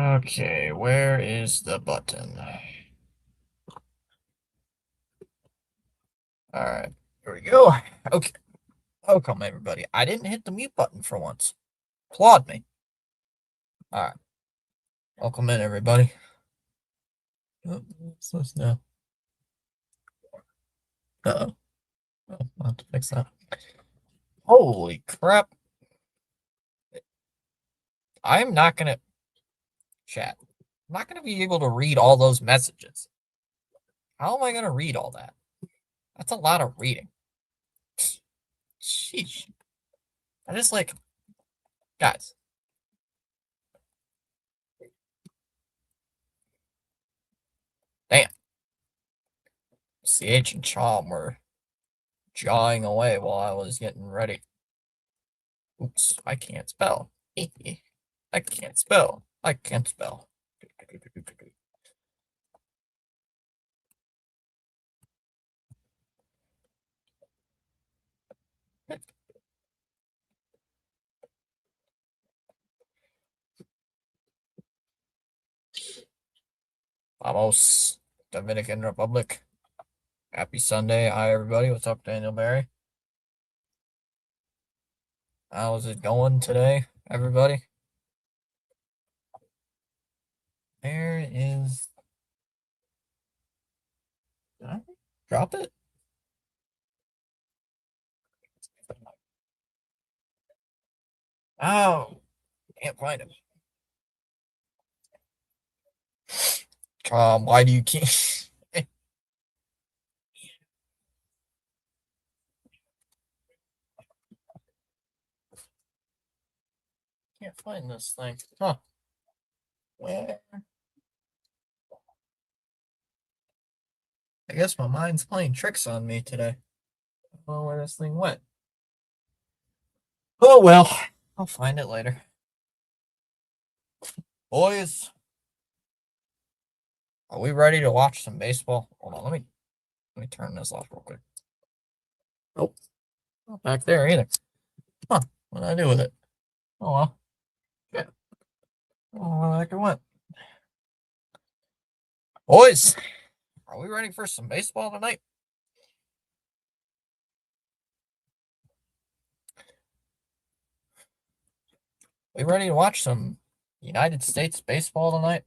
Okay, where is the button? All right, here we go. Okay, welcome everybody. I didn't hit the mute button for once. Applaud me. All right, welcome in everybody. What's this now? Uh-oh. Oh, I'll have to fix that. Holy crap. I'm not gonna chat. I'm not gonna be able to read all those messages. How am I gonna read all that? That's a lot of reading. Sheesh. I just like, guys. Damn. CH and Chom were jawing away while I was getting ready. Oops, I can't spell. I can't spell. I can't spell. Vamos, Dominican Republic. Happy Sunday. Hi, everybody. What's up, Daniel Barry? How's it going today, everybody? There is. Did I drop it? Oh, can't find it. Why do you can't? Can't find this thing? Huh? Where? I guess my mind's playing tricks on me today. I don't know where this thing went. Oh well, I'll find it later. Boys, are we ready to watch some baseball? Hold on, let me turn this off real quick. Nope, not back there either. Huh? What did I do with it? Oh well. Yeah. Oh, where the heck it went? Boys, are we ready for some baseball tonight? We ready to watch some United States baseball tonight?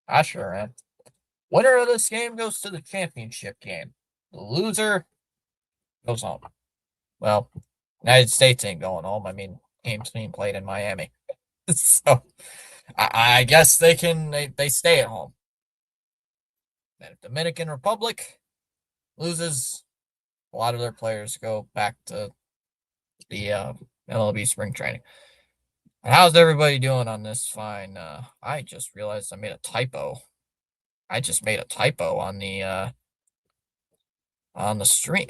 I sure am. Winner of this game goes to the championship game. The loser goes home. Well, United States ain't going home. I mean, game's being played in Miami. So I guess they stay at home. And if Dominican Republic loses, a lot of their players go back to the MLB spring training. And how's everybody doing on this fine? I just realized I made a typo. I just made a typo on the stream.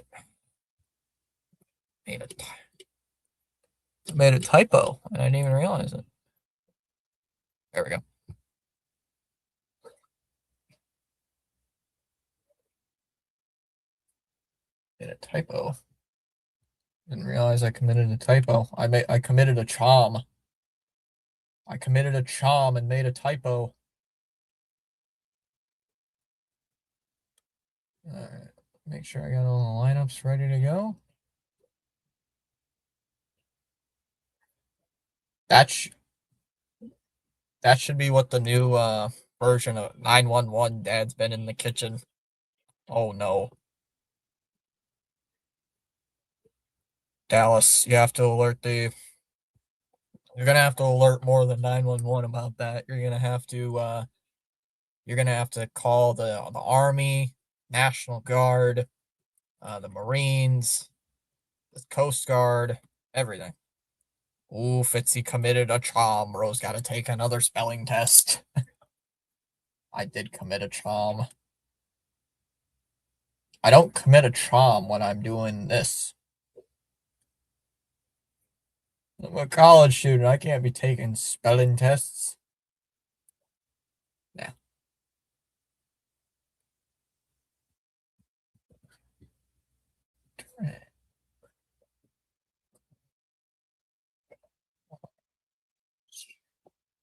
Made made a typo and I didn't even realize it. There we go. Made a typo. Didn't realize I committed a typo. I committed a chom. I committed a chom and made a typo. All right. Make sure I got all the lineups ready to go. That that should be what the new version of 911 Dad's been in the kitchen. Oh no. Dallas, you have to alert the you're gonna have to alert more than 911 about that. You're gonna have to call the Army, National Guard, the Marines, the Coast Guard, everything. Ooh, Fitzy committed a chom. Rose got to take another spelling test. I did commit a chom. I don't commit a chom when I'm doing this. I'm a college student. I can't be taking spelling tests. Nah.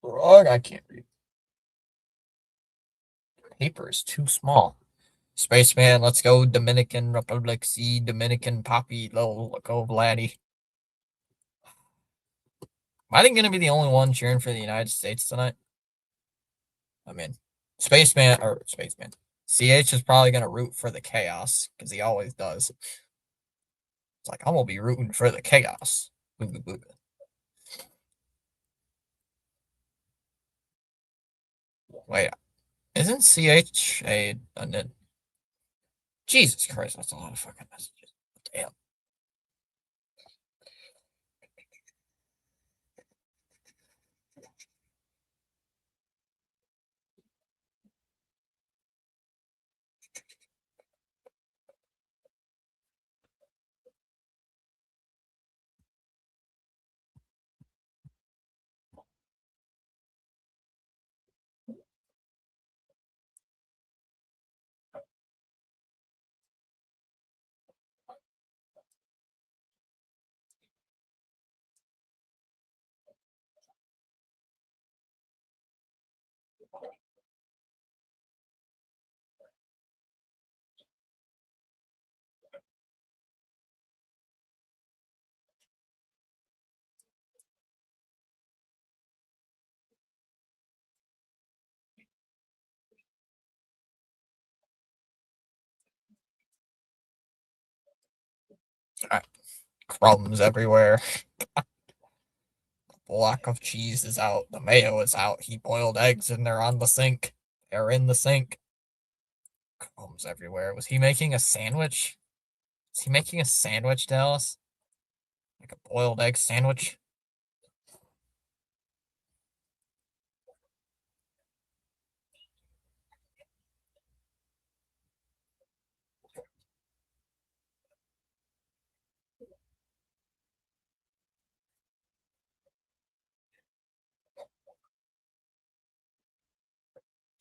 Wrong. I can't read. paper is too small. Spaceman, let's go Dominican Republic, see Dominican Poppy, go Vladdy. Am I going to be the only one cheering for the United States tonight? I mean, Spaceman. CH is probably going to root for the chaos because he always does. It's like, I'm going to be rooting for the chaos. Wait, isn't CH a Jesus Christ, that's a lot of fucking messages. Damn. Right. Crumbs everywhere. The block of cheese is out. The mayo is out. He boiled eggs and they're on the sink. They're in the sink. Crumbs everywhere. Was he making a sandwich? Is he making a sandwich, Dallas? Like a boiled egg sandwich?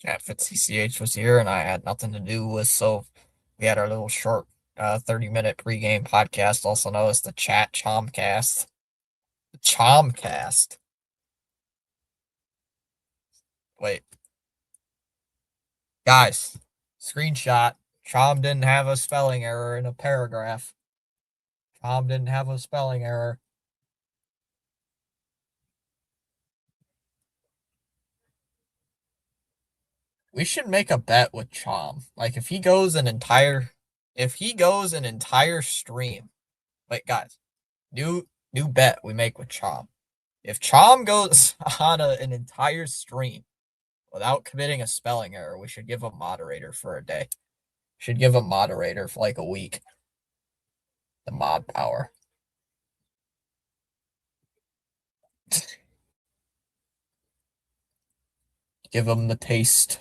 Yeah, Fitzy CH was here and I had nothing to do with, so we had our little short 30-minute pregame podcast, also known as the Chat Chomcast. The Chomcast. Wait. Guys, screenshot. Chom didn't have a spelling error in a paragraph. Chom didn't have a spelling error. We should make a bet with Chom. Like if he goes an entire stream. Wait, guys. New bet we make with Chom. If Chom goes on an entire stream without committing a spelling error, we should give a moderator for a day. Should give a moderator for like a week. The mod power. Give him the taste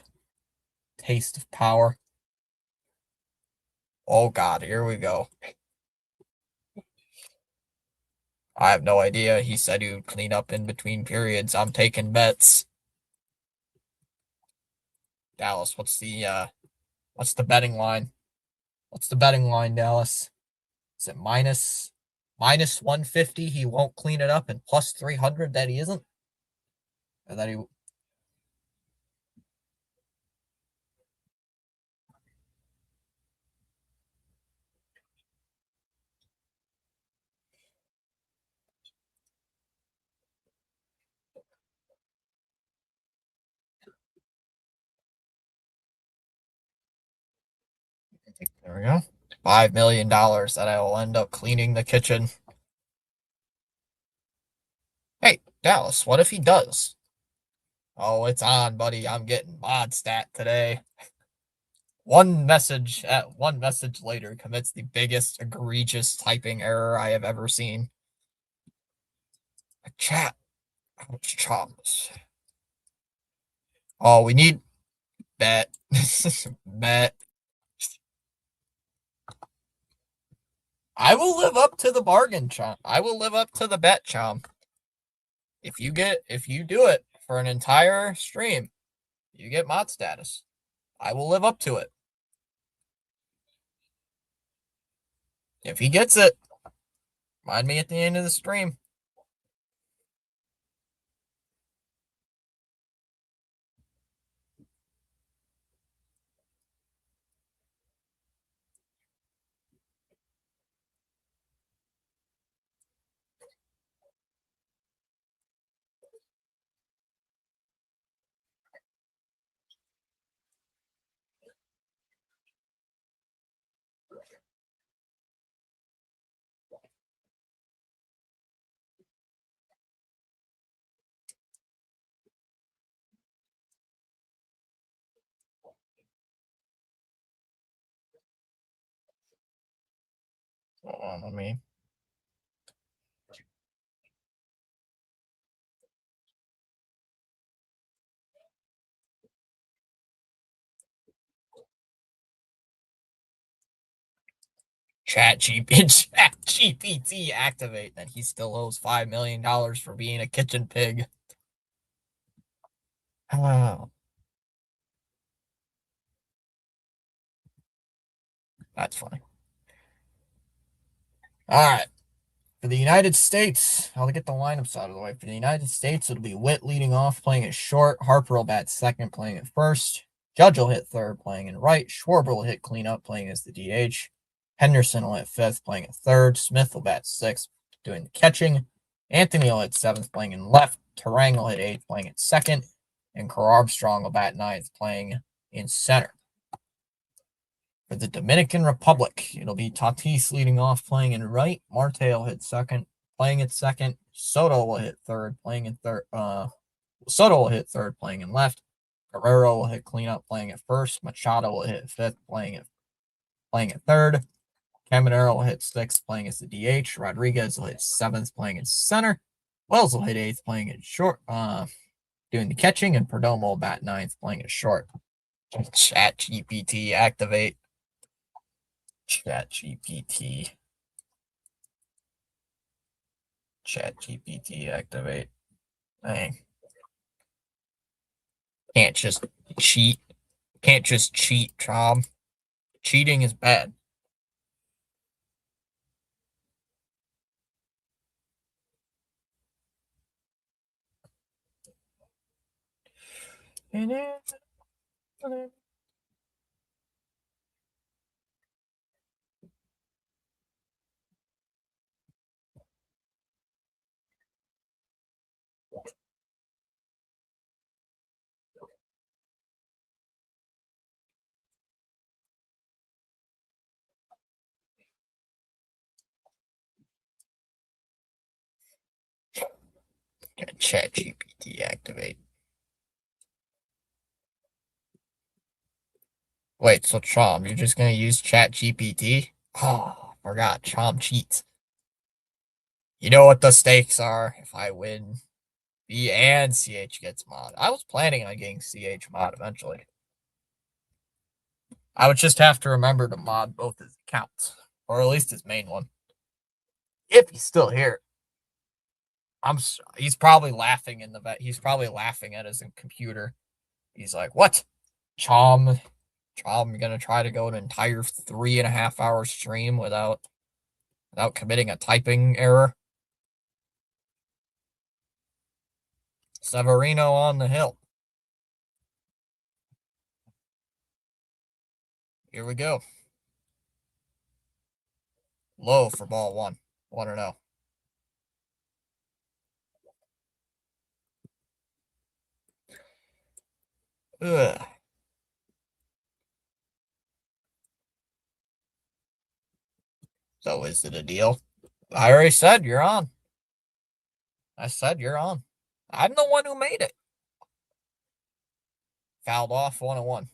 of power. Oh God, here we go. I have no idea. He said he would clean up in between periods. I'm taking bets. Dallas, what's the betting line? What's the betting line, Dallas? Is it minus 150? He won't clean it up, and plus 300 that he isn't, or that he. There we go. $5 million that I will end up cleaning the kitchen. Hey, Dallas, what if he does? Oh, it's on, buddy. I'm getting mod stat today. One message later commits the biggest egregious typing error I have ever seen. Chat. Ouch, chops. Oh, we need bet. Bet. I will live up to the bargain, Chomp. I will live up to the bet, Chomp. If you do it for an entire stream, you get mod status. I will live up to it. If he gets it, remind me at the end of the stream. Hold on, let me. Chat GPT activate that he still owes $5 million for being a kitchen pig. Oh, that's funny. All right. For the United States, I'll get the lineups out of the way. For the United States, it'll be Witt leading off, playing at short. Harper will bat second, playing at first. Judge will hit third, playing in right. Schwarber will hit cleanup, playing as the DH. Henderson will hit fifth, playing at third. Smith will bat sixth, doing the catching. Anthony will hit seventh, playing in left. Terang will hit eighth, playing at second. And Kerr Armstrong will bat ninth, playing in center. For the Dominican Republic, it'll be Tatis leading off, playing in right. Marte will hit second, playing at second. Soto will hit third, playing in third. Soto will hit third, playing in left. Guerrero will hit cleanup, playing at first. Machado will hit fifth, playing at third. Caminero will hit sixth, playing as the DH. Rodriguez will hit seventh, playing in center. Wells will hit eighth, playing at short, doing the catching, and Perdomo will bat ninth, playing at short. Chat GPT activate. Chat GPT activate. Dang. Can't just cheat. Can't just cheat, Tom. Cheating is bad. Chat GPT activate. Wait, so Chom, you're just gonna use Chat GPT? Oh, forgot. Chom cheats. You know what the stakes are if I win. B and CH gets mod. I was planning on getting CH mod eventually. I would just have to remember to mod both his accounts, or at least his main one. If he's still here. He's probably laughing in the vet. He's probably laughing at his computer. He's like, "What? Chom, you're gonna try to go an entire 3.5 hour stream without committing a typing error?" Severino on the hill. Here we go. Low for ball one. 1-0. Ugh. So is it a deal? I already said you're on. I said you're on. I'm the one who made it. Fouled off 1-1.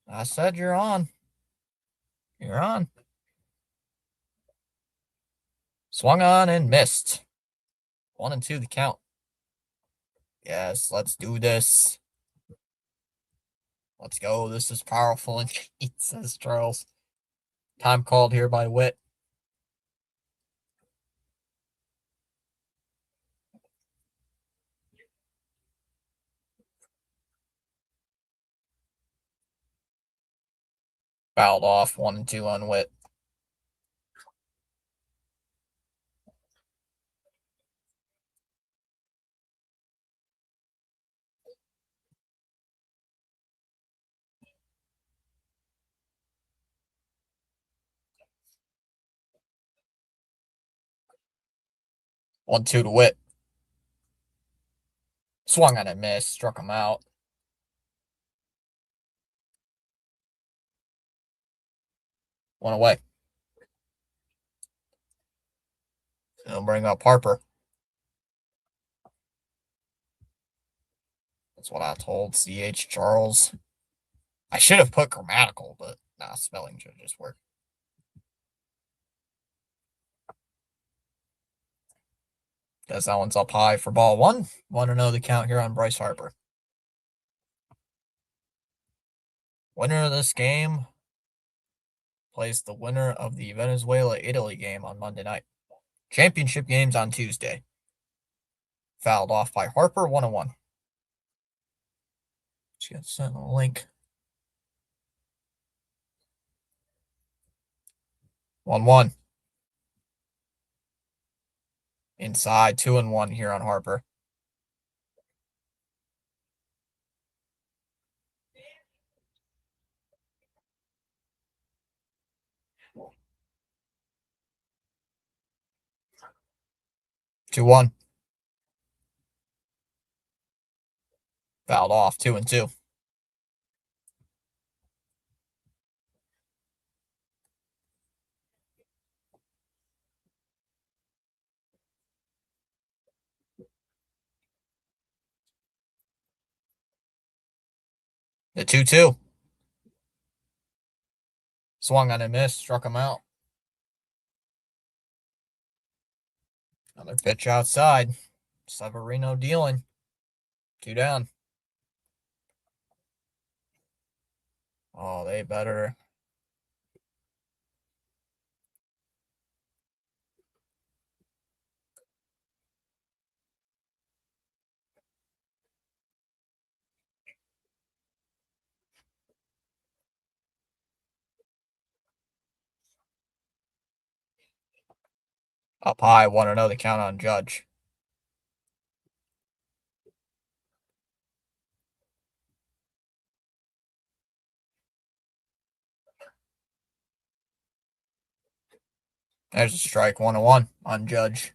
I said you're on. You're on. Swung on and missed. 1-2 the count. Yes, let's do this. Let's go. This is powerful and cheat, says Charles. Time called here by Witt. Fouled off 1-2 on Witt. One two to Witt. Swung on and missed. Struck him out. One away. He'll bring up Harper. That's what I told C.H. Charles. I should have put grammatical, but nah, spelling should just work. Guess that one's up high for ball one. Want to know the count here on Bryce Harper. Winner of this game plays the winner of the Venezuela-Italy game on Monday night. Championship games on Tuesday. Fouled off by Harper, 1-1. She got sent a link. 1-1. Inside, 2-1 here on Harper. Two one. Fouled off, 2-2. The 2-2. Swung on a miss, struck him out. Another pitch outside. Severino dealing. 2 down. Oh, they better. Up high, 1-0 the count on Judge. There's a strike, 1-1 on Judge.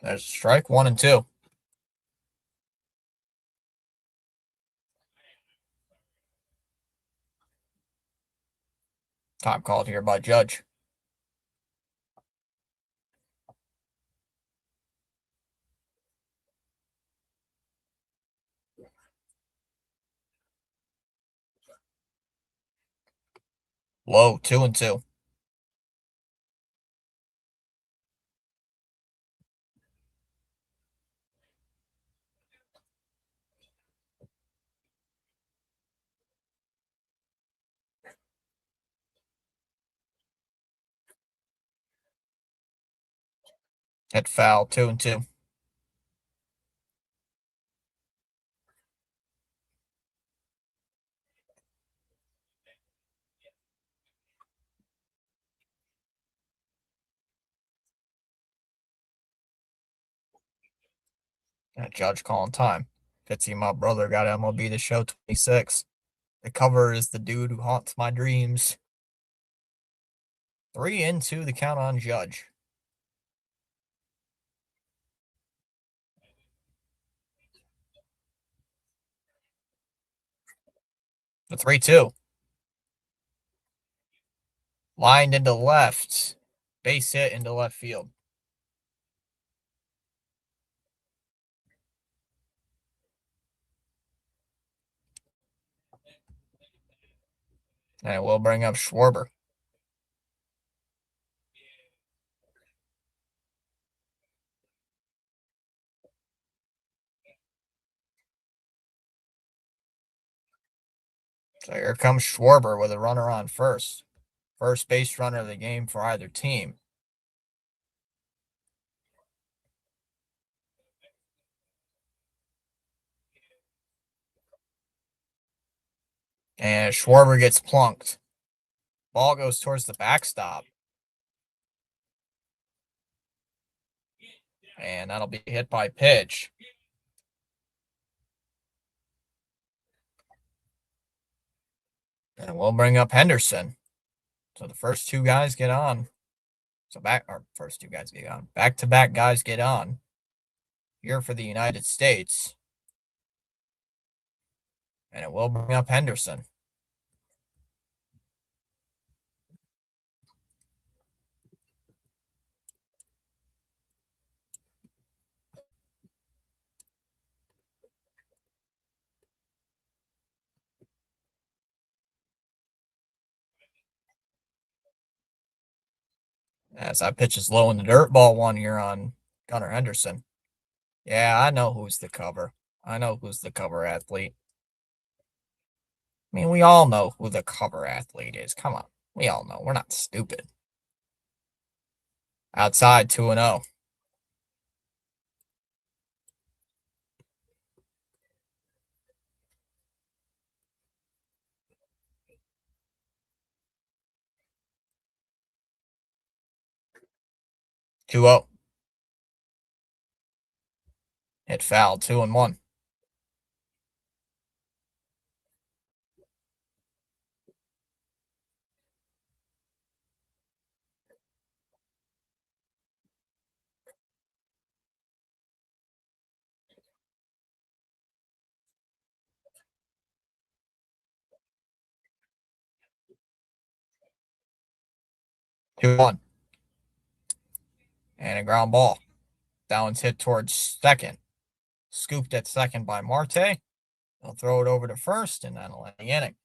There's a strike, 1-2. Time called here by Judge. Low, 2-2. Hit foul, 2-2. And Judge calling time. Fitzy, my brother, got MLB The Show 26. The cover is the dude who haunts my dreams. 3-2 the count on Judge. The 3-2. Lined into left. Base hit into left field. And it will bring up Schwarber. So here comes Schwarber with a runner on first. First base runner of the game for either team. And Schwarber gets plunked. Ball goes towards the backstop. And that'll be hit by pitch. And we'll bring up Henderson. So the first two guys get on. So first two guys get on. Back-to-back guys get on. Here for the United States. And it will bring up Henderson. As that pitch is low in the dirt, ball one here on Gunnar Henderson. Yeah, I know who's the cover. I know who's the cover athlete. I mean, we all know who the cover athlete is. Come on. We all know. We're not stupid. Outside 2-0. Two 0. Hit foul 2-1. 2-1. And a ground ball. That one's hit towards second. Scooped at second by Marte. He'll throw it over to first, and that'll end the inning.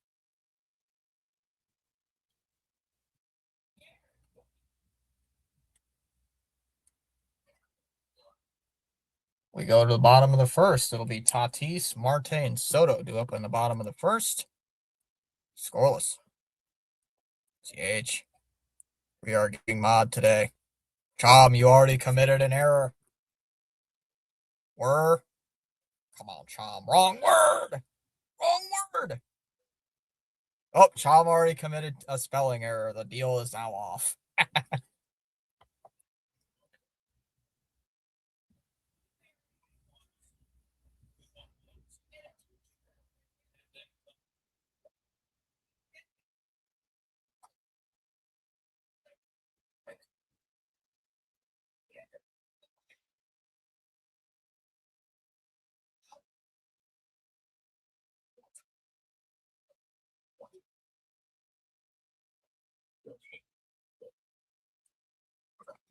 We go to the bottom of the first. It'll be Tatis, Marte, and Soto due up in the bottom of the first. Scoreless. CH. We are getting mod today. Chom, you already committed an error. Word. Come on, Chom. Wrong word. Wrong word. Oh, Chom already committed a spelling error. The deal is now off.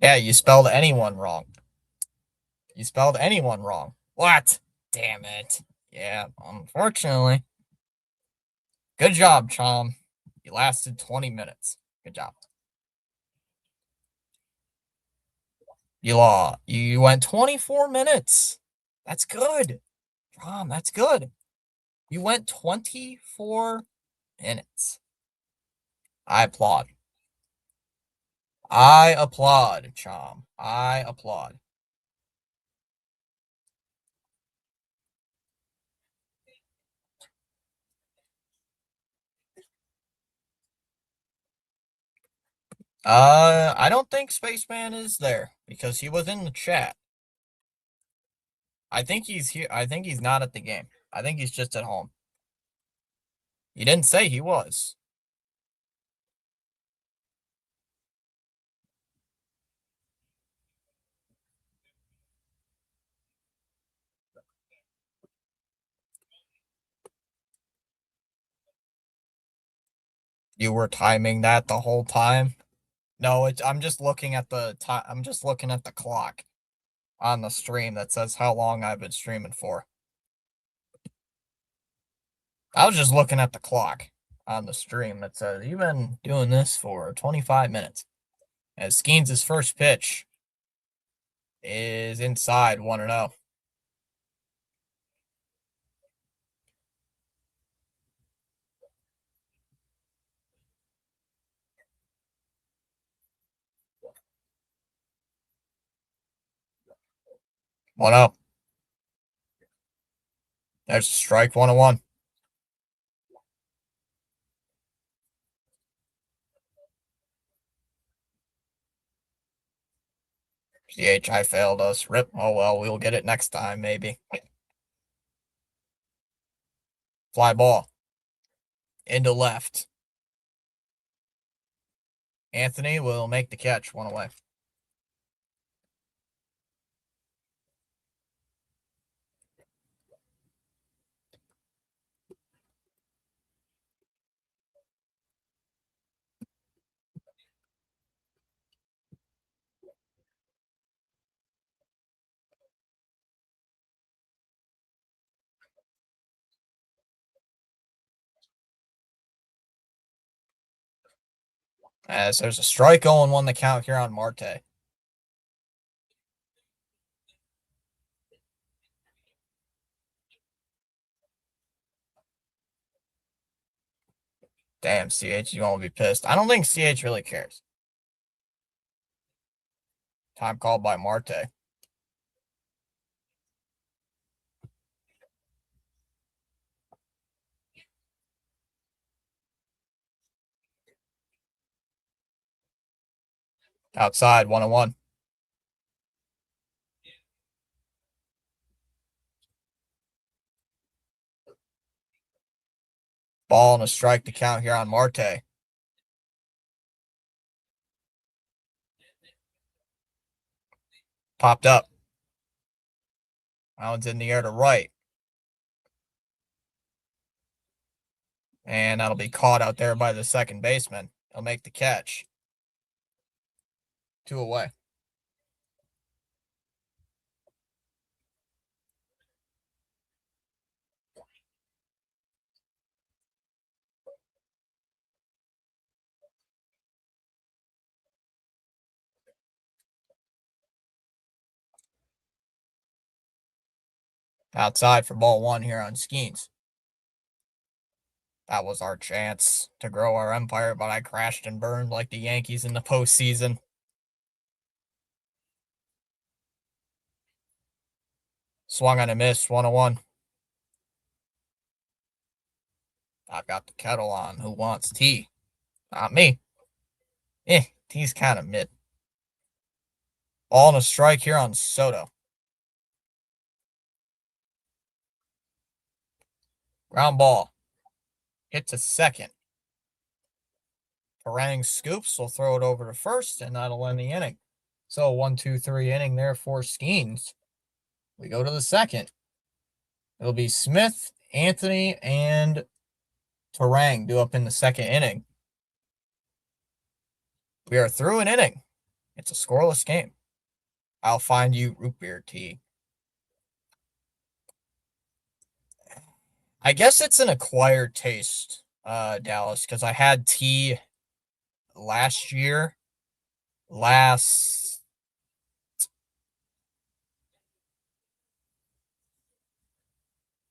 Yeah, you spelled anyone wrong. You spelled anyone wrong. What? Damn it. Yeah, unfortunately. Good job, Chom. You lasted 20 minutes. Good job. You went 24 minutes. That's good. Chom, that's good. You went 24 minutes. I applaud. I applaud, Chom. I applaud. I don't think Spaceman is there because he was in the chat. I think he's here. I think he's not at the game. I think he's just at home. He didn't say he was. You were timing that the whole time? No, I'm just looking at the time. I'm just looking at the clock on the stream that says how long I've been streaming for. I was just looking at the clock on the stream that says you've been doing this for 25 minutes. As Skeens' first pitch is inside 1-0. One up. There's a strike 1-1. CHI failed us. Rip. Oh well, we'll get it next time, maybe. Fly ball. Into left. Anthony will make the catch. One away. As there's a strike 0-1 the count here on Marte. Damn, CH, you won't be pissed. I don't think CH really cares. Time called by Marte. Outside, 1-1. Ball and a strike to count here on Marte. Popped up. That one's in the air to right. And that'll be caught out there by the second baseman. He'll make the catch. 2 away. Outside for ball 1 here on Skeens. That was our chance to grow our empire, but I crashed and burned like the Yankees in the postseason. Swung on a miss, 1-1. I've got the kettle on. Who wants tea? Not me. Tea's kind of mid. Ball and a strike here on Soto. Ground ball. Hit to second. Parang scoops. We'll throw it over to first, and that'll end the inning. So 1-2-3 inning there for Skeens. We go to the second. It'll be Smith, Anthony, and Tarang due up in the second inning. We are through an inning. It's a scoreless game. I'll find you root beer tea. I guess it's an acquired taste, Dallas, because I had tea last year. Last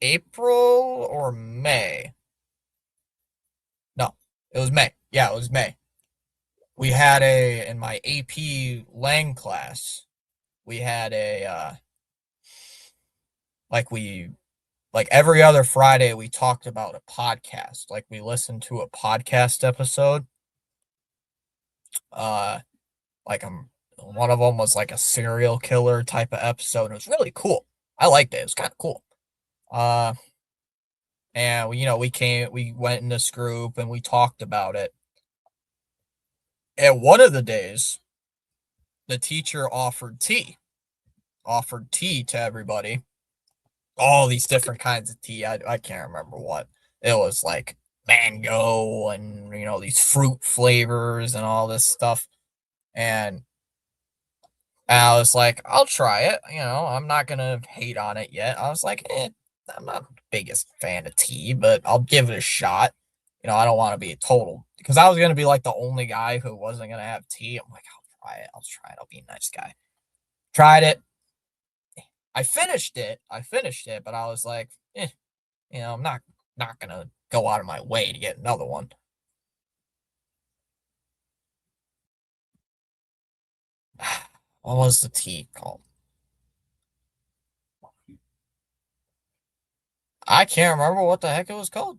April or May. No, it was May. Yeah, it was May. We had in my AP Lang class, we had like every other Friday, we talked about a podcast. Like we listened to a podcast episode. Like one of them was like a serial killer type of episode. It was really cool. I liked it. It was kind of cool. And we went in this group and we talked about it. And one of the days, the teacher offered tea to everybody. All these different kinds of tea. I can't remember what. It was like mango and, these fruit flavors and all this stuff. And I was like, I'll try it. I'm not going to hate on it yet. I was like, I'm not the biggest fan of tea, but I'll give it a shot. I don't want to be a total, because I was going to be like the only guy who wasn't going to have tea. I'm like, I'll try it. I'll be a nice guy. Tried it. I finished it, but I was like, I'm not going to go out of my way to get another one. What was the tea called? I can't remember what the heck it was called.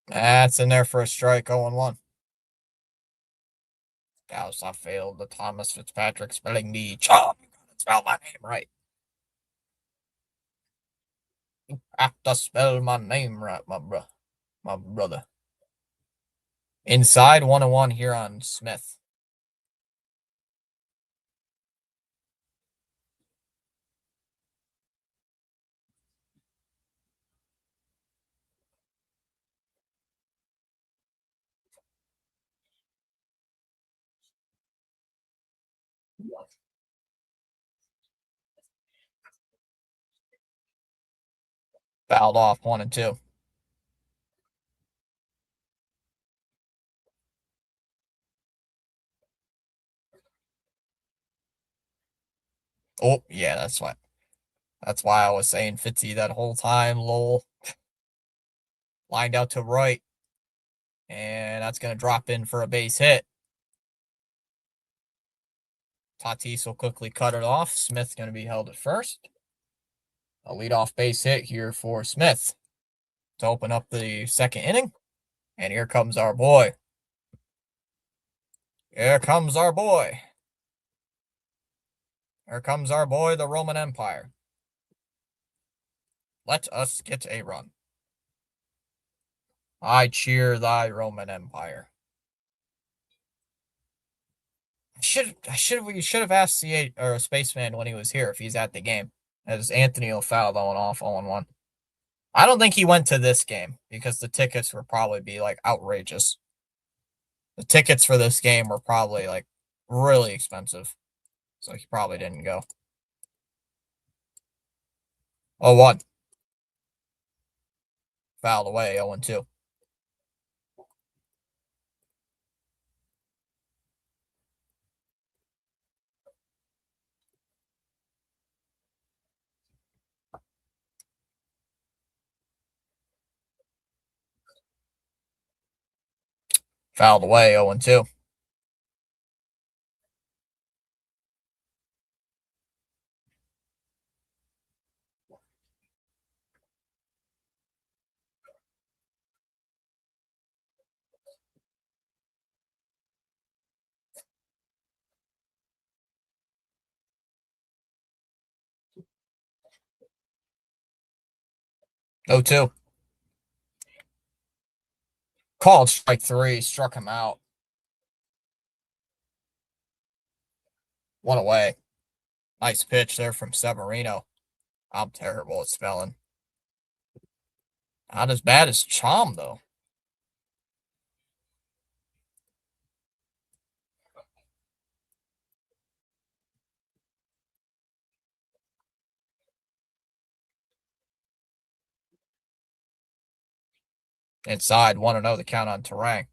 That's in there for a strike, 0-1. Dallas, I failed the Thomas Fitzpatrick spelling bee. Chop, you gotta spell my name right. You have to spell my name right, my brother. Inside, 1-1 here on Smith. Fouled off 1-2. Oh, yeah, that's why. That's why I was saying Fitzy that whole time. Lowell lined out to right. And that's going to drop in for a base hit. Tatis will quickly cut it off. Smith's going to be held at first. A leadoff base hit here for Smith to open up the second inning. And here comes our boy. Here comes our boy. Here comes our boy, the Roman Empire. Let us get a run. I cheer thy Roman Empire. We should have asked Spaceman when he was here if he's at the game. As Anthony will foul going off 0-1. I don't think he went to this game because the tickets would probably be like outrageous. The tickets for this game were probably like really expensive. So he probably didn't go. 0-1. Fouled away 0-2. Fouled away 0-2. 0-2. Called strike 3. Struck him out. 1 away. Nice pitch there from Severino. I'm terrible at spelling. Not as bad as Chom, though. Inside, 1-0 the count on Terang.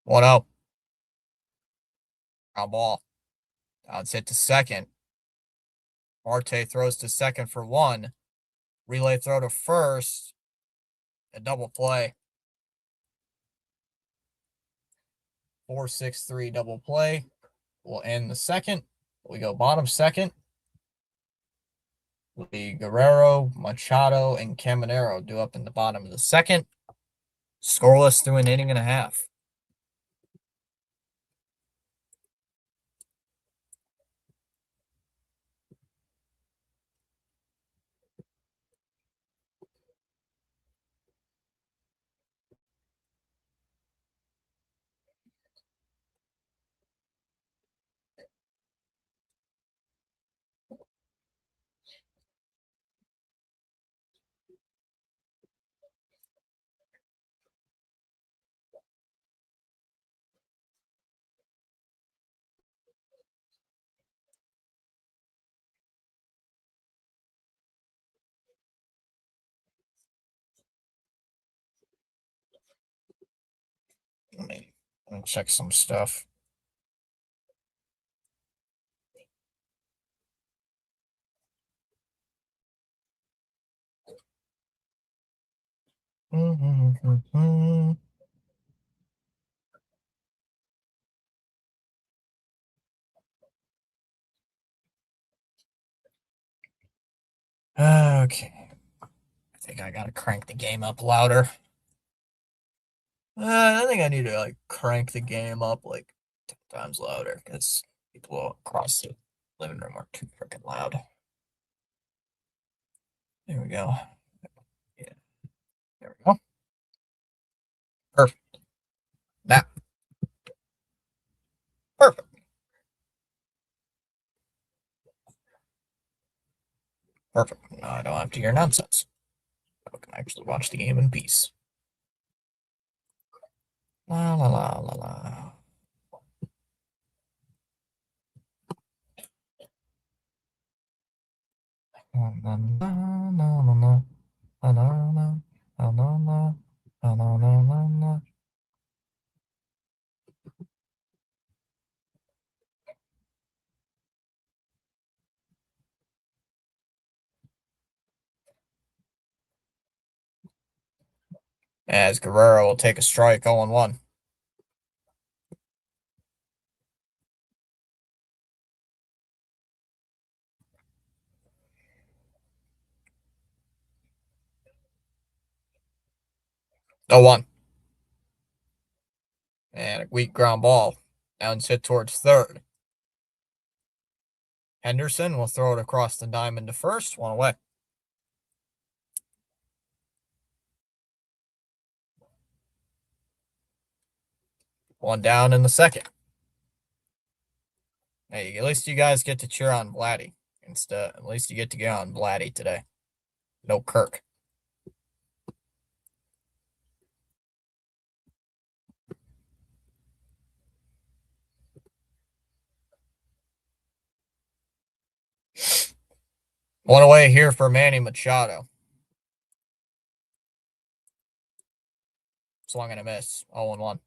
One out. Ground ball. Now it's hit to second. Marte throws to second for 1. Relay throw to first. A double play. 4-6-3 double play. We'll end the second. We go bottom second. The Guerrero, Machado, and Caminero do up in the bottom of the second. Scoreless through an inning and a half. Let me check some stuff. Okay. I think I gotta crank the game up louder. I think I need to like crank the game up like 10 times louder because people across the living room are too freaking loud. There we go. Yeah. There we go. Perfect. Now. Perfect. Perfect. Now I don't have to hear nonsense. I can actually watch the game in peace. La la la la la. La la la la la la. La la la la la la. La la la la la. As Guerrero will take a strike 0-1. Oh, 1. And a weak ground ball. Now it's hit towards third. Henderson will throw it across the diamond to first. 1 away. One down in the second. Hey, at least you guys get to cheer on Vladdy. Instead, at least you get to get on Vladdy today. No Kirk. One away here for Manny Machado. Swung and a miss. 0-1.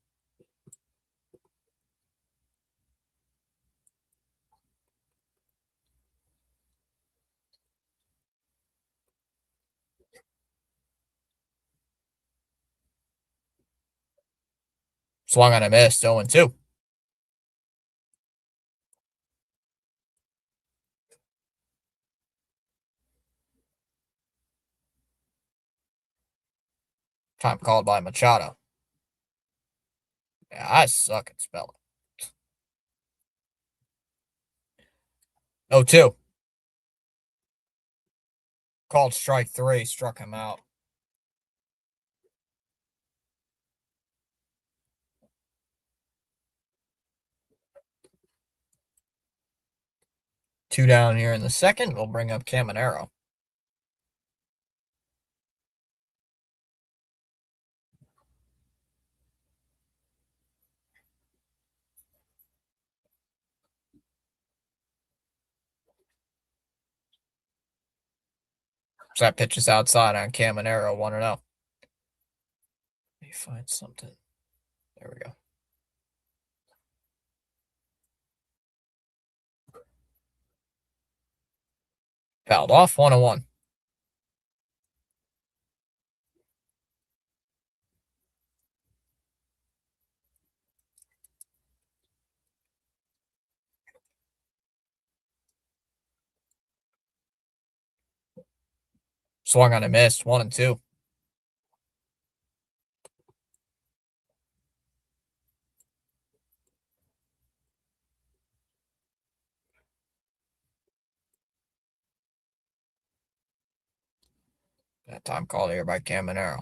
Swung and a miss. 0-2. Time called by Machado. Yeah, I suck at spelling. 0-2. Called strike 3. Struck him out. Two down here in the second. We'll bring up Caminero. So that pitch is outside on Caminero. 1-0. Let me find something. There we go. Fouled off. 1-1. Swung on a miss. 1-2. That time called here by Caminero.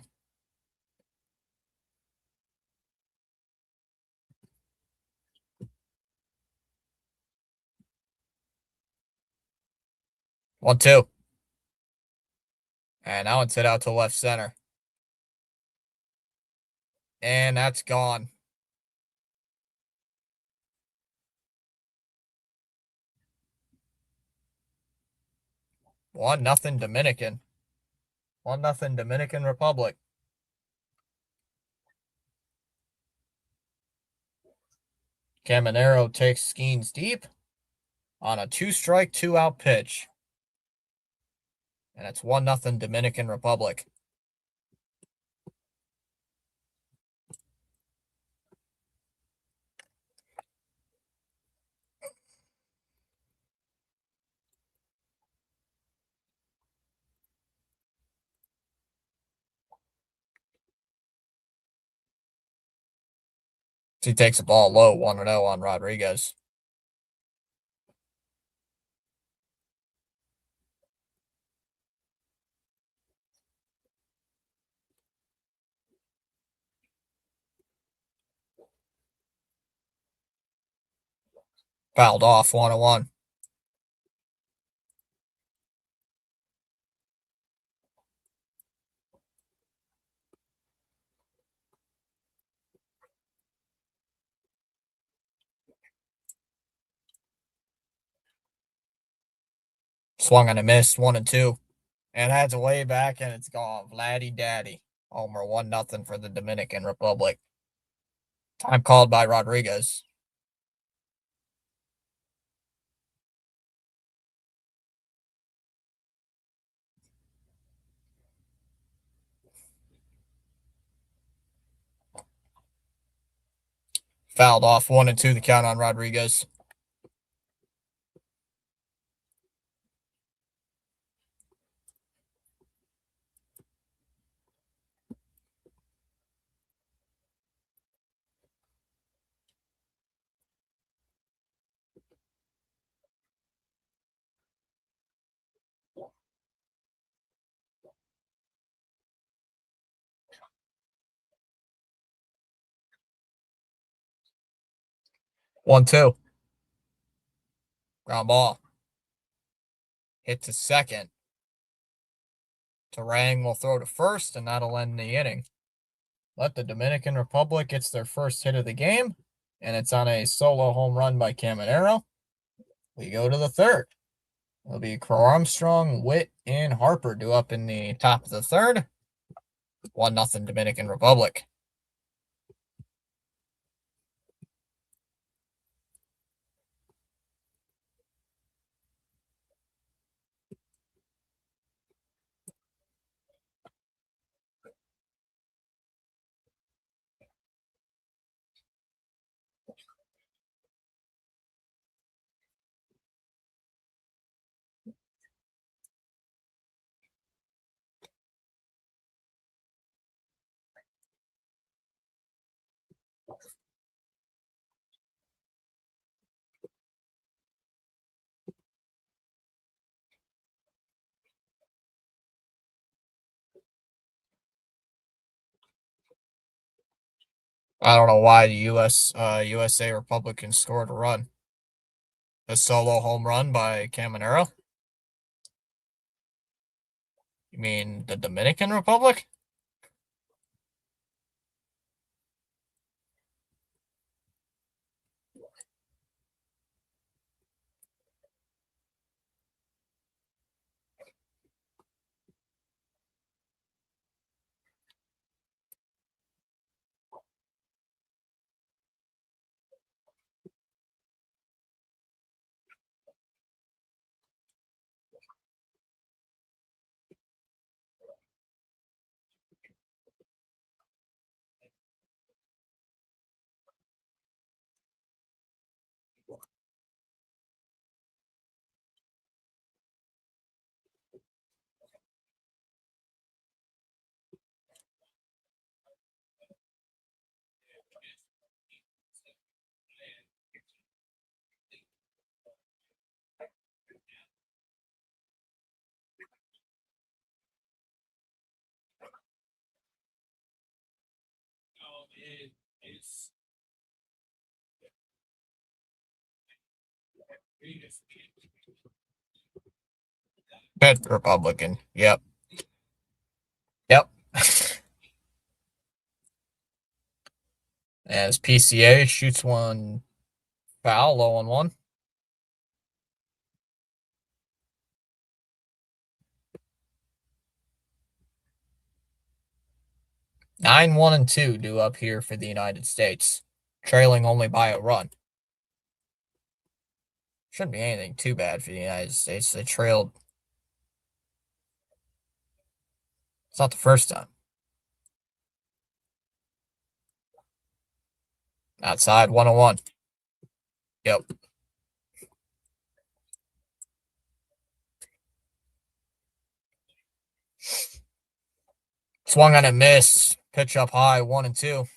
One, two. And now it's hit out to left center. And that's gone. 1-0 Dominican. 1-0 Dominican Republic. Caminero takes Skeens deep on a 2-strike, 2-out pitch. And it's 1-0 Dominican Republic. He takes the ball low, 1-0 on Rodriguez. Fouled off, 1-1. Swung and a miss, 1-2. And has a way back, and it's gone. Vladdy Daddy. Homer 1-0 for the Dominican Republic. Time called by Rodriguez. Fouled off, 1-2 the count on Rodriguez. One, two. Ground ball. Hit to second. Terang will throw to first, and that'll end the inning. Let the Dominican Republic gets their first hit of the game, and it's on a solo home run by Caminero. We go to the third. It'll be Crow Armstrong, Witt, and Harper due up in the top of the third. 1-0 Dominican Republic. I don't know why the USA Republicans scored a run. A solo home run by Caminero? You mean the Dominican Republic? Good Republican. Yep. Yep. As PCA shoots one foul, 0-1. 9-1-2 due up here for the United States, trailing only by a run. Shouldn't be anything too bad for the United States. They trailed. It's not the first time. Outside, 1-1. Yep. Swung on a miss. Pitch up high, 1-2.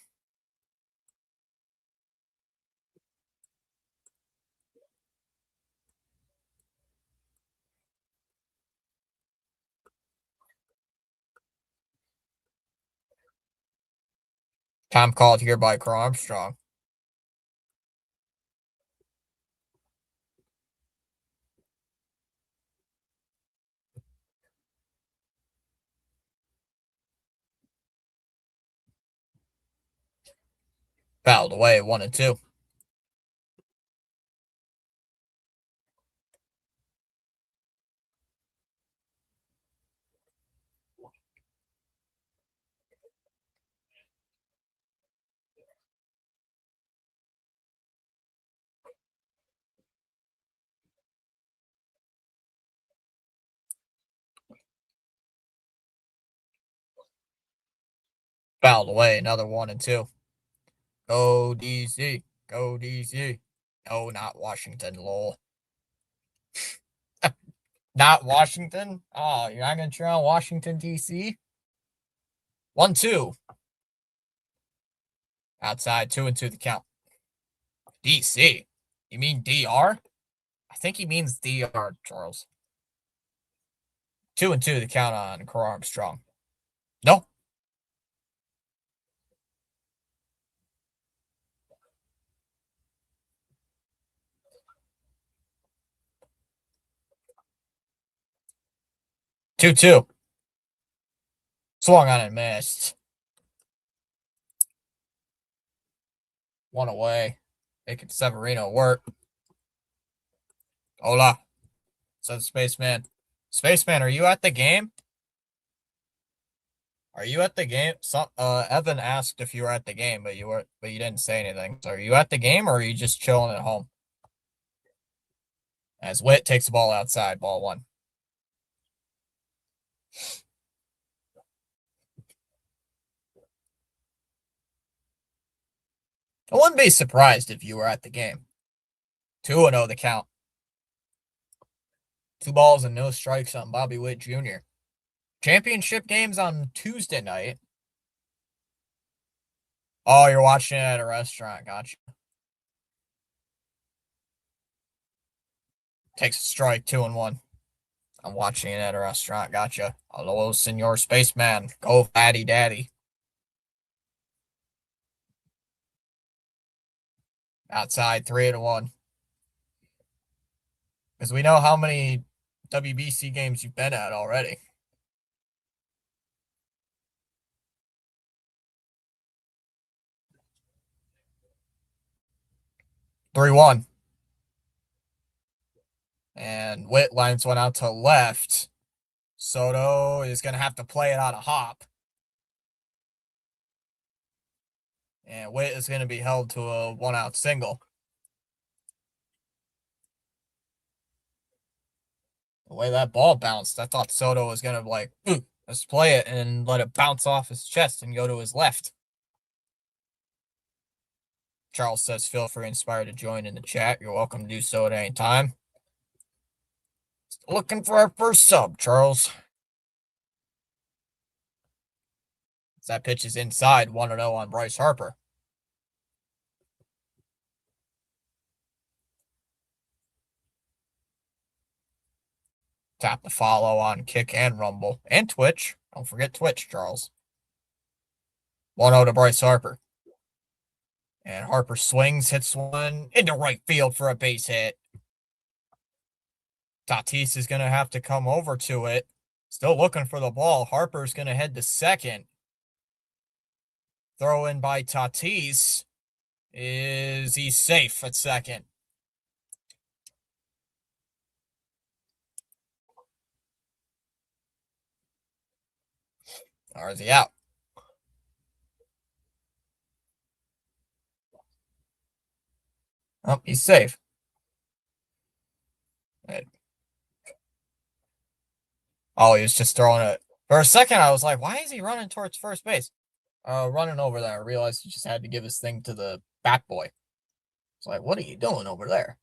Time called here by Crow Armstrong. Fouled away, 1-2. Fouled away, another 1-2. Go DC. Go DC. No, not Washington, lol. Not Washington? Oh, you're not going to try on Washington, D.C.? 1-2. Outside, 2-2 the count. D.C. You mean D.R.? I think he means D.R., Charles. 2-2 the count on Core Armstrong. No. Two. Swung on and missed. One away. Making Severino work. Hola. Said Spaceman. Spaceman, are you at the game? Are you at the game? Evan asked if you were at the game, but you didn't say anything. So are you at the game or are you just chilling at home? As Witt takes the ball outside, ball 1. I wouldn't be surprised if you were at the game. 2-0 the count. 2 balls and no strikes on Bobby Witt Jr. Championship games on Tuesday night. Oh, you're watching it at a restaurant. Gotcha. Takes a strike, 2-1. I'm watching it at a restaurant. Gotcha. Hello, Senor Spaceman. Go, fatty daddy. Outside, 3-1. Because we know how many WBC games you've been at already. Three-one. And Witt lines one out to left. Soto is going to have to play it on a hop. And Witt is going to be held to a 1-out single. The way that ball bounced, I thought Soto was going to let's play it and let it bounce off his chest and go to his left. Charles says, feel free inspired to join in the chat. You're welcome to do so at any time. Looking for our first sub, Charles. That pitch is inside, 1-0 on Bryce Harper. Tap the follow on Kick and Rumble. And Twitch. Don't forget Twitch, Charles. 1-0 to Bryce Harper. And Harper swings, hits one into right field for a base hit. Tatis is going to have to come over to it. Still looking for the ball. Harper's going to head to second. Throw in by Tatis. Is he safe at second? Or is he out? Oh, he's safe. Oh, he was just throwing it. For a second, I was like, why is he running towards first base? Running over there. I realized he just had to give his thing to the bat boy. It's like, what are you doing over there?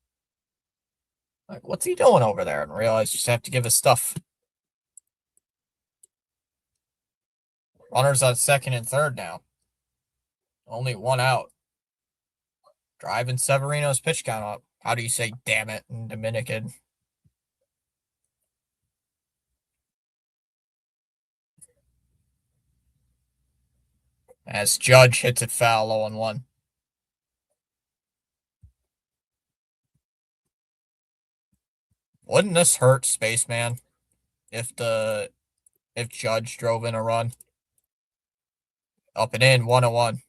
Like, what's he doing over there? And realized you just have to give his stuff. Runners on second and third now. Only 1 out. Driving Severino's pitch count up. How do you say damn it in Dominican? As Judge hits it foul, 0-1. Wouldn't this hurt Spaceman if Judge drove in a run? Up and in, 1-1.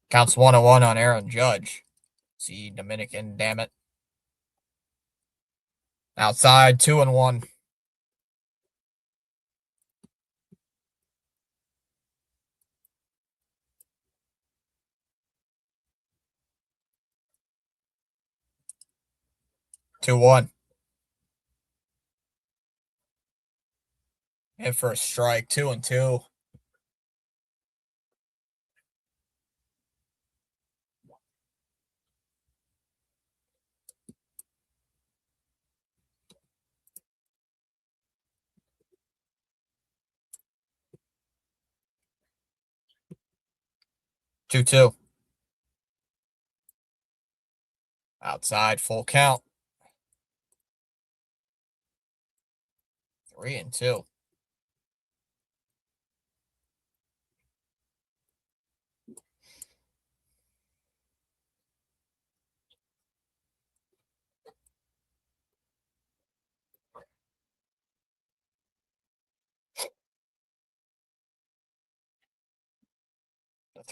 Counts 1-1 on Aaron Judge. See, Dominican, damn it. Outside, 2-1. 2-1. And for a strike, 2-2. Two two. Outside, full count. 3-2.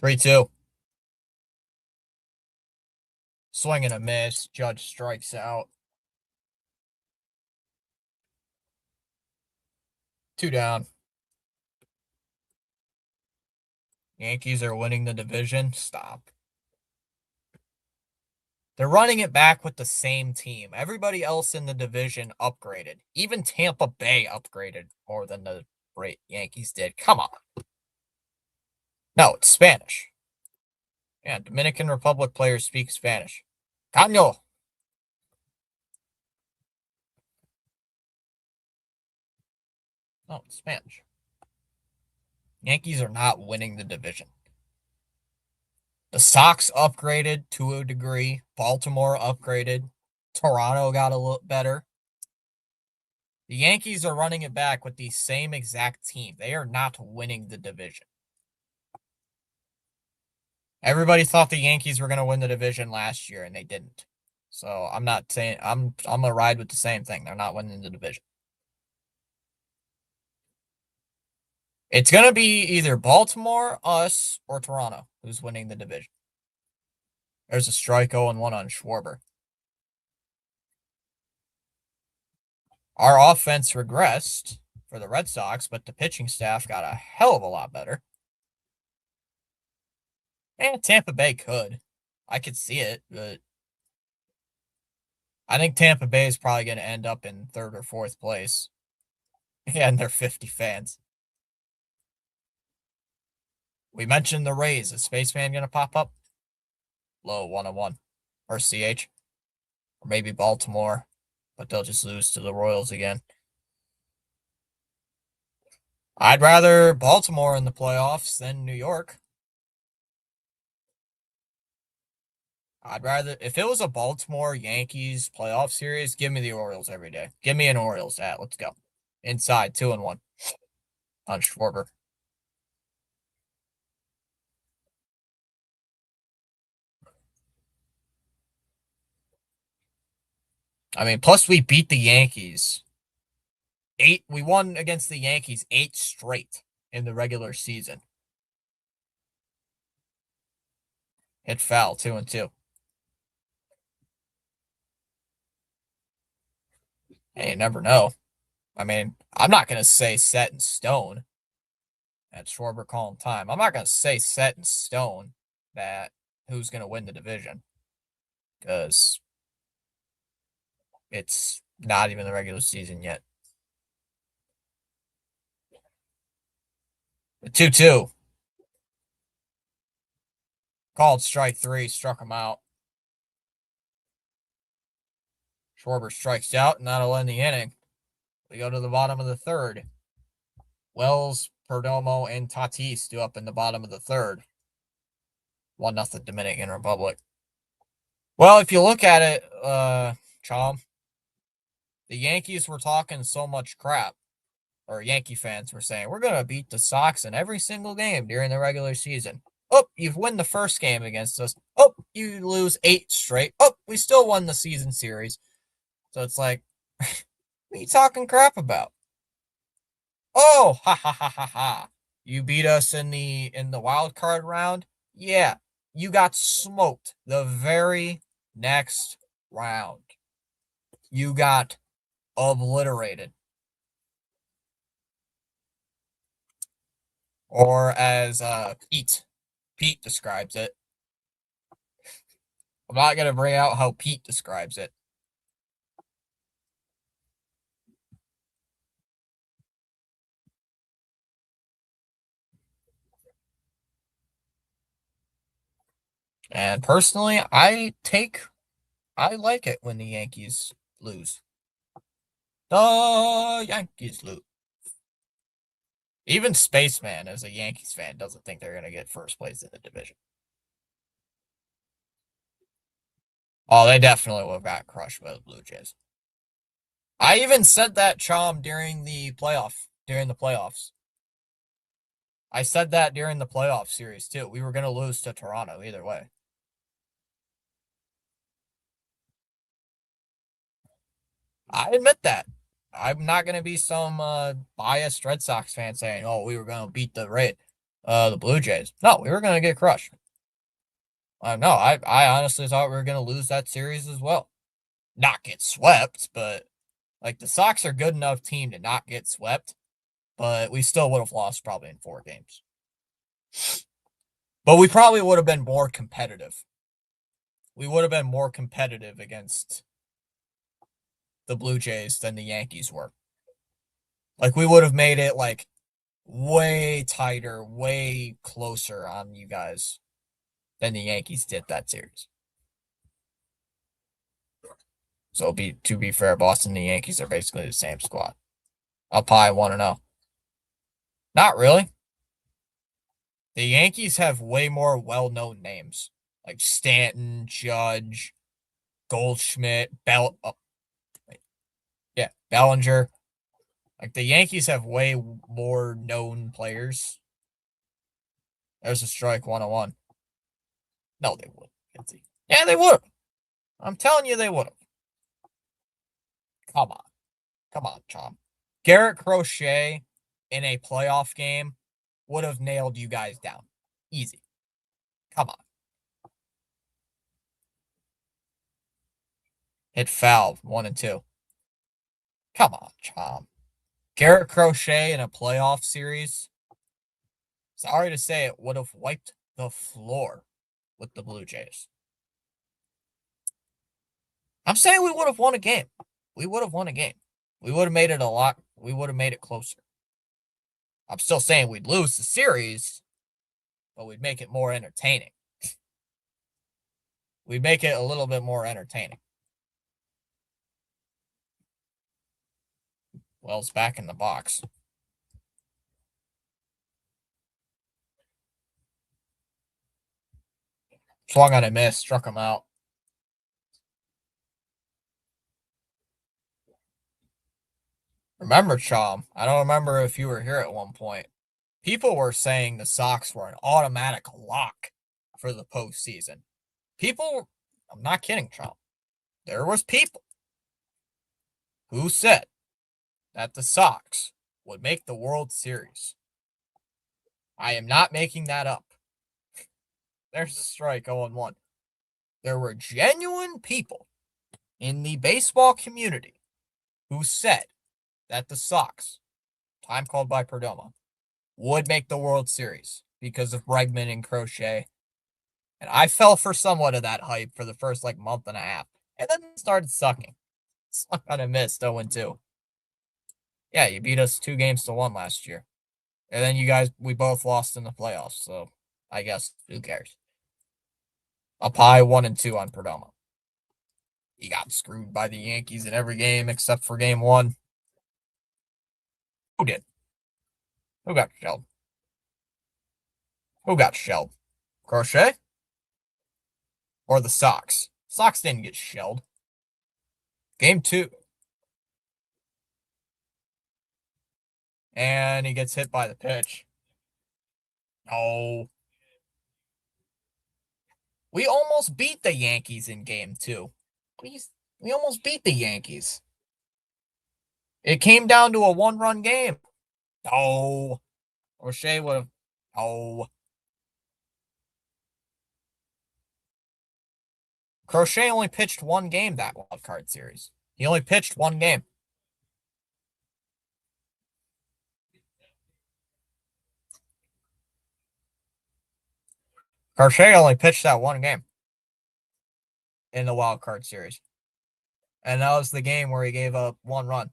3-2. Swing and a miss. Judge strikes out. 2 down. Yankees are winning the division. Stop. They're running it back with the same team. Everybody else in the division upgraded. Even Tampa Bay upgraded more than the Yankees did. Come on. No, it's Spanish. Yeah, Dominican Republic players speak Spanish. Caño. No, it's Spanish. Yankees are not winning the division. The Sox upgraded to a degree. Baltimore upgraded. Toronto got a little better. The Yankees are running it back with the same exact team. They are not winning the division. Everybody thought the Yankees were going to win the division last year, and they didn't. So I'm not saying I'm gonna ride with the same thing. They're not winning the division. It's gonna be either Baltimore, us, or Toronto who's winning the division. There's a strike 0-1 on Schwarber. Our offense regressed for the Red Sox, but the pitching staff got a hell of a lot better. And Tampa Bay could. I could see it, but I think Tampa Bay is probably going to end up in 3rd or 4th place. Yeah, and they're 50 fans. We mentioned the Rays. Is Spaceman going to pop up? Low 1-1. Or CH. Or maybe Baltimore. But they'll just lose to the Royals again. I'd rather Baltimore in the playoffs than New York. I'd rather, if it was a Baltimore Yankees playoff series, give me the Orioles every day. Give me an Orioles at. Let's go. Inside, 2-1 on Schwarber. I mean, plus we beat the Yankees. We won against the Yankees 8 straight in the regular season. Hit foul, 2-2. Hey, you never know. I mean, I'm not going to say set in stone. At Schwarber calling time. I'm not going to say set in stone that who's going to win the division. Because it's not even the regular season yet. 2-2. Called strike 3, struck him out. Schwarber strikes out, and that'll end the inning. We go to the bottom of the 3rd. Wells, Perdomo, and Tatis do up in the bottom of the 3rd. 1-0 Dominican Republic. Well, if you look at it, Chom, the Yankees were talking so much crap, or Yankee fans were saying, we're going to beat the Sox in every single game during the regular season. Oh, you've won the first game against us. Oh, you lose 8 straight. Oh, we still won the season series. So it's like, what are you talking crap about? Oh, ha ha ha ha ha. You beat us in the wild card round? Yeah. You got smoked the very next round. You got obliterated. Or as Pete describes it. I'm not going to bring out how Pete describes it. And personally, I like it when the Yankees lose. The Yankees lose. Even Spaceman, as a Yankees fan, doesn't think they're going to get first place in the division. Oh, they definitely would have got crushed by the Blue Jays. I even said that, Chom, during the playoffs. I said that during the playoff series too. We were going to lose to Toronto either way. I admit that. I'm not going to be some biased Red Sox fan saying, "Oh, we were going to beat the Blue Jays." No, we were going to get crushed. No, I honestly thought we were going to lose that series as well. Not get swept, but like the Sox are a good enough team to not get swept, but we still would have lost probably in 4 games. But we probably would have been more competitive. We would have been more competitive against the Blue Jays than the Yankees were. Like we would have made it like way tighter, way closer on you guys than the Yankees did that series. So to be fair, Boston and the Yankees are basically the same squad. Up high 1-0. Not really. The Yankees have way more well-known names like Stanton, Judge, Goldschmidt, Bellinger. Like the Yankees have way more known players. There's a strike 101. No, they wouldn't. Yeah, they would have. I'm telling you, they would have. Come on. Come on, Tom. Garrett Crochet in a playoff game would have nailed you guys down. Easy. Come on. Hit foul 1-2. Come on, Tom. Garrett Crochet in a playoff series. Sorry to say, it would have wiped the floor with the Blue Jays. I'm saying we would have won a game. We would have won a game. We would have made it we would have made it closer. I'm still saying we'd lose the series, but we'd make it more entertaining. We'd make it a little bit more entertaining. Wells back in the box. Swung on a miss, struck him out. Remember, Chom, I don't remember if you were here at one point. People were saying the Sox were an automatic lock for the postseason. I'm not kidding, Chom. There was people who said that the Sox would make the World Series. I am not making that up. There's a strike 0-1. There were genuine people in the baseball community who said that the Sox, time called by Perdomo, would make the World Series because of Bregman and Crochet. And I fell for somewhat of that hype for the first month and a half. And then it started sucking. Suck on a miss, 0-2. Yeah, you beat us 2-1 last year. And then we both lost in the playoffs. So I guess who cares? Up high 1-2 on Perdomo. He got screwed by the Yankees in every game except for game 1. Who did? Who got shelled? Who got shelled? Crochet? Or the Sox? Sox didn't get shelled. Game 2. And he gets hit by the pitch. Oh. We almost beat the Yankees in game 2. We almost beat the Yankees. It came down to a 1-run game. Oh. O'Shea would have. Oh. Crochet only pitched 1 game that wild card series. He only pitched 1 game. Crochet only pitched that 1 game in the wild card series. And that was the game where he gave up 1 run.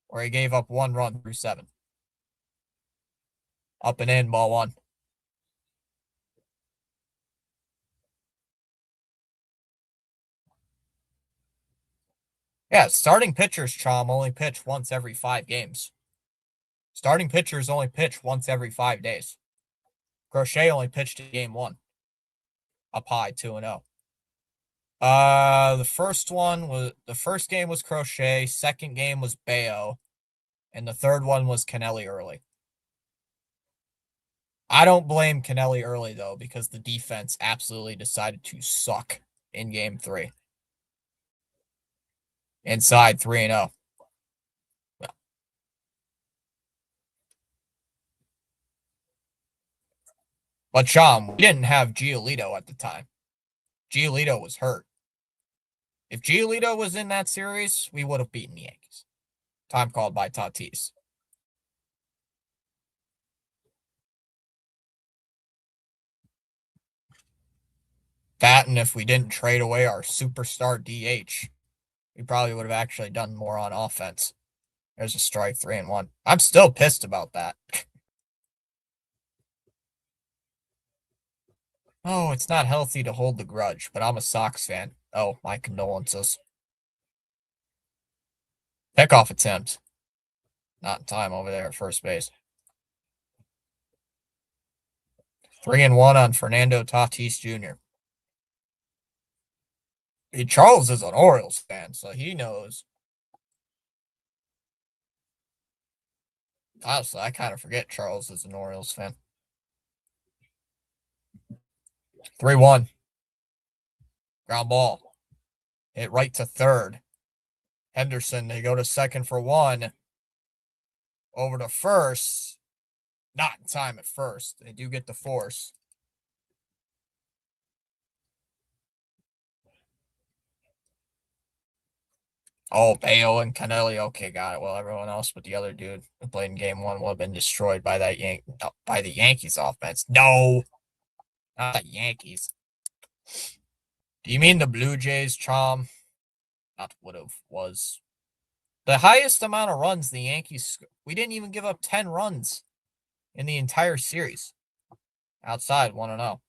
Where he gave up 1 run through 7. Up and in, ball 1. Yeah, starting pitchers, Chom, only pitch once every 5 games. Starting pitchers only pitch once every 5 days. Crochet only pitched in game 1. Up high, 2-0. The first game was Crochet, second game was Bayo, and the third one was Kennelly early. I don't blame Kennelly early, though, because the defense absolutely decided to suck in game 3. Inside 3-0. But Chom, we didn't have Giolito at the time. Giolito was hurt. If Giolito was in that series, we would have beaten the Yankees. Time called by Tatis. That, and if we didn't trade away our superstar DH, we probably would have actually done more on offense. There's a strike, 3-1. I'm still pissed about that. Oh, it's not healthy to hold the grudge, but I'm a Sox fan. Oh, my condolences. Pickoff attempt. Not in time over there at first base. 3-1 on Fernando Tatis Jr. Charles is an Orioles fan, so he knows. Honestly, I kind of forget Charles is an Orioles fan. 3-1. Ground ball. Hit right to third. Henderson, they go to second for 1. Over to first. Not in time at first. They do get the force. Oh, Bayo and Kennelly. Okay, got it. Well, everyone else but the other dude who played in game 1 will have been destroyed by that by the Yankees offense. No, not the Yankees. Do you mean the Blue Jays, Chom? Not would have, was. The highest amount of runs the Yankees, we didn't even give up 10 runs in the entire series. Outside 1-0.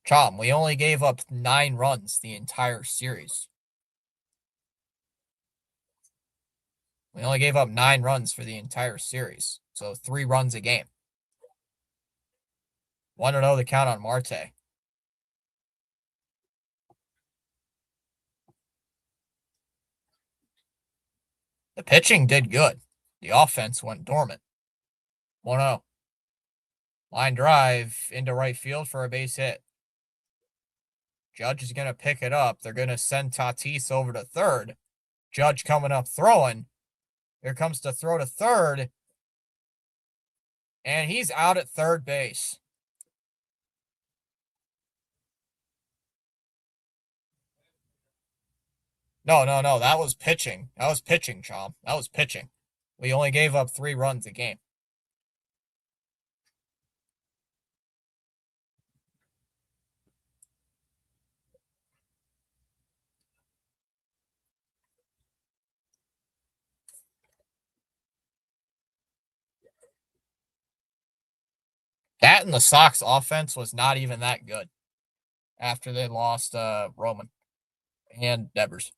Chom, we only gave up 9 runs the entire series. We only gave up 9 runs for the entire series. So 3 runs a game. 1-0 the count on Marte. The pitching did good. The offense went dormant. 1-0. Line drive into right field for a base hit. Judge is going to pick it up. They're going to send Tatis over to third. Judge coming up throwing. Here comes the throw to third. And he's out at third base. No. That was pitching. That was pitching, Chom. That was pitching. We only gave up 3 runs a game. That and the Sox offense was not even that good after they lost Roman and Devers.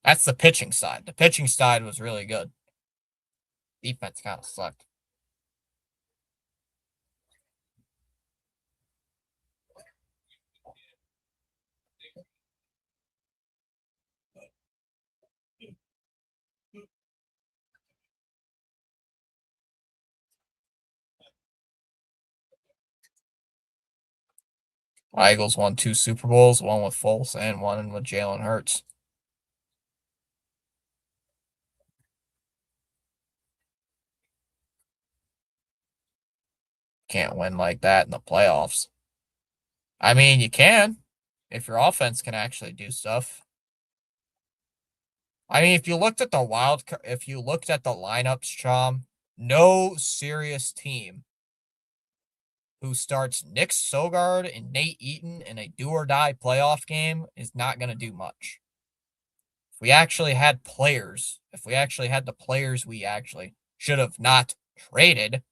That's the pitching side. The pitching side was really good. Defense kind of sucked. My Eagles won 2 Super Bowls, one with Foles and one with Jalen Hurts. Can't win like that in the playoffs. I mean, you can if your offense can actually do stuff. I mean, if you looked at the lineups, Chom, no serious team who starts Nick Sogard and Nate Eaton in a do-or-die playoff game is not going to do much. If we actually had the players we actually should have not traded,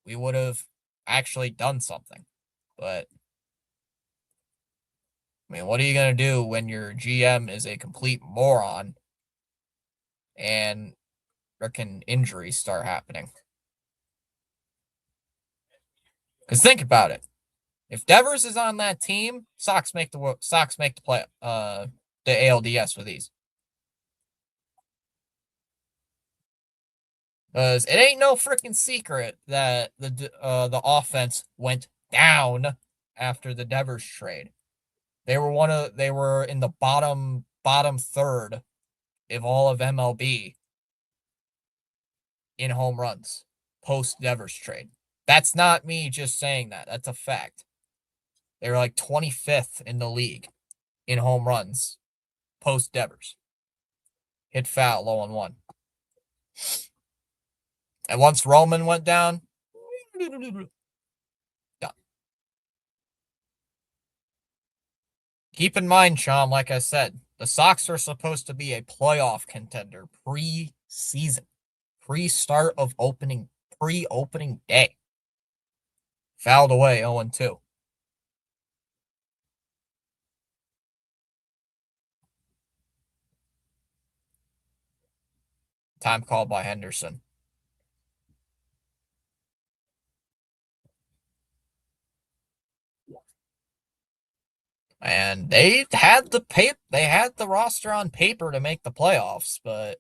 we would have actually done something. But I mean, what are you going to do when your GM is a complete moron and freaking injuries start happening? Because think about it. If Devers is on that team, Sox make the play the ALDS with ease. Because it ain't no freaking secret that the offense went down after the Devers trade. They were in the bottom third of all of MLB in home runs post Devers trade. That's not me just saying that. That's a fact. They were like 25th in the league in home runs post Devers. Hit foul, 0-1. And once Roman went down, done. Keep in mind, Sean, like I said, the Sox are supposed to be a playoff contender pre-season, pre-start of pre-opening day. Fouled away, 0-2. Time called by Henderson. And they had the roster on paper to make the playoffs, but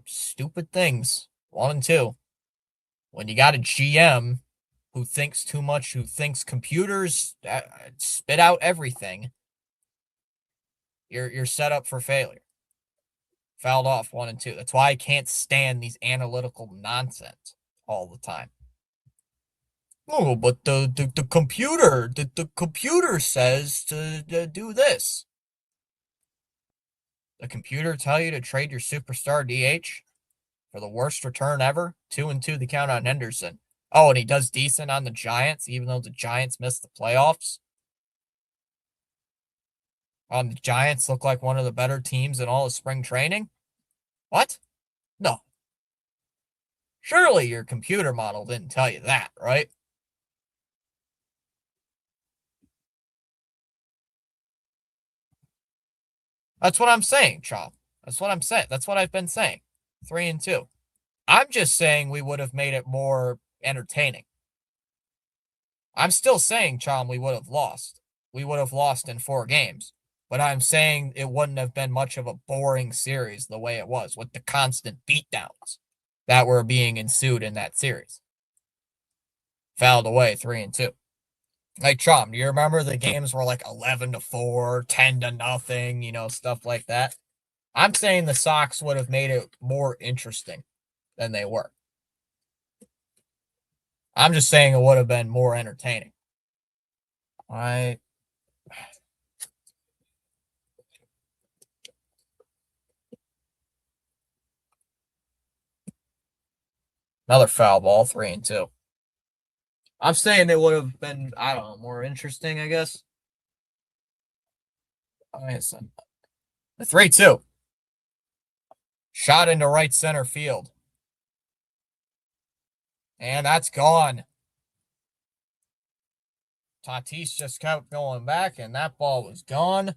stupid things. 1-2. When you got a GM who thinks too much, who thinks computers spit out everything, you're set up for failure. Fouled off 1-2. That's why I can't stand these analytical nonsense all the time. Oh, but the computer says to do this. The computer tell you to trade your superstar DH for the worst return ever? 2-2 the count on Henderson. Oh, and he does decent on the Giants, even though the Giants missed the playoffs. The Giants look like one of the better teams in all of spring training. What? No. Surely your computer model didn't tell you that, right? That's what I'm saying, Chop. That's what I'm saying. That's what I've been saying. 3-2. I'm just saying we would have made it more entertaining. I'm still saying, Chom, we would have lost. We would have lost in 4 games. But I'm saying it wouldn't have been much of a boring series the way it was with the constant beatdowns that were being ensued in that series. Fouled away 3-2. Like, Chom, do you remember the games were like 11-4, 10-0, stuff like that? I'm saying the Sox would have made it more interesting than they were. I'm just saying it would have been more entertaining. Another foul ball, 3-2. I'm saying it would have been, I don't know, more interesting, I guess. The 3-2. Shot into right center field. And that's gone. Tatis just kept going back, and that ball was gone.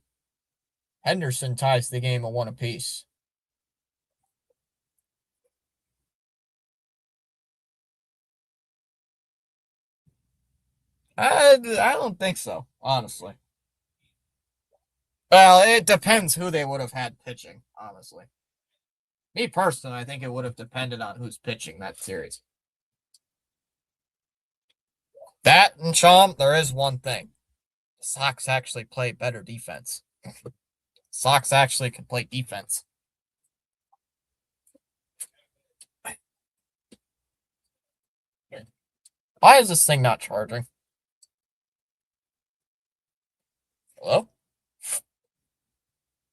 Henderson ties the game at 1 apiece. I don't think so, honestly. Well, it depends who they would have had pitching, honestly. Me personally, I think it would have depended on who's pitching that series. That and Chom, there is one thing. The Sox actually play better defense. Sox actually can play defense. Why is this thing not charging? Hello?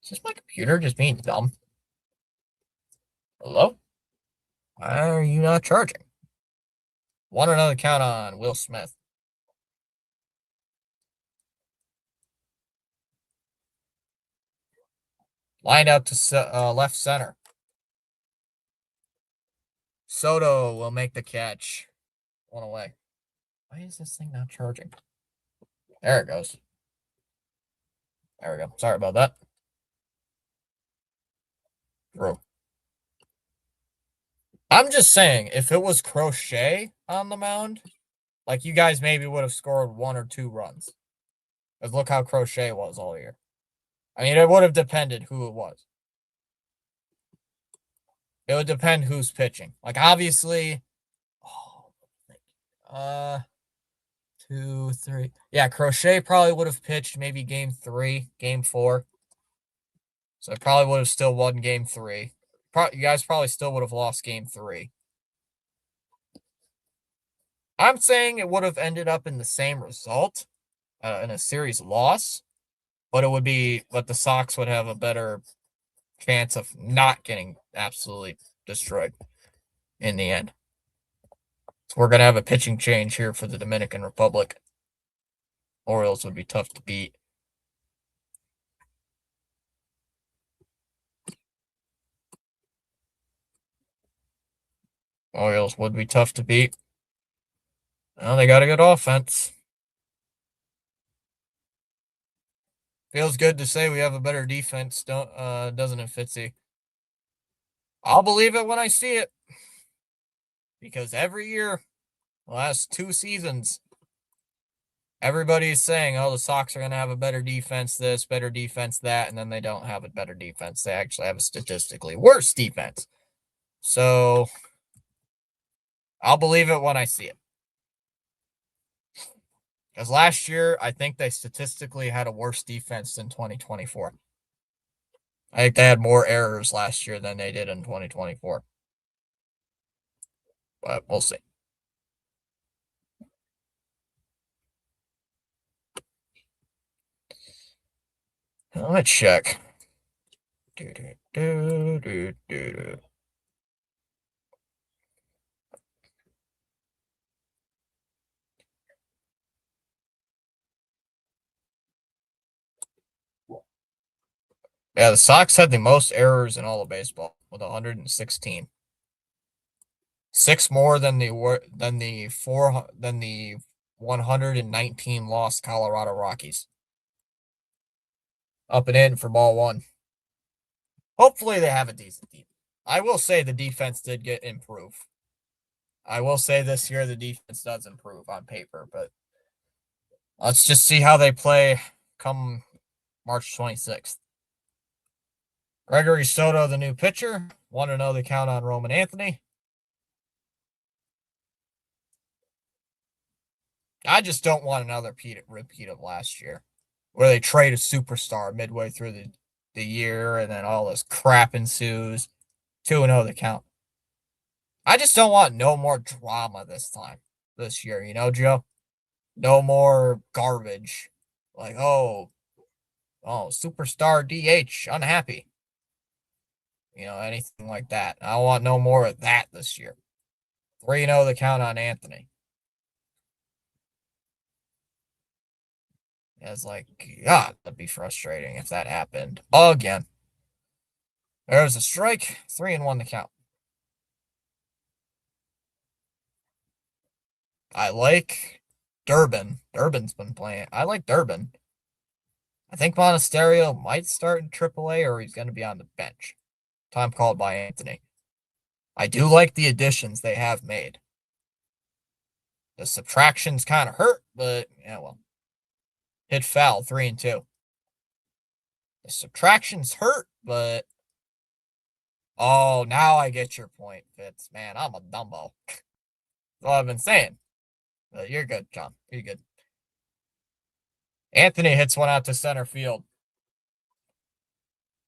Is this my computer just being dumb? Hello? Why are you not charging? 1-0 count on Will Smith. Lined out to left center. Soto will make the catch. 1 away. Why is this thing not charging? There it goes. There we go. Sorry about that. Bro. I'm just saying, if it was Crochet on the mound, like you guys maybe would have scored 1 or 2 runs. Because look how Crochet was all year. I mean, it would have depended who it was. It would depend who's pitching. Like obviously, uh, 2, 3. Yeah, Crochet probably would have pitched maybe game 3, game 4. So it probably would have still won game 3. You guys probably still would have lost game 3. I'm saying it would have ended up in the same result, in a series loss, but the Sox would have a better chance of not getting absolutely destroyed in the end. So we're going to have a pitching change here for the Dominican Republic. Orioles would be tough to beat. Orioles would be tough to beat. Well, they got a good offense. Feels good to say we have a better defense, doesn't it, Fitzy? I'll believe it when I see it. Because every year, the last 2 seasons, everybody's saying, oh, the Sox are going to have a better defense this, better defense that, and then they don't have a better defense. They actually have a statistically worse defense. So I'll believe it when I see it. Because last year, I think they statistically had a worse defense than 2024. I think they had more errors last year than they did in 2024. But we'll see. Let me check. Yeah, the Sox had the most errors in all of baseball with 116. 6 more than the 119 lost Colorado Rockies. Up and in for ball 1. Hopefully they have a decent team. I will say the defense did get improved. I will say this year the defense does improve on paper, but let's just see how they play come March 26th. Gregory Soto, the new pitcher. Want to know the count on Roman Anthony? I just don't want another repeat of last year, where they trade a superstar midway through the year and then all this crap ensues. 2-0 the count. I just don't want no more drama this year, you know, Joe? No more garbage. Like, superstar DH, unhappy. You know, anything like that. I want no more of that this year. 3-0 the count on Anthony. It's like, God, that'd be frustrating if that happened again. There's a strike. 3-1 the count. I like Durbin. Durbin's been playing. I like Durbin. I think Monasterio might start in AAA or he's going to be on the bench. Time called by Anthony. I do like the additions they have made. The subtractions kind of hurt, but yeah, well. Hit foul, 3-2. The subtractions hurt, but oh, now I get your point, Fitz. Man, I'm a Dumbo. That's all I've been saying. But you're good, John. You're good. Anthony hits one out to center field.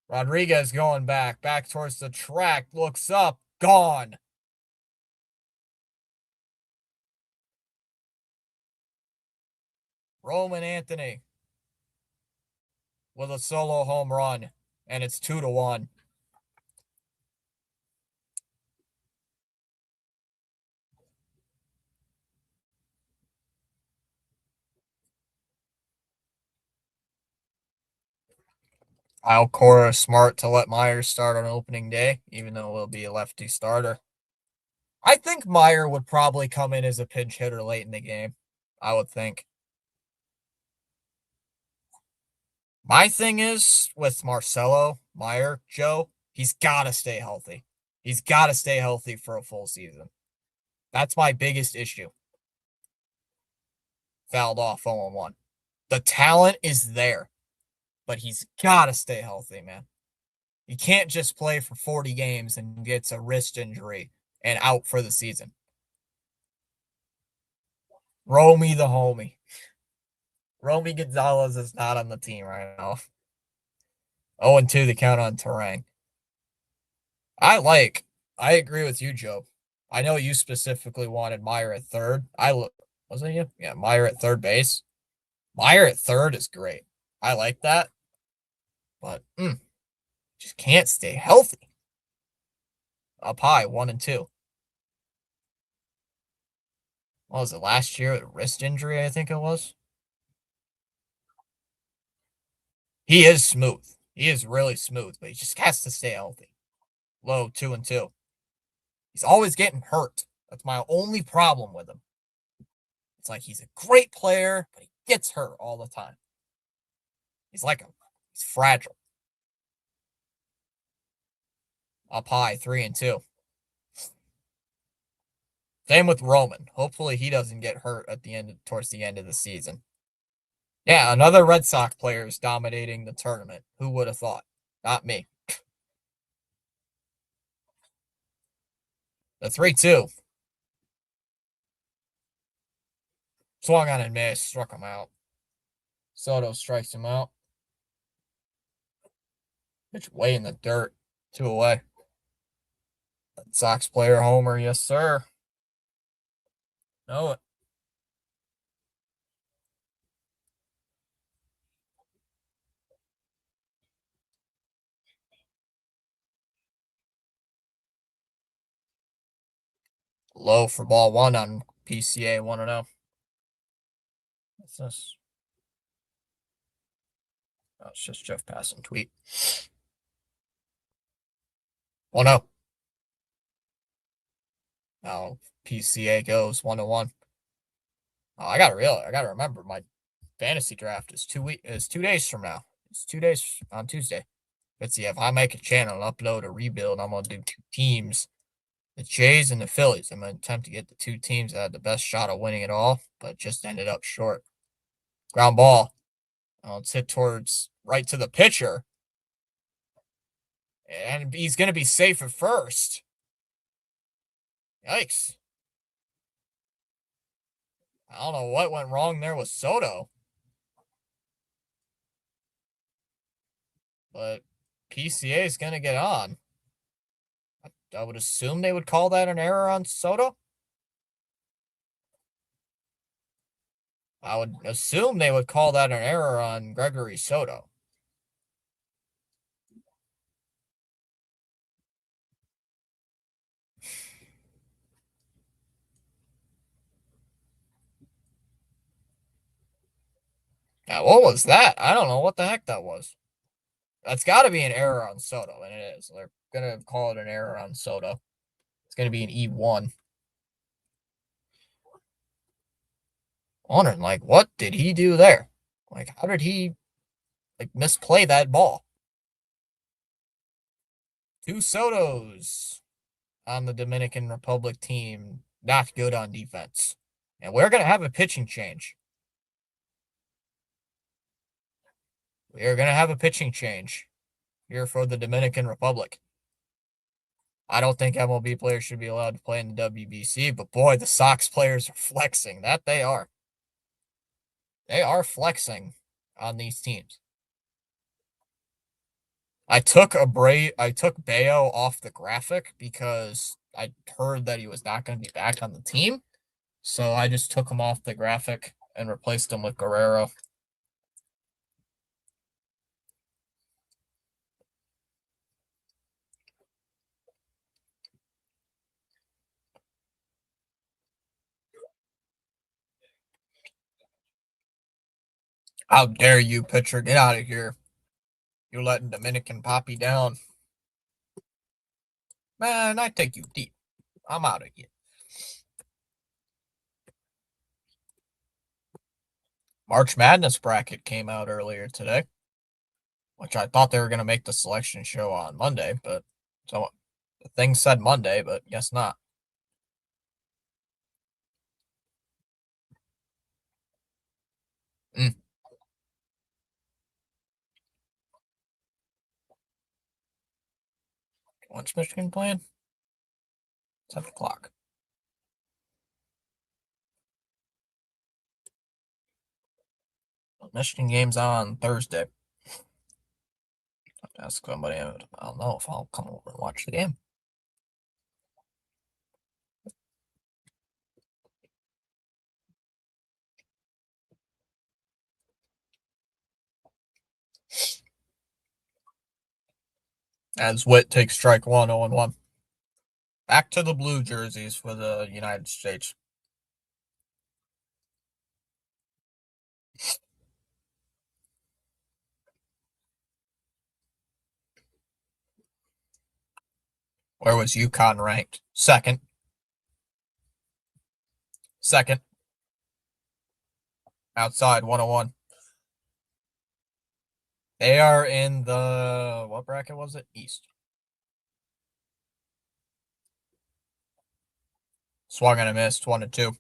Rodriguez going back towards the track, looks up, gone. Roman Anthony with a solo home run, and it's 2-1. Alcora smart to let Myers start on opening day, even though it will be a lefty starter. I think Meyer would probably come in as a pinch hitter late in the game. I would think. My thing is with Marcelo Meyer, Joe, he's got to stay healthy. He's got to stay healthy for a full season. That's my biggest issue. Fouled off 0-1. The talent is there, but he's got to stay healthy, man. You can't just play for 40 games and gets a wrist injury and out for the season. Romy the homie. Romy Gonzalez is not on the team right now. 0-2 the count on Terang. I agree with you, Joe. I know you specifically wanted Meyer at third. Wasn't you? Yeah, Meyer at third base. Meyer at third is great. I like that. But just can't stay healthy. Up high, 1-2. What was it last year? A wrist injury, I think it was. He is smooth. He is really smooth, but he just has to stay healthy. Low 2-2. He's always getting hurt. That's my only problem with him. It's like he's a great player, but he gets hurt all the time. He's fragile. Up high, 3-2. Same with Roman. Hopefully he doesn't get hurt towards the end of the season. Yeah, another Red Sox player is dominating the tournament. Who would have thought? Not me. The 3-2. Swung on and missed, struck him out. Soto strikes him out. Pitch way in the dirt. 2 away. Red Sox player homer, yes, sir. Know it. Low for ball 1 on PCA 1-0. What's this? Oh, it's just Jeff passing tweet. 1-0. Now PCA goes 1-1. Oh, I gotta remember my fantasy draft is 2 days from now. It's 2 days on Tuesday. Let's see, if I make a channel and upload a rebuild, I'm gonna do 2 teams. The Jays and the Phillies. I'm gonna attempt to get the 2 teams that had the best shot of winning it all, but just ended up short. Ground ball. It's hit towards right to the pitcher. And he's gonna be safe at first. Yikes. I don't know what went wrong there with Soto. But PCA is going to get on. I would assume they would call that an error on Soto. I would assume they would call that an error on Gregory Soto. Now, what was that? I don't know what the heck that was. That's got to be an error on Soto, and it is. They're going to call it an error on Soto. It's going to be an E1. Wondering, what did he do there? How did he, misplay that ball? 2 Sotos on the Dominican Republic team. Not good on defense. And we're going to have a pitching change. We are going to have a pitching change here for the Dominican Republic. I don't think MLB players should be allowed to play in the WBC, but boy, the Sox players are flexing. That they are. They are flexing on these teams. I took Bayo off the graphic because I heard that he was not going to be back on the team. So I just took him off the graphic and replaced him with Guerrero. How dare you, pitcher? Get out of here. You're letting Dominican Poppy down. Man, I take you deep. I'm out of here. March Madness bracket came out earlier today. which I thought they were going to make the selection show on Monday, but so the thing said Monday, but guess not. Mm. What's Michigan playing? 7 o'clock. Michigan game's on Thursday. Ask somebody. I don't know if I'll come over and watch the game. As Witt takes strike one, 0-1. Back to the blue jerseys for the United States. Where was UConn ranked? Second. Outside, 101. They are in the, what bracket was it? East. Swung and a missed, 1-2.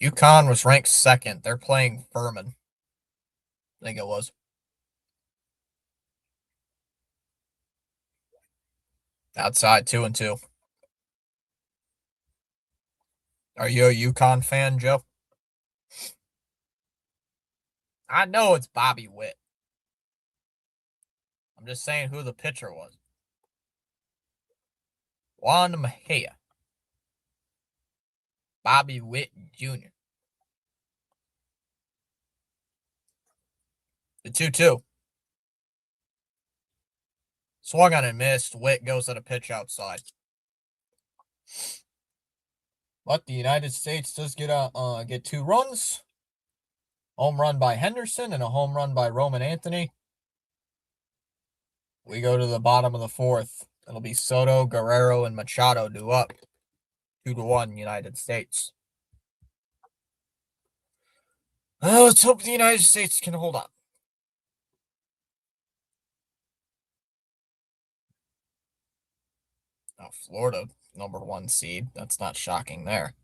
UConn was ranked second. They're playing Furman. I think it was. Outside, 2-2. Are you a UConn fan, Joe? I know it's Bobby Witt. I'm just saying who the pitcher was. Juan Mejia. Bobby Witt Jr. The 2-2. Swung on and missed. Witt goes at a pitch outside. But the United States does get 2 runs. Home run by Henderson and a home run by Roman Anthony. We go to the bottom of the 4th. It'll be Soto, Guerrero, and Machado due up. 2-1 United States. Let's hope the United States can hold on. Oh, Florida, number 1 seed. That's not shocking there.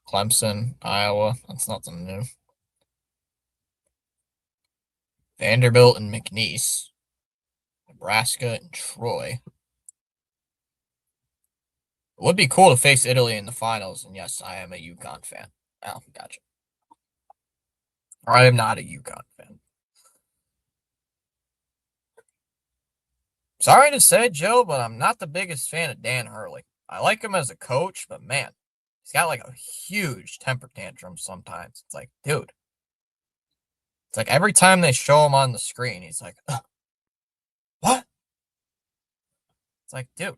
Clemson, Iowa. That's nothing new. Vanderbilt and McNeese. Nebraska and Troy. It would be cool to face Italy in the finals, and yes, I am a UConn fan. Oh, gotcha. Or I am not a UConn fan. Sorry to say, Joe, but I'm not the biggest fan of Dan Hurley. I like him as a coach, but man, he's got like a huge temper tantrum sometimes. It's like, dude. It's like every time they show him on the screen, he's like, what? It's like, dude.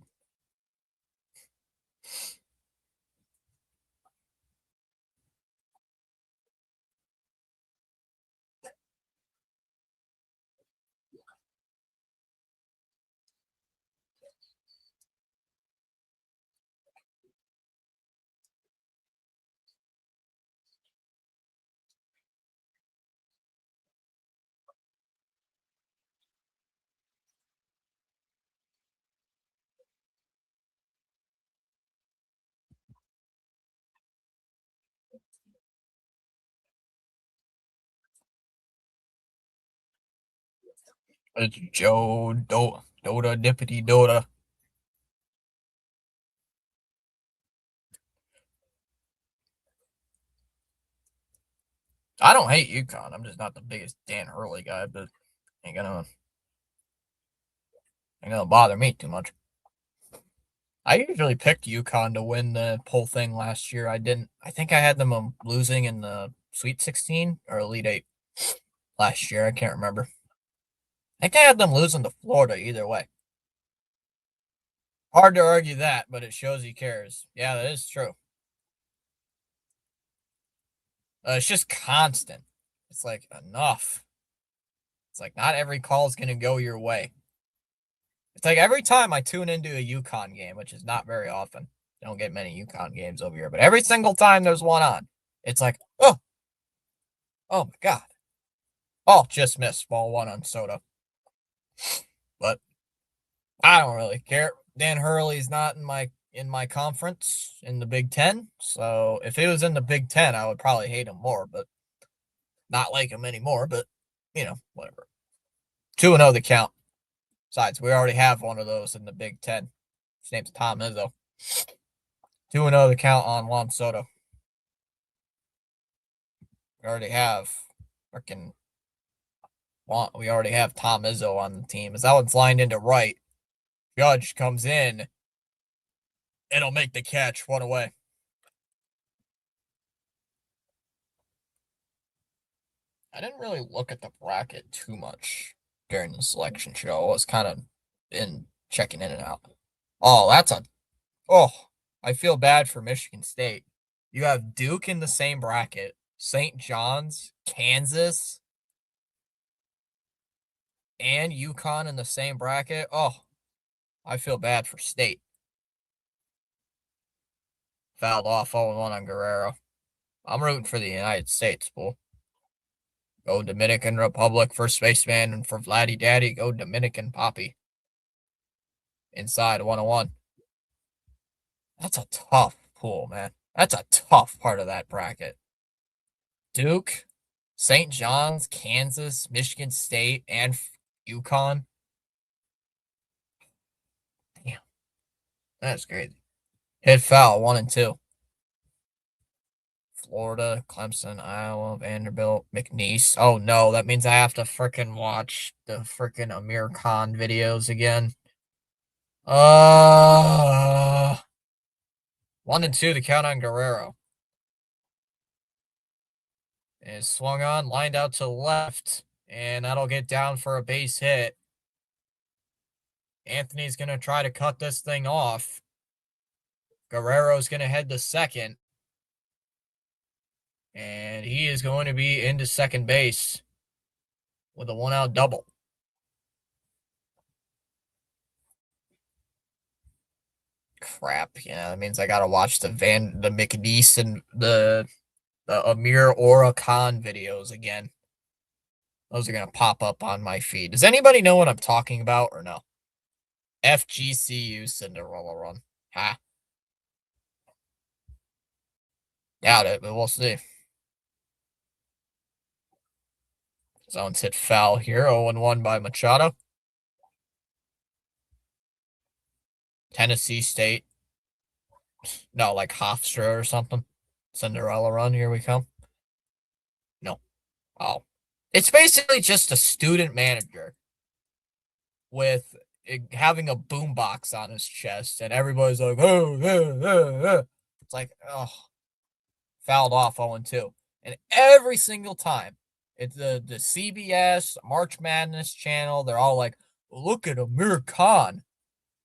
It's Joe Dota Dippity Dota. I don't hate UConn. I'm just not the biggest Dan Hurley guy, but ain't gonna bother me too much. I usually picked UConn to win the whole thing last year. I didn't. I think I had them losing in the Sweet 16 or Elite 8 last year. I can't remember. I think I had them losing to Florida either way. Hard to argue that, but it shows he cares. Yeah, that is true. It's just constant. It's like, enough. It's like not every call is going to go your way. It's like every time I tune into a UConn game, which is not very often. I don't get many UConn games over here, but every single time there's one on, it's like, oh, Oh my god. Oh, just missed ball one on Soto. But I don't really care. Dan Hurley's not in my conference in the Big Ten. So if he was in the Big Ten, I would probably hate him more, but not like him anymore. But whatever. 2-0 the count. Besides, we already have one of those in the Big Ten. His name's Tom Izzo. 2-0 the count on Juan Soto. We already have freaking. We already have Tom Izzo on the team. As that one's lined into right, Judge comes in. It'll make the catch. One away. I didn't really look at the bracket too much during the selection show. I was kind of checking in and out. Oh, I feel bad for Michigan State. You have Duke in the same bracket, St. John's, Kansas, and UConn in the same bracket. Oh, I feel bad for State. Fouled off 0-1 on Guerrero. I'm rooting for the United States, fool. Go Dominican Republic, first baseman, and for Vladdy Daddy, go Dominican Poppy. Inside 101. That's a tough pool, man. That's a tough part of that bracket. Duke, St. John's, Kansas, Michigan State, and UConn. Damn. That's crazy. Hit foul, 1 and 2. Florida, Clemson, Iowa, Vanderbilt, McNeese. Oh no, that means I have to freaking watch the freaking Amir Khan videos again. 1 and 2 the count on Guerrero. Is swung on, lined out to the left, and that'll get down for a base hit. Anthony's going to try to cut this thing off. Guerrero's going to head to second. And he is going to be into second base with a 1-out double. Crap. Yeah, that means I got to watch the McNeese and the Amir Aura Khan videos again. Those are going to pop up on my feed. Does anybody know what I'm talking about or no? FGCU Cinderella Run. Ha. Doubt it, but we'll see. Zone's hit foul here. 0-1 by Machado. Tennessee State. No, like Hofstra or something. Cinderella Run. Here we come. No. Oh. It's basically just a student manager with having a boombox on his chest, and everybody's like, oh. It's like, oh. Fouled off 0-2. And every single time, it's the CBS March Madness channel. They're all like, look at Amir Khan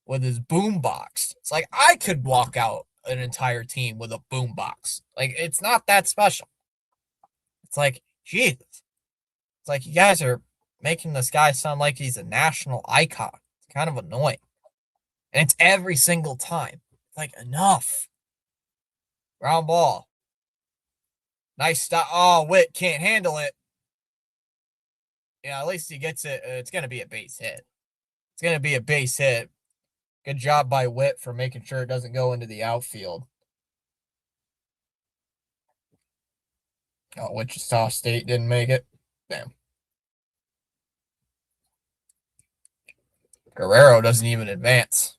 with his boombox. It's like, I could walk out an entire team with a boombox. Like, it's not that special. It's like, Jesus. It's like, you guys are making this guy sound like he's a national icon. It's kind of annoying. And it's every single time. It's like, enough. Ground ball. Nice stop. Oh, Witt can't handle it. Yeah, at least he gets it. It's going to be a base hit. It's going to be a base hit. Good job by Witt for making sure it doesn't go into the outfield. Oh, Wichita State didn't make it. Damn. Guerrero doesn't even advance.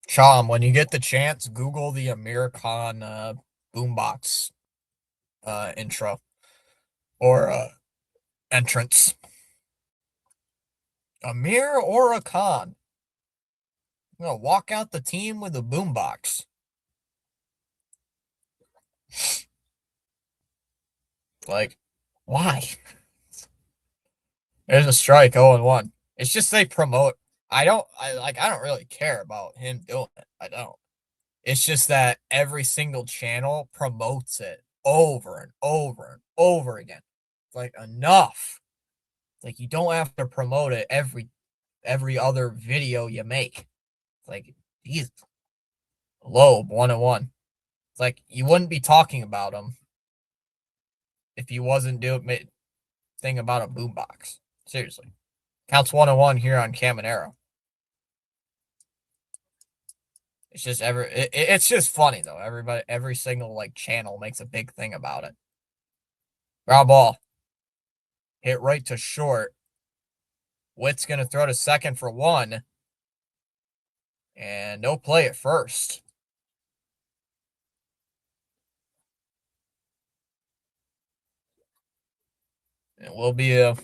Chom, when you get the chance, Google the Amir Khan boombox intro or entrance. Amir Aura Khan. I'm gonna walk out the team with a boombox. Like, why? There's a strike, 0-1. It's just they promote. I don't really care about him doing it. I don't. It's just that every single channel promotes it over and over and over again. It's like, enough. It's like, you don't have to promote it every other video you make. It's like, Jesus. Loeb, 1-1. It's like you wouldn't be talking about him if he wasn't doing thing about a boombox. Seriously. Counts 1-1 here on Caminero. It's just it's just funny though. Every single like channel makes a big thing about it. Ground ball. Hit right to short. Witt's gonna throw to second for one. And no play at first. It will be a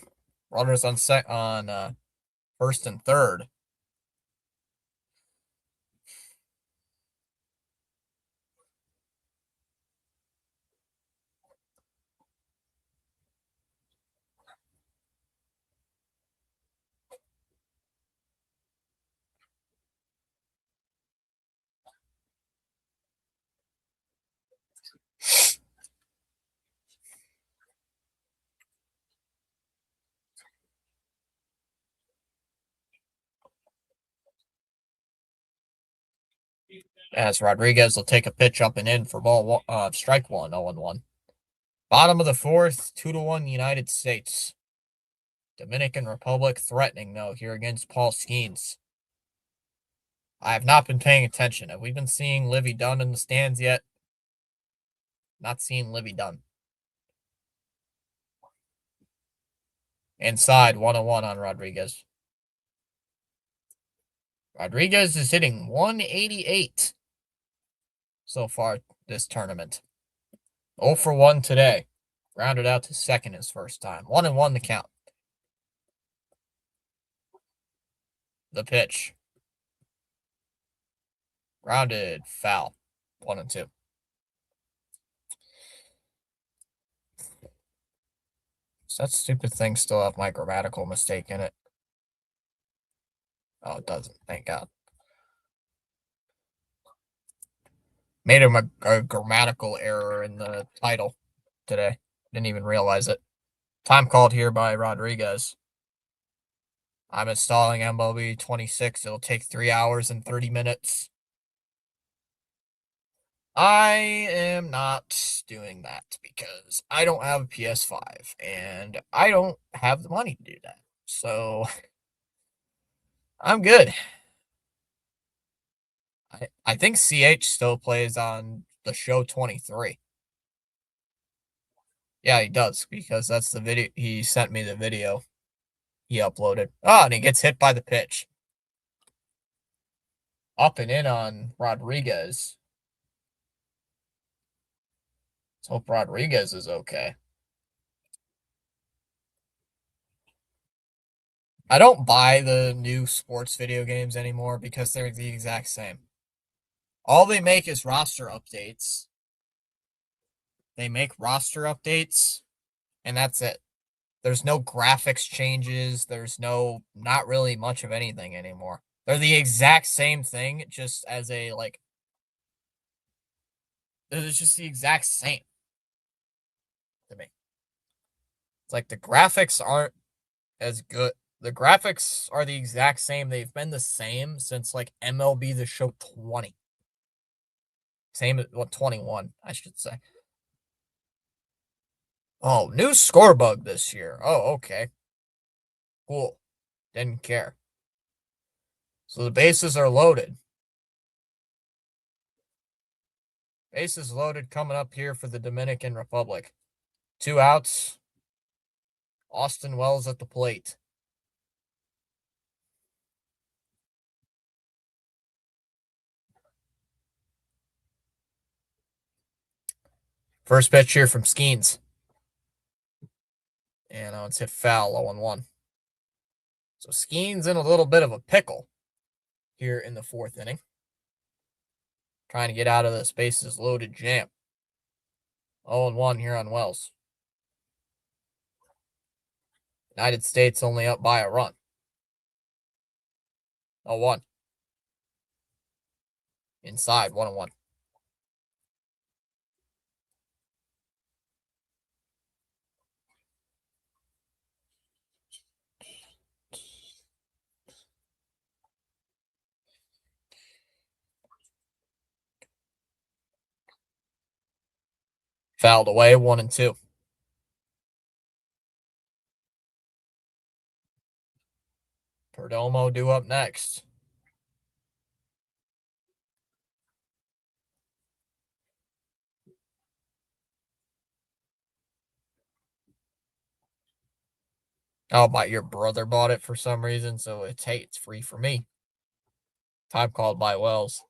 runners on first and third. As Rodriguez will take a pitch up and in for strike one, 0-1. Bottom of the fourth, 2-1 United States. Dominican Republic threatening though here against Paul Skeens. I have not been paying attention. Have we been seeing Livy Dunn in the stands yet? Not seeing Livy Dunn. Inside, 1-1 on Rodriguez. Rodriguez is hitting 188 so far this tournament. 0 for 1 today. Rounded out to second his first time. 1-1 the count. The pitch. Grounded, foul. 1-2. Does that stupid thing still have my grammatical mistake in it? Oh, it doesn't. Thank God. Made him a grammatical error in the title today. Didn't even realize it. Time called here by Rodriguez. I'm installing MLB 26. It'll take 3 hours and 30 minutes. I am not doing that because I don't have a PS5 and I don't have the money to do that. So I'm good. I think CH still plays on the show 23. Yeah, he does because that's the video. He sent me the video he uploaded. Oh, and he gets hit by the pitch. Up and in on Rodriguez. Let's hope Rodriguez is okay. I don't buy the new sports video games anymore because they're the exact same. All they make is roster updates. They make roster updates, and that's it. There's no graphics changes. There's not really much of anything anymore. They're the exact same thing, just as a, like, it's just the exact same to me. It's like the graphics aren't as good. The graphics are the exact same. They've been the same since, like, MLB The Show 20. Same as, 21, I should say. Oh, new score bug this year. Oh, okay. Cool. Didn't care. So the bases are loaded. Bases loaded coming up here for the Dominican Republic. 2 outs. Austin Wells at the plate. First pitch here from Skeens. And it's hit foul, 0-1. So Skeens in a little bit of a pickle here in the fourth inning. Trying to get out of this bases loaded jam. 0-1 here on Wells. United States only up by a run. 0-1. Inside, 1-1. Fouled away, 1-2. Perdomo due up next. Oh, your brother bought it for some reason, so it's free for me. Time called by Wells.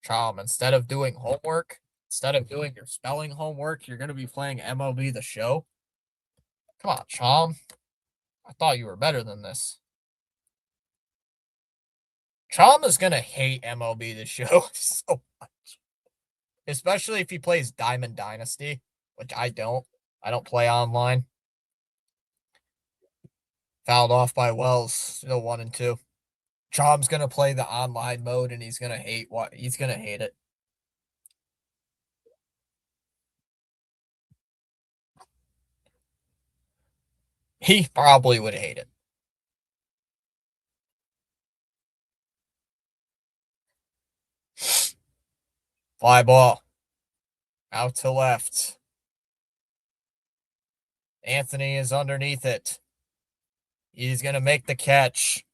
Chom, instead of doing your spelling homework, you're going to be playing MLB The Show? Come on, Chom. I thought you were better than this. Chom is going to hate MLB The Show so much. Especially if he plays Diamond Dynasty, which I don't. I don't play online. Fouled off by Wells. Still 1-2. Chom's going to play the online mode, and he's going to hate it. He probably would hate it. Fly ball. Out to left. Anthony is underneath it. He's going to make the catch.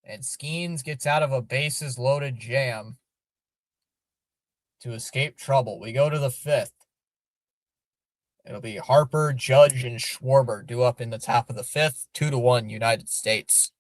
And Skeens gets out of a bases loaded jam to escape trouble. We go to the 5th. It'll be Harper, Judge, and Schwarber due up in the top of the 5th. 2-1 United States.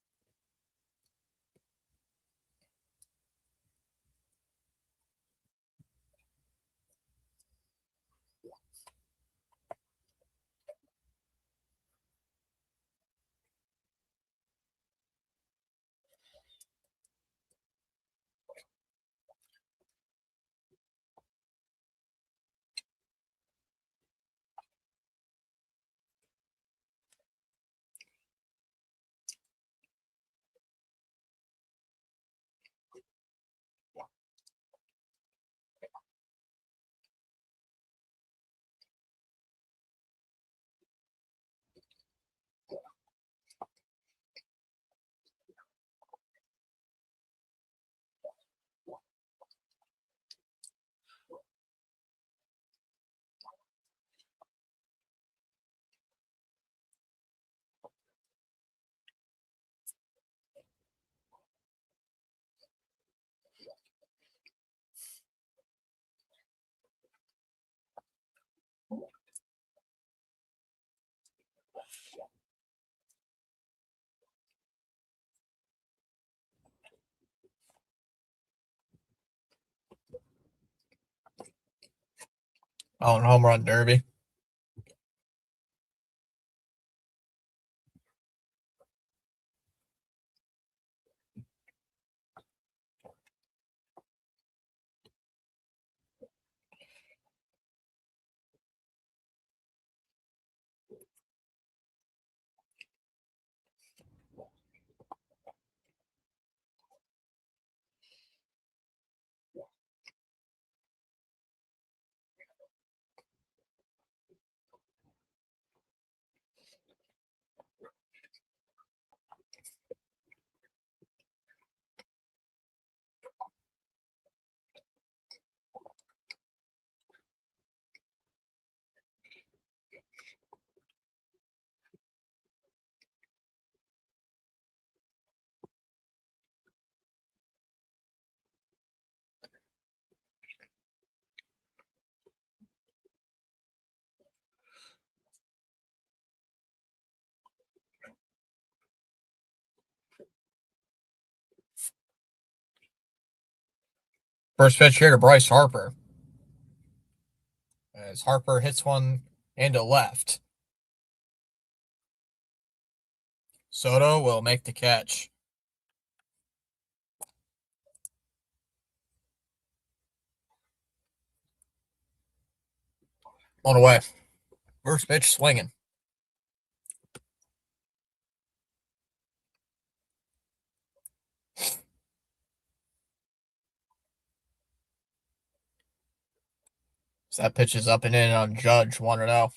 Oh, and home run derby. First pitch here to Bryce Harper. As Harper hits one into left. Soto will make the catch. On away. First pitch swinging. So that pitch is up and in on Judge, 1-0.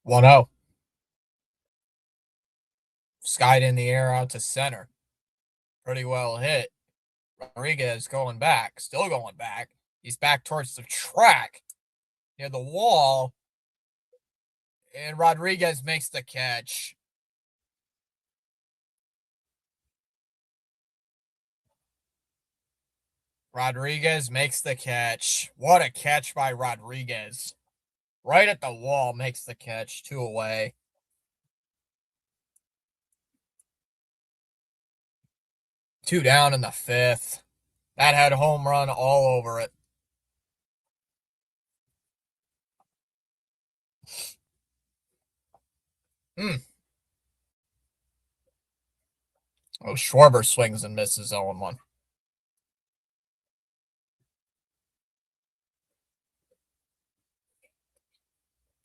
1-0. Skied in the air out to center. Pretty well hit. Rodriguez going back. Still going back. He's back towards the track near the wall. And Rodriguez makes the catch. Rodriguez makes the catch. What a catch by Rodriguez. Right at the wall, makes the catch. 2 away. Two down in the 5th. That had home run all over it. Oh, Schwarber swings and misses 0-1.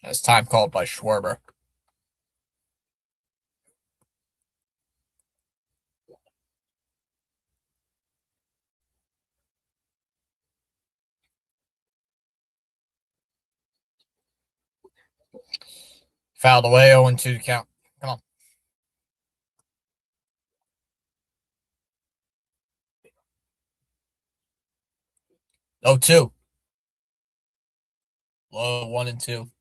That's time called by Schwarber. Fouled away, 0-2 to count. Come on. 0-2. Low 1-2.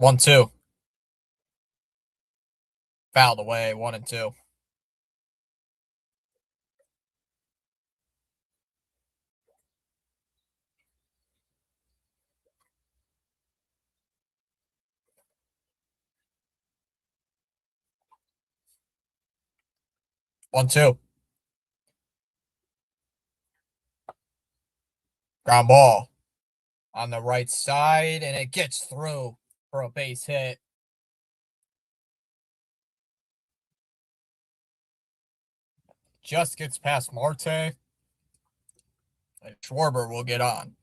1-2. Fouled away, 1-2. 1-2. Ground ball on the right side, and it gets through for a base hit. Just gets past Marte, and Schwarber will get on.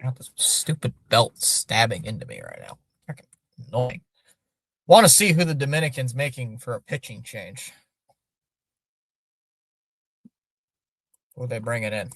Got this stupid belt stabbing into me right now. Freaking annoying. Want to see who the Dominican's making for a pitching change. Who they bringing in?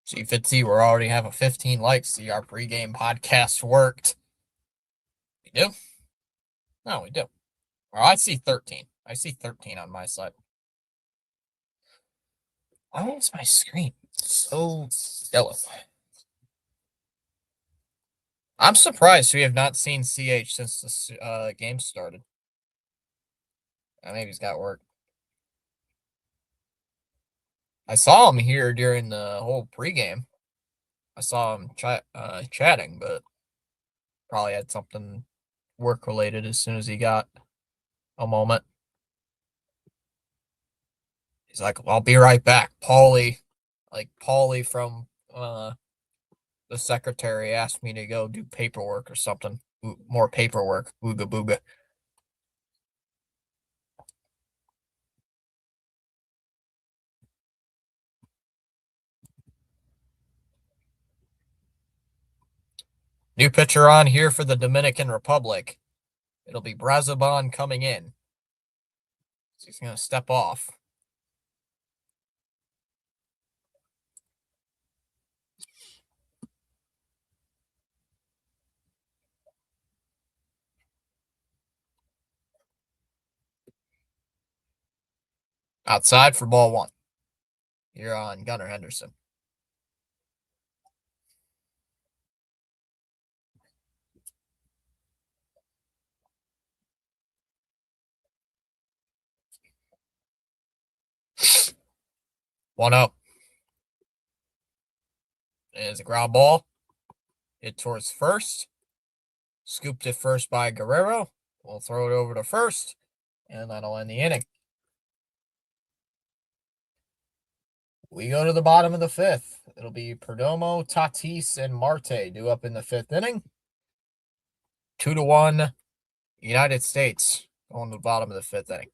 See, Fitzy, we already have a 15 likes. See, our pregame podcast worked. We do? No, we do. Or I see 13. I see 13 on my side. Why is my screen so yellow? I'm surprised we have not seen CH since this game started. Maybe he's got work. I saw him here during the whole pregame. I saw him chatting, but probably had something work related as soon as he got a moment. He's like, I'll be right back. Paulie from the secretary asked me to go do paperwork or something. More paperwork. Booga booga. New pitcher on here for the Dominican Republic. It'll be Brazoban coming in. So he's going to step off. Outside for ball one. You're on Gunnar Henderson. One up. Is a ground ball. Hit towards first. Scooped at first by Guerrero. We'll throw it over to first. And that'll end the inning. We go to the bottom of the fifth. It'll be Perdomo, Tatis, and Marte due up in the fifth inning. 2-1 United States going to the bottom of the fifth inning.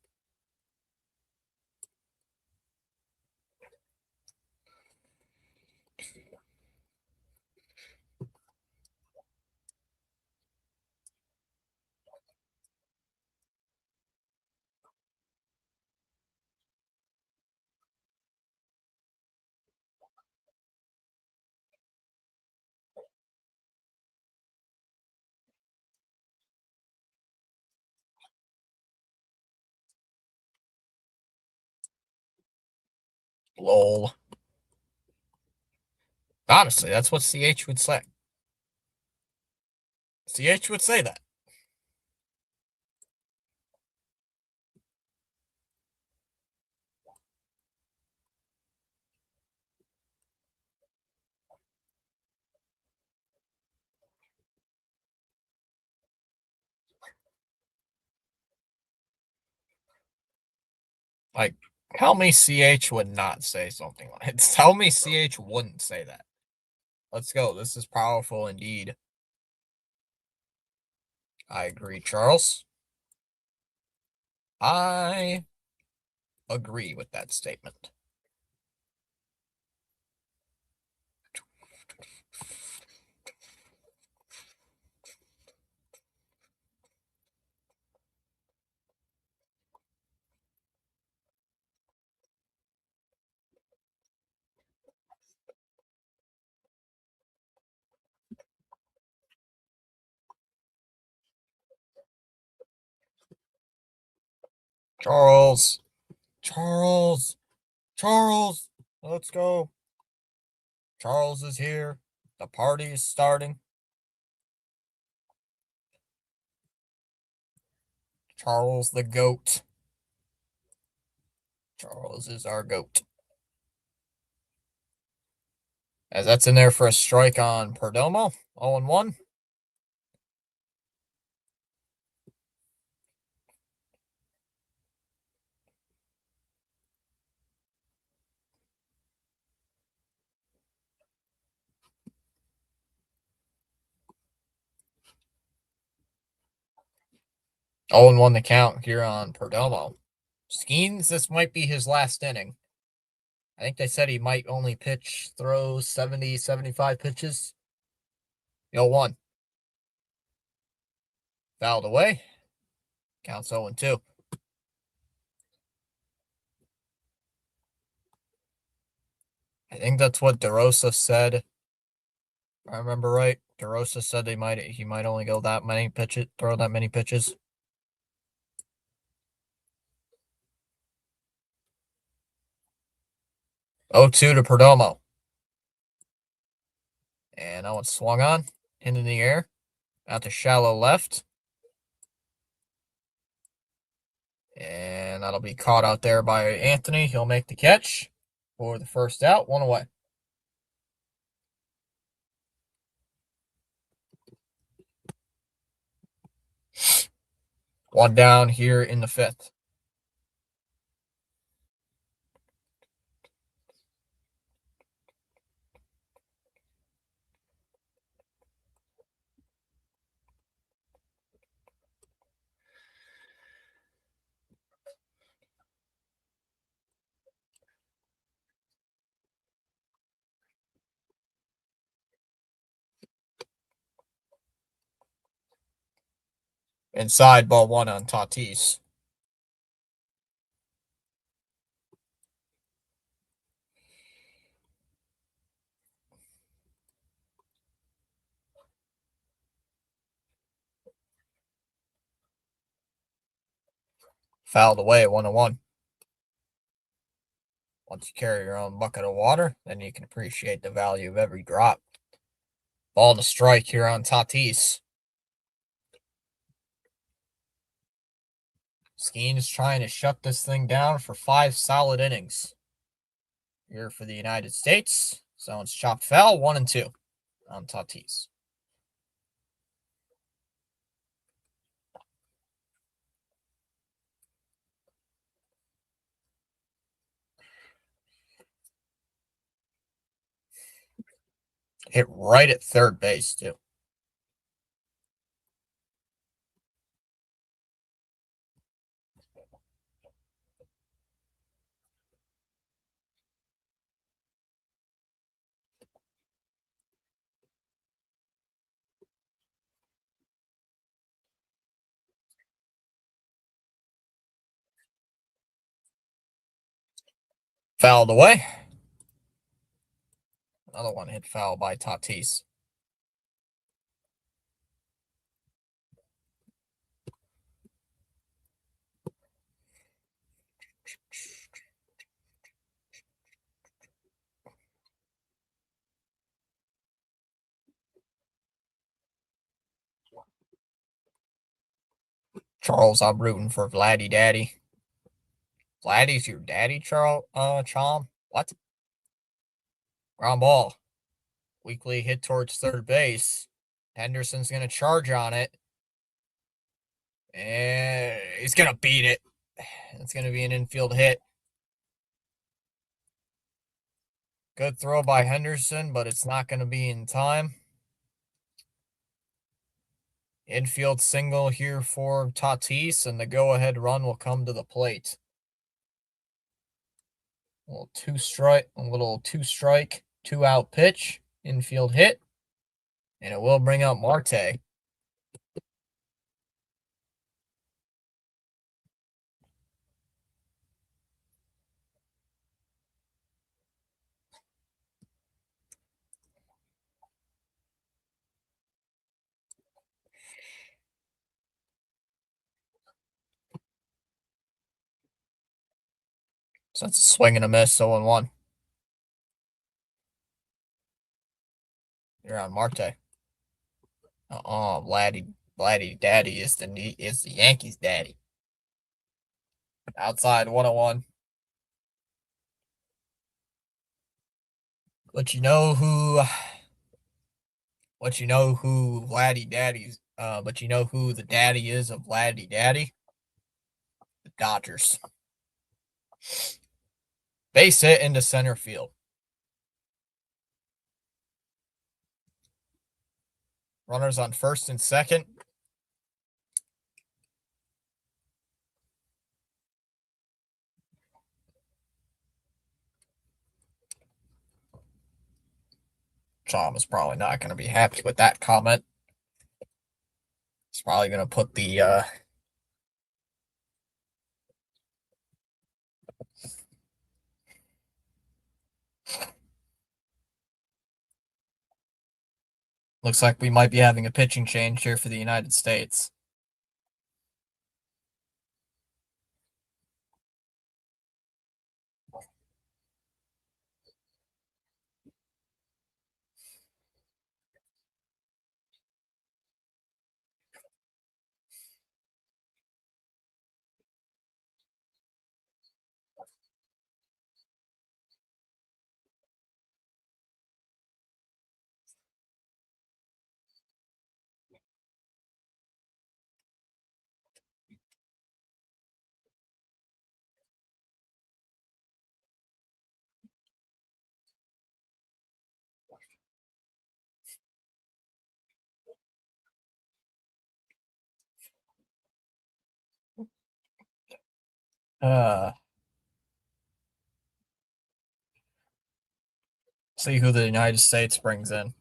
Lol. Honestly, that's what CH would say. CH would say that. Like, tell me CH would not say something like it. Tell me CH wouldn't say that. Let's go. This is powerful indeed. I agree, Charles. I agree with that statement. Charles. Charles. Charles. Let's go. Charles is here. The party is starting. Charles the GOAT. Charles is our GOAT. As that's in there for a strike on Perdomo. 0-1. Oh, and 1 the count here on Perdomo. Skeens, this might be his last inning. I think they said he might only throw 70, 75 pitches. 0-1. Fouled away. Counts 0-2. I think that's what DeRosa said. If I remember right. DeRosa said he might only go that many pitches, throw that many pitches. 0-2 to Perdomo. And that one swung on, into the air, out to shallow left. And that'll be caught out there by Anthony. He'll make the catch for the first out, 1 away. One down here in the fifth. Inside ball one on Tatis. Fouled away, 1-1. Once you carry your own bucket of water, then you can appreciate the value of every drop. Ball to strike here on Tatis. Skeen is trying to shut this thing down for 5 solid innings. Here for the United States. So it's chopped foul, 1-2 on Tatis. Hit right at third base, too. Fouled away. Another one hit foul by Tatis. Charles, I'm rooting for Vladdy Daddy. Vladdy's your daddy, Charles, Chom? What? Ground ball. Weakly hit towards third base. Henderson's going to charge on it. And he's going to beat it. It's going to be an infield hit. Good throw by Henderson, but it's not going to be in time. Infield single here for Tatis, and the go-ahead run will come to the plate. A little two-strike, two-out pitch, infield hit, and it will bring up Marte. So it's a swing and a miss, 0-1. You're on Marte. Vladdy Daddy is the Yankees' daddy. Outside 1-1. But you know who Vladdy Daddy's but you know who the daddy is of Vladdy Daddy? The Dodgers. Base hit into center field. Runners on first and second. Tom is probably not going to be happy with that comment. He's probably going to put the looks like we might be having a pitching change here for the United States. See who the United States brings in.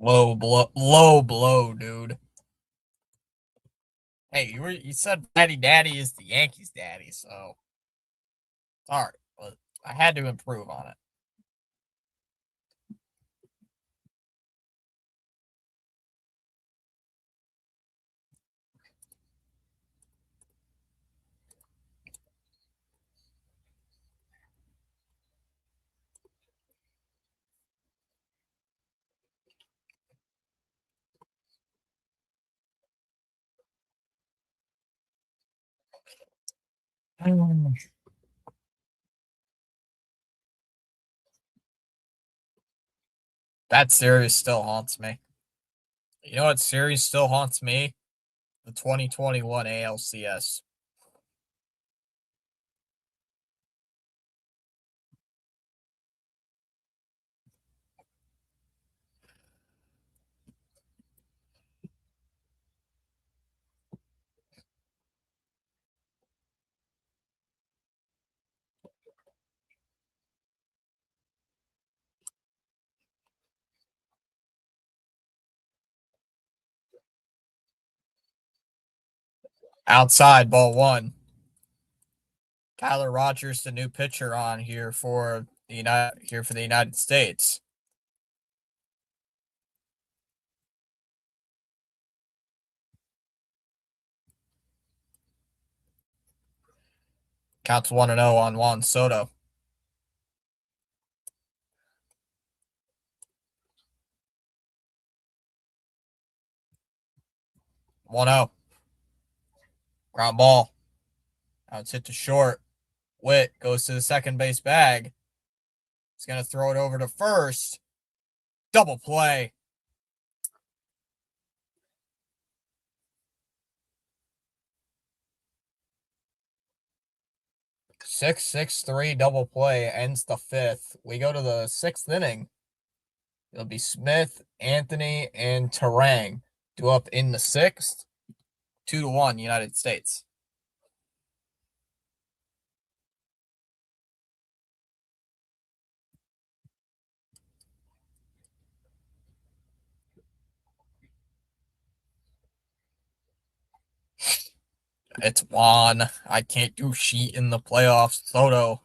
Low blow, dude. Hey, you said Daddy Daddy is the Yankees' daddy, so sorry, but I had to improve on it. That series still haunts me. You know what series still haunts me? The 2021 ALCS. Outside ball one. Tyler Rogers, the new pitcher on here for the United States. Counts 1-0 on Juan Soto. 1-0. Ground ball. Now it's hit to short. Witt goes to the second base bag. He's going to throw it over to first. Double play. 6-6-3 double play ends the fifth. We go to the sixth inning. It'll be Smith, Anthony, and Terang due up in the sixth. 2-1 United States. It's Juan. I can't do shit in the playoffs. Soto.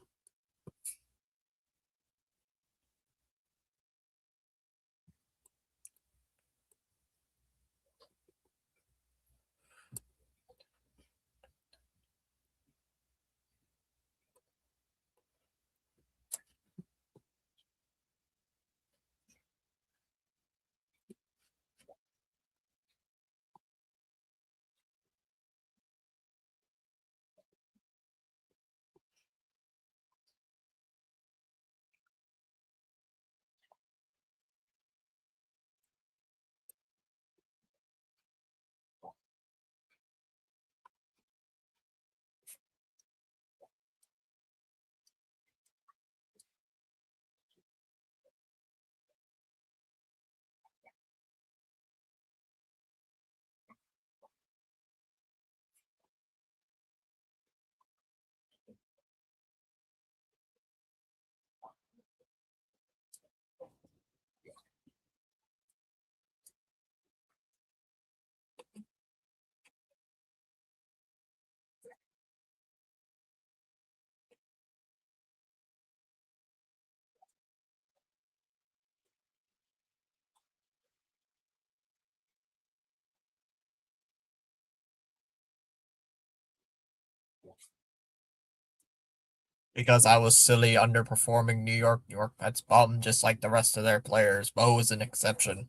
Because I was silly underperforming New York. New York Mets bum just like the rest of their players. Bo is an exception.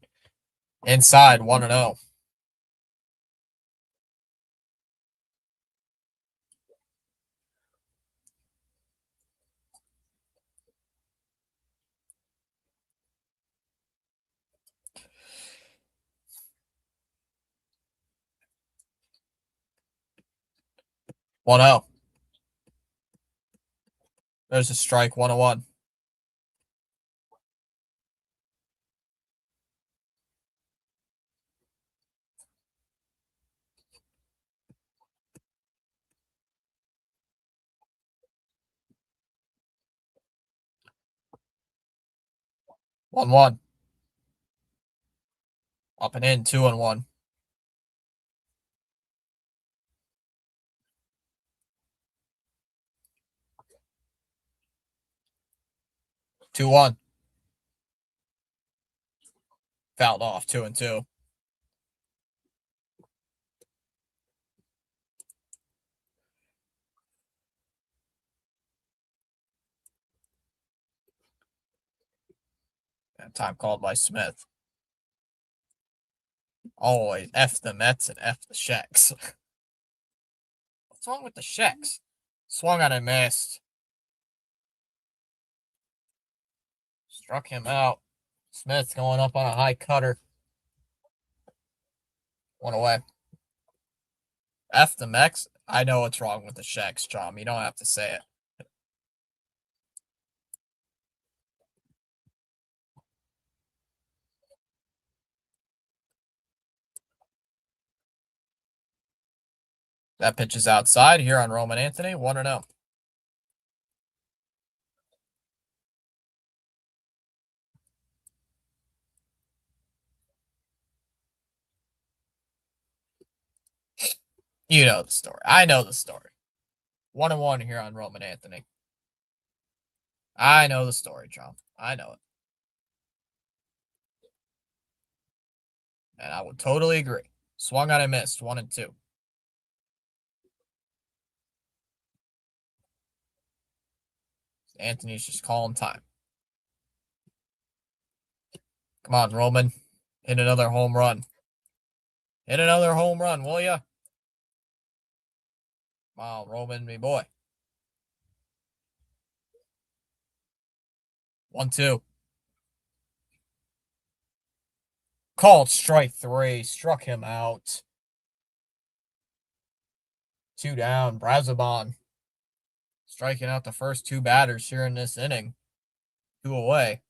Inside 1-0. 1-0. There's a strike. 1-1. 1-1. Up and in, 2-1. Two one. Fouled off, 2-2. And time called by Smith. Always F the Mets and F the Sheks. What's wrong with the Sheks? Swung on and missed. Struck him out. Smith going up on a high cutter. One away. F the Mets. I know what's wrong with the Sheks, Chom. You don't have to say it. That pitch is outside here on Roman Anthony. 1-0. You know the story. I know the story. 1-1 here on Roman Anthony. I know the story, Chom. I know it. And I would totally agree. Swung on and missed. 1-2. Anthony's just calling time. Come on, Roman. Hit another home run. Hit another home run, will ya? Come on, Roman, me boy. 1-2. Called strike 3. Struck him out. 2 down. Brazoban striking out the first 2 batters here in this inning. 2 away.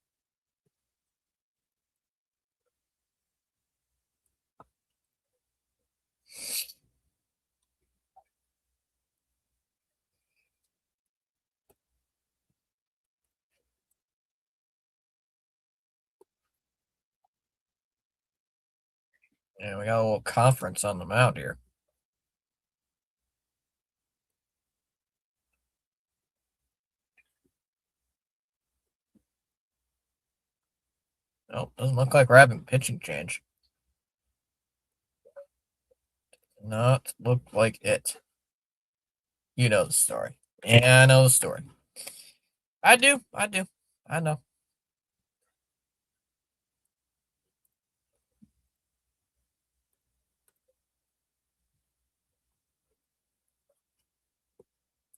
And we got a little conference on the mound here. Nope, doesn't look like we're having pitching change. Not look like it. You know the story. Yeah, I know the story. I do. I know.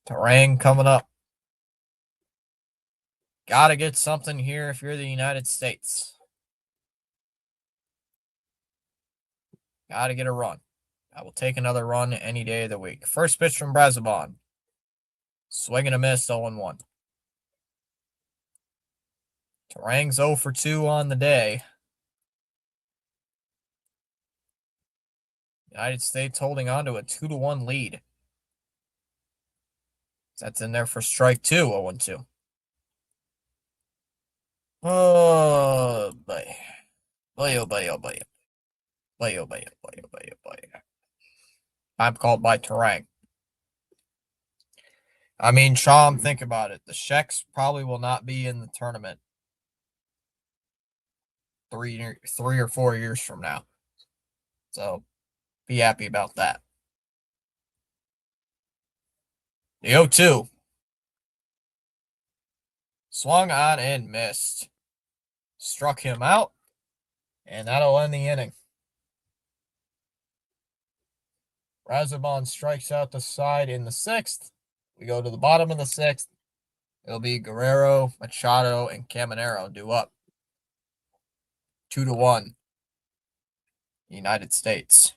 Terang coming up. Gotta get something here if you're the United States. Gotta get a run. I will take another run any day of the week. First pitch from Brazoban. Swing and a miss, 0-1. Terang's 0 for 2 on the day. United States holding on to a 2-1 lead. That's in there for strike 2, 0-2. Oh, boy. Boy, oh, boy, oh, boy. Boy, oh, boy, oh, boy, oh, boy, oh, boy. Time called by Terang. I mean, Chom, think about it. The Sheks probably will not be in the tournament 3 or 4 years from now. So be happy about that. The 0-2. Swung on and missed. Struck him out. And that'll end the inning. Brazoban strikes out the side in the 6th. We go to the bottom of the 6th. It'll be Guerrero, Machado, and Caminero due up. 2-1. United States.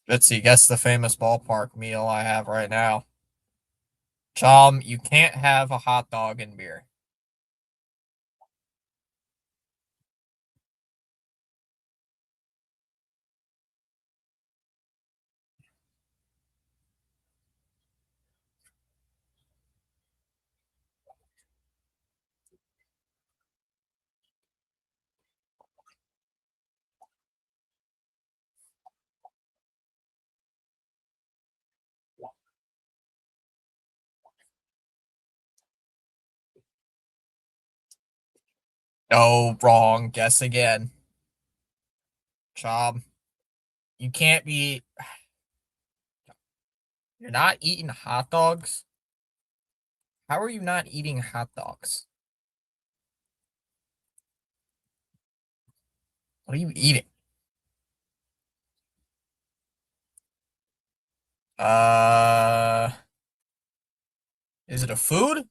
Let's see. Guess the famous ballpark meal I have right now. Chom, you can't have a hot dog and beer. No, wrong. Guess again. Chom, you can't be. You're not eating hot dogs? How are you not eating hot dogs? What are you eating? Uh, is it a food?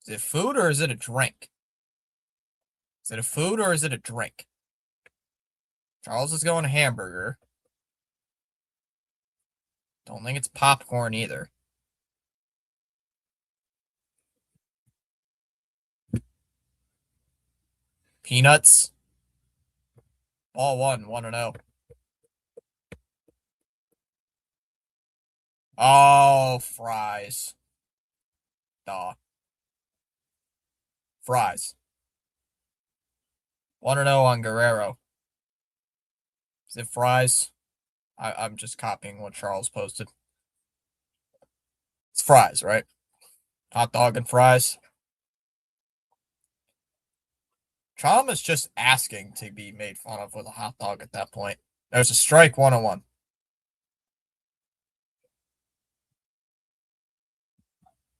Is it food or is it a drink? Is it a food or is it a drink? Charles is going hamburger. Don't think it's popcorn either. Peanuts. Ball one, 1-0. Oh, fries. Duh. Fries. 1-0 on Guerrero. Is it fries? I'm just copying what Charles posted. It's fries, right? Hot dog and fries. Chom is just asking to be made fun of with a hot dog at that point. There's a strike, 1-1.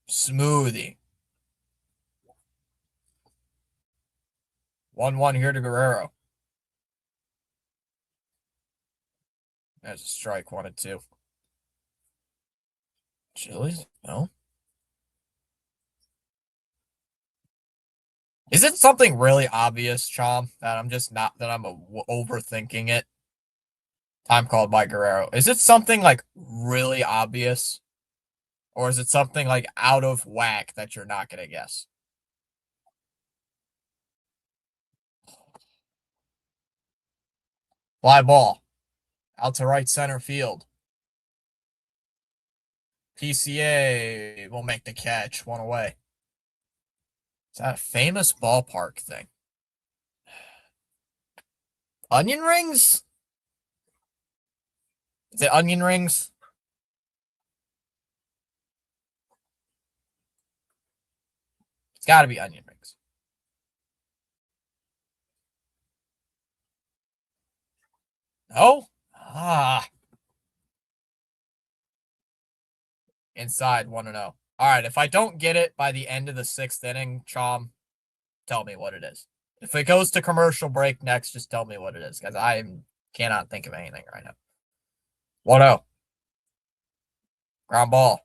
Smoothie. 1-1 here to Guerrero. There's a strike, 1-2. Chili's? No. Is it something really obvious, Chom, that I'm just not, that I'm overthinking it? Time called by Guerrero. Is it something like really obvious? Or is it something like out of whack that you're not going to guess? Fly ball. Out to right center field. PCA will make the catch. One away. Is that a famous ballpark thing? Onion rings? Is it onion rings? It's got to be onion rings. No? Ah. Inside 1-0. All right, if I don't get it by the end of the sixth inning, Chom, tell me what it is. If it goes to commercial break next, just tell me what it is, because I cannot think of anything right now. 1-0. Ground ball.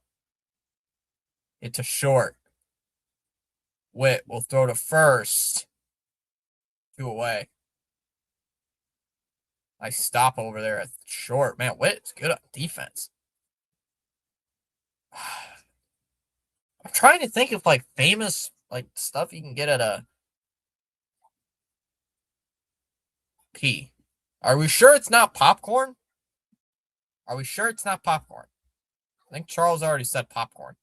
Hit to short. Witt will throw to first. 2 away. Nice stop over there at short. Man, Witt's good on defense. I'm trying to think of like famous like stuff you can get at a P. Are we sure it's not popcorn? Are we sure it's not popcorn? I think Charles already said popcorn.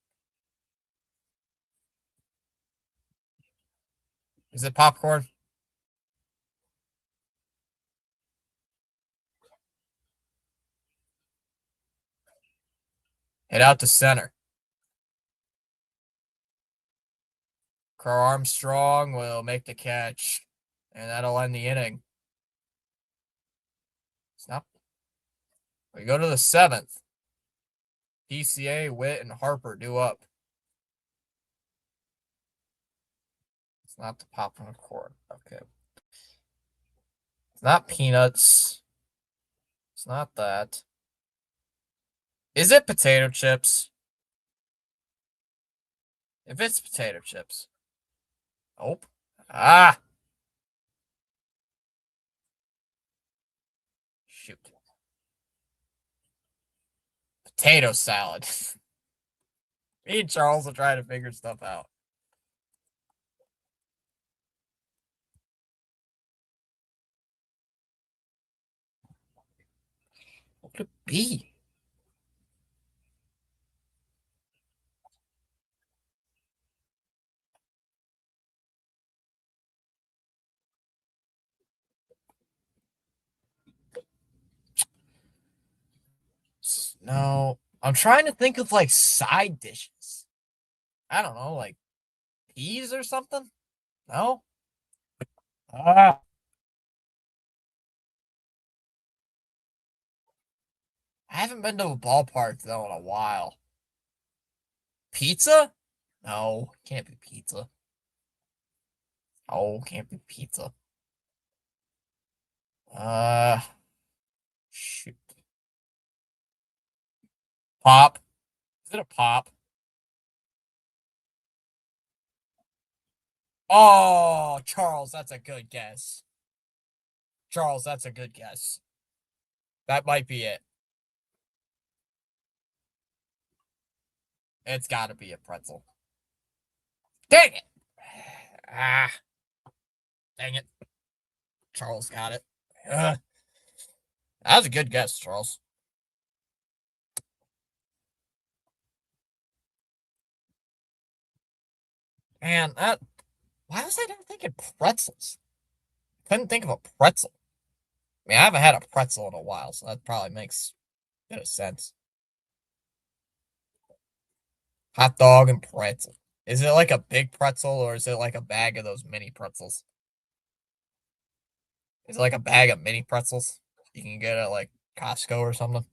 Is it popcorn? Hit out to center. Carl Armstrong will make the catch, and that'll end the inning. Stop. We go to the seventh. PCA, Witt, and Harper due up. It's not the popcorn corn. Okay. It's not peanuts. It's not that. Is it potato chips? If it's potato chips. Nope. Ah. Shoot. Potato salad. Me and Charles are trying to figure stuff out. What could it be? No. I'm trying to think of like side dishes. I don't know, like peas or something? No? Ah. I haven't been to a ballpark though in a while. Pizza? No, can't be pizza. Oh, can't be pizza. Uh, shoot. Pop. Is it a pop? Oh, Charles, that's a good guess. Charles, that's a good guess. That might be it. It's got to be a pretzel. Dang it! Ah, dang it. Charles got it. That was a good guess, Charles. Man, that. Why was I not thinking pretzels? Couldn't think of a pretzel. I mean, I haven't had a pretzel in a while, so that probably makes a bit of sense. Hot dog and pretzel. Is it like a big pretzel or is it like a bag of those mini pretzels? Is it like a bag of mini pretzels you can get at like Costco or something?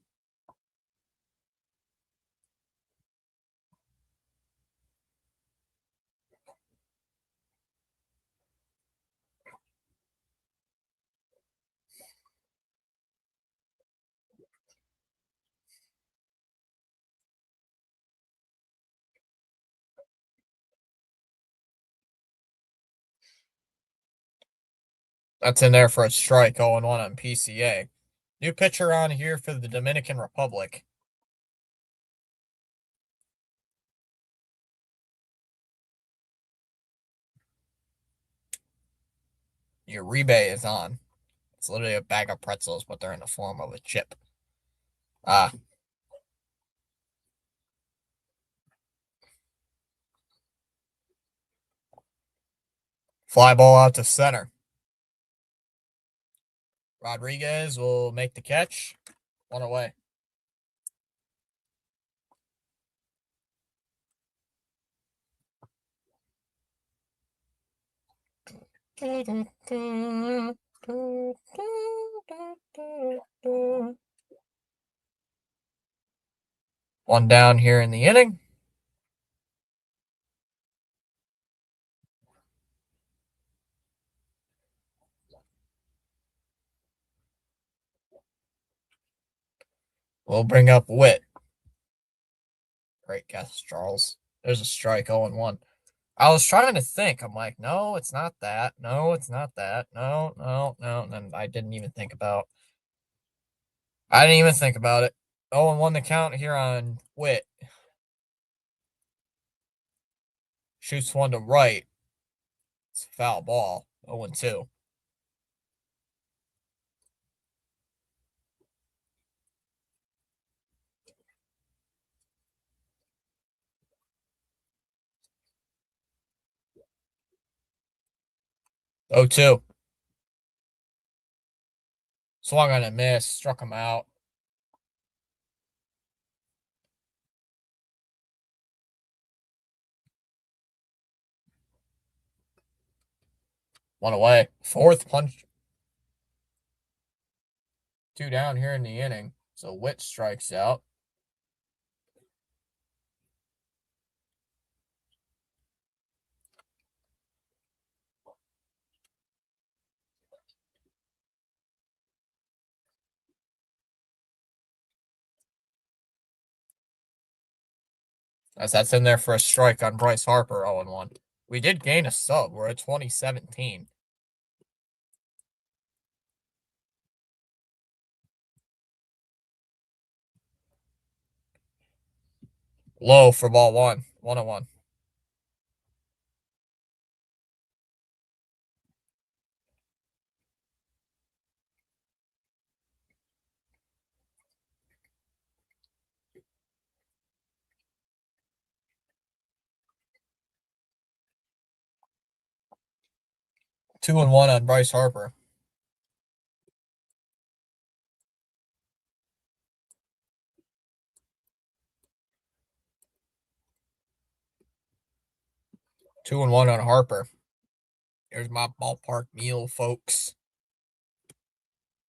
That's in there for a strike 0-1 on PCA. New pitcher on here for the Dominican Republic. Uribe is on. It's literally a bag of pretzels, but they're in the form of a chip. Ah, fly ball out to center. Rodriguez will make the catch. One away. One down here in the inning. We'll bring up Witt. Great guess, Charles. There's a strike 0-1. I was trying to think. I'm like, no, it's not that. No, it's not that. No, no, no. And I didn't even think about. I didn't even think about it. 0-1 the count here on Witt. Shoots one to right. It's a foul ball. 0-2. 0-2. Swung on a miss. Struck him out. One away. Fourth punch. Two down here in the inning. So Witt strikes out. As that's in there for a strike on Bryce Harper, 0-1. We did gain a sub. We're at 2017. Low for ball one. 1-1. Two and one on Bryce Harper. Two and one on Harper. Here's my ballpark meal, folks.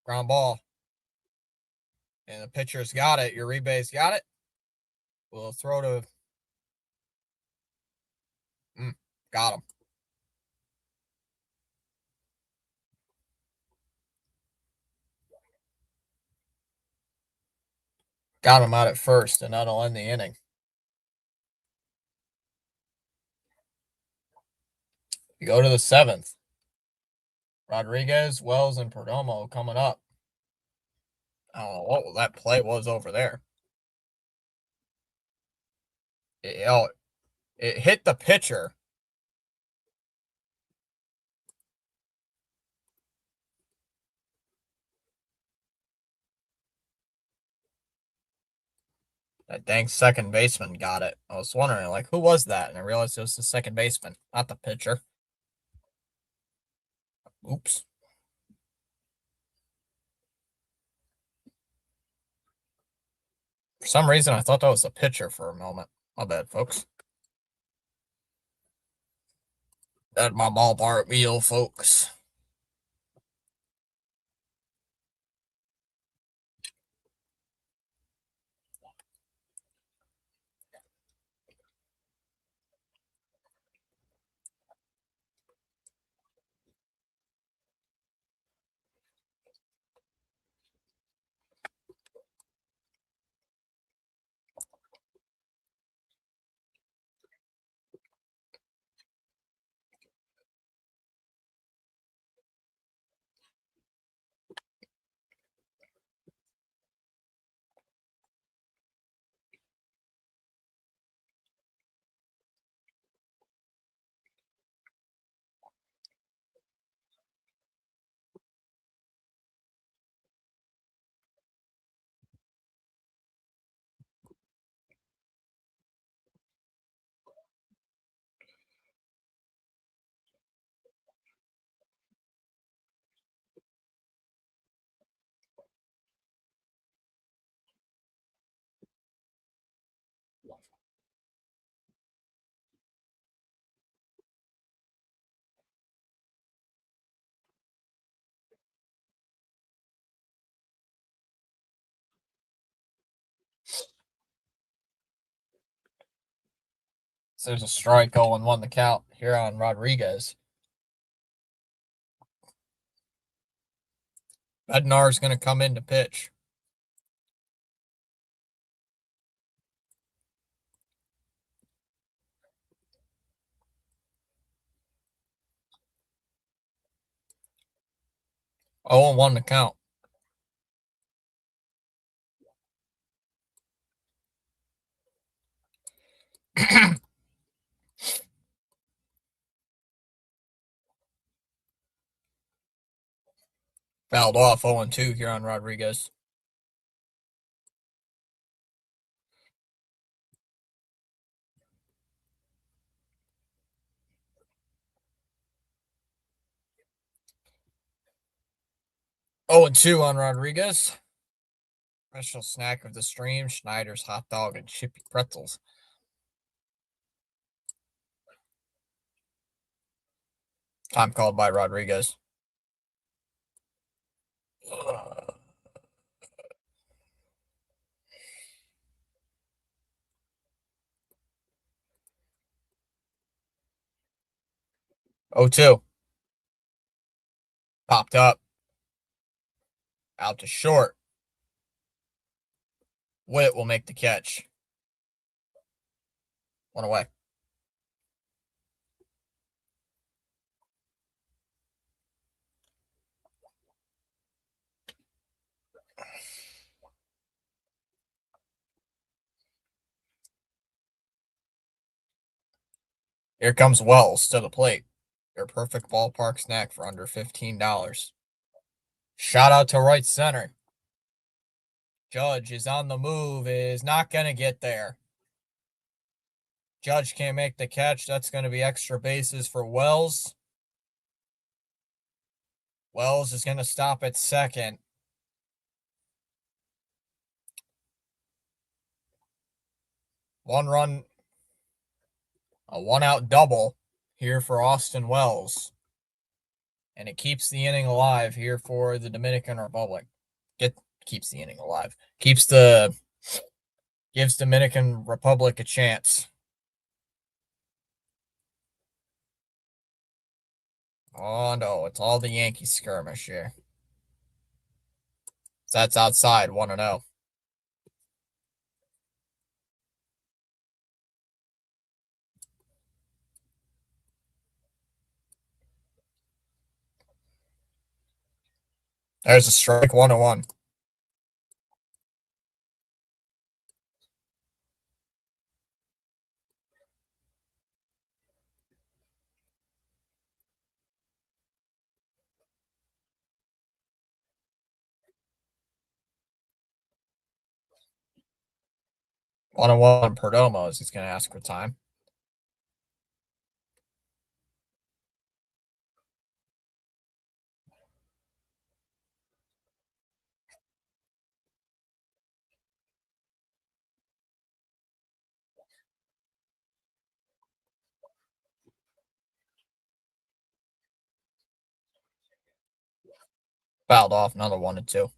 Ground ball. And the pitcher's got it. Uribe's got it. We'll throw to. Got him. Got him out at first, and that'll end the inning. We go to the seventh. Rodriguez, Wells, and Perdomo coming up. I don't know what that play was over there. It hit the pitcher. That dang second baseman got it. I was wondering, like, who was that? And I realized it was the second baseman, not the pitcher. Oops. For some reason, I thought that was the pitcher for a moment. My bad, folks. That's my ballpark meal, folks. So there's a strike 0-1 the count here on Rodriguez. Bednar's going to come in to pitch. Oh, and 1 to count. Fouled off 0-2 here on Rodriguez. Oh, and 2 on Rodriguez. Special snack of the stream, Schneider's hot dog and chippy pretzels. Time called by Rodriguez. 0-2. Popped up. Out to short. Witt will make the catch. 1 away. Here comes Wells to the plate. Your perfect ballpark snack for under $15. Shot out to right center. Judge is on the move, is not going to get there. Judge can't make the catch. That's going to be extra bases for Wells. Wells is going to stop at second. One run, a one-out double here for Austin Wells. And it keeps the inning alive here for the Dominican Republic. Keeps the inning alive. Gives Dominican Republic a chance. Oh no, it's all the Yankee skirmish here. So that's outside, 1-0. There's a strike, 1-1. One Perdomo as he's going to ask for time. Fouled off, another 1-2.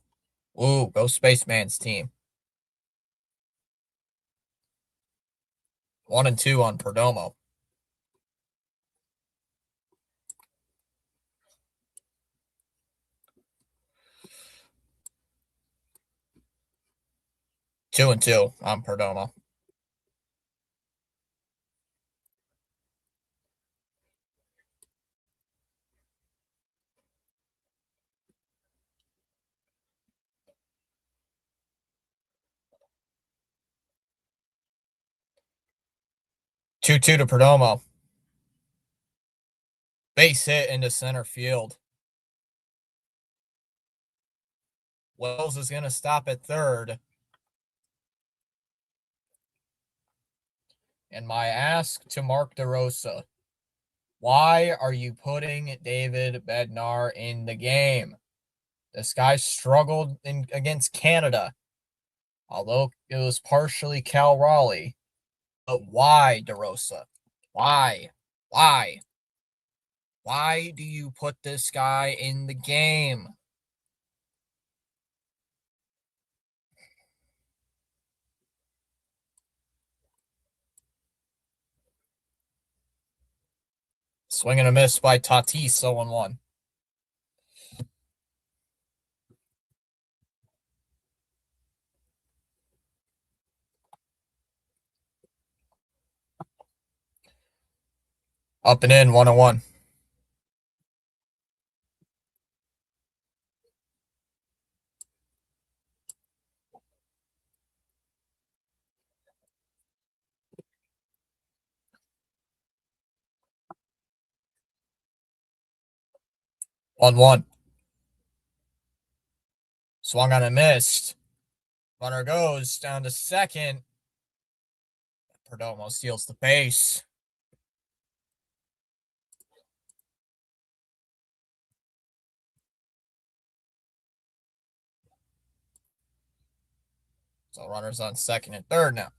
Ooh, go Spaceman's team. 1-2 on Perdomo. Two and two on Perdomo. Two to Perdomo. Base hit into center field. Wells is going to stop at third. And my ask to Mark DeRosa, why are you putting David Bednar in the game? This guy struggled against Canada, although it was partially Cal Raleigh. But why, DeRosa? Why? Why? Why do you put this guy in the game? Swing and a miss by Tatis, 0-1. Up and in, 1-1. One. Swung on and missed. Runner goes down to second. Perdomo steals the base. So runners on second and third now.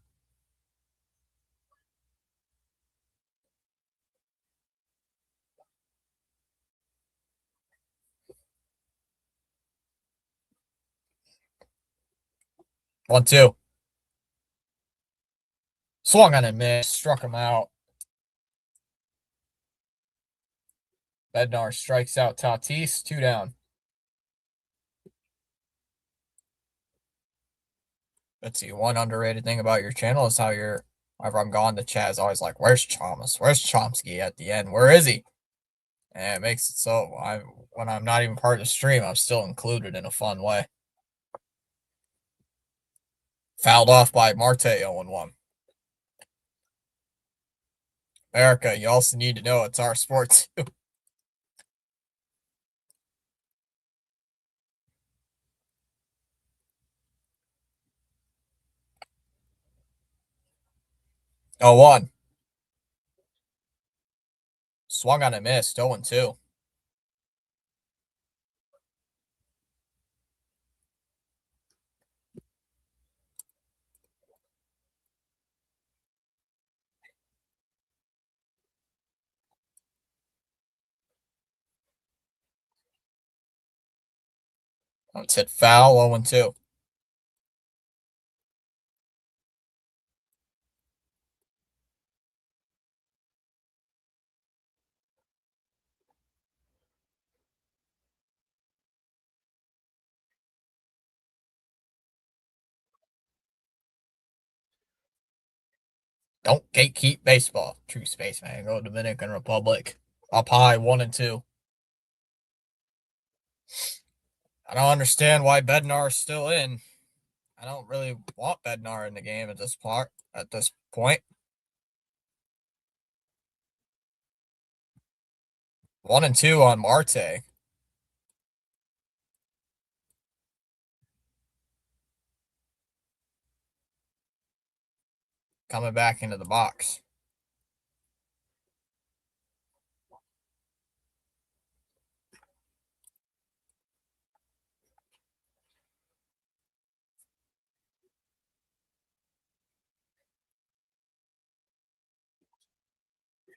One, two. Swung on and missed. Struck him out. Bednar strikes out Tatis. 2 down. Let's see. One underrated thing about your channel is how whenever I'm gone, the chat is always like, where's Chalmers? Where's Chomsky at the end? Where is he? And it makes it so when I'm not even part of the stream, I'm still included in a fun way. Fouled off by Marte, 0-1. Erica, you also need to know it's our sport too. 0-1. Swung on and missed. 0-2. Let's hit foul. 0-2. Don't gatekeep baseball. True spaceman. Go Dominican Republic. Up high. 1-2. I don't understand why Bednar is still in. I don't really want Bednar in the game at this part. At this point. 1-2 on Marte. Coming back into the box.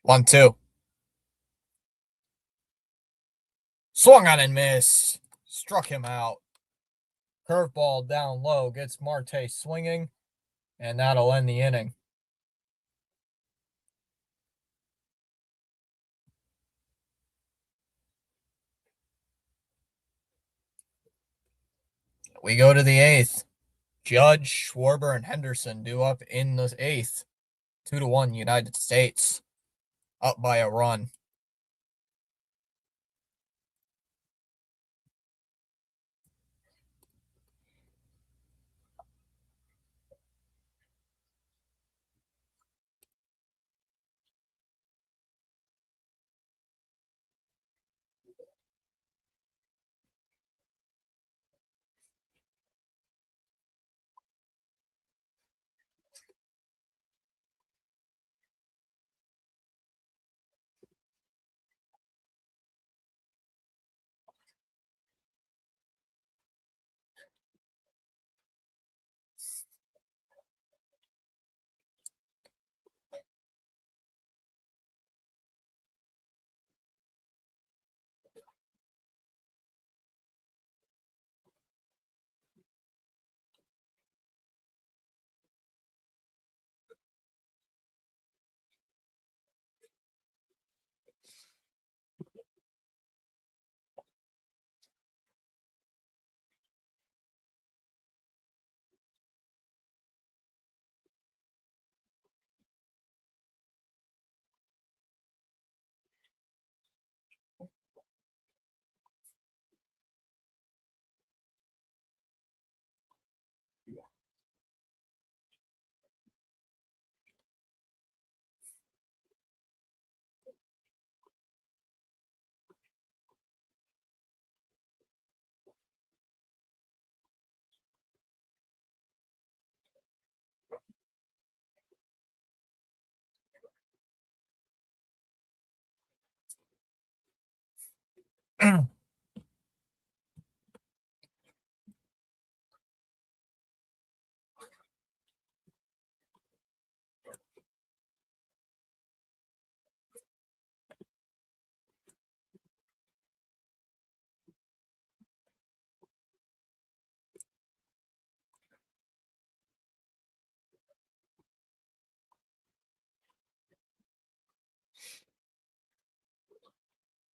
One, two. Swung on and missed. Struck him out. Curveball down low. Gets Marte swinging. And that'll end the inning. We go to the eighth. Judge, Schwarber, and Henderson due up in the eighth. 2-1 United States. Up by a run.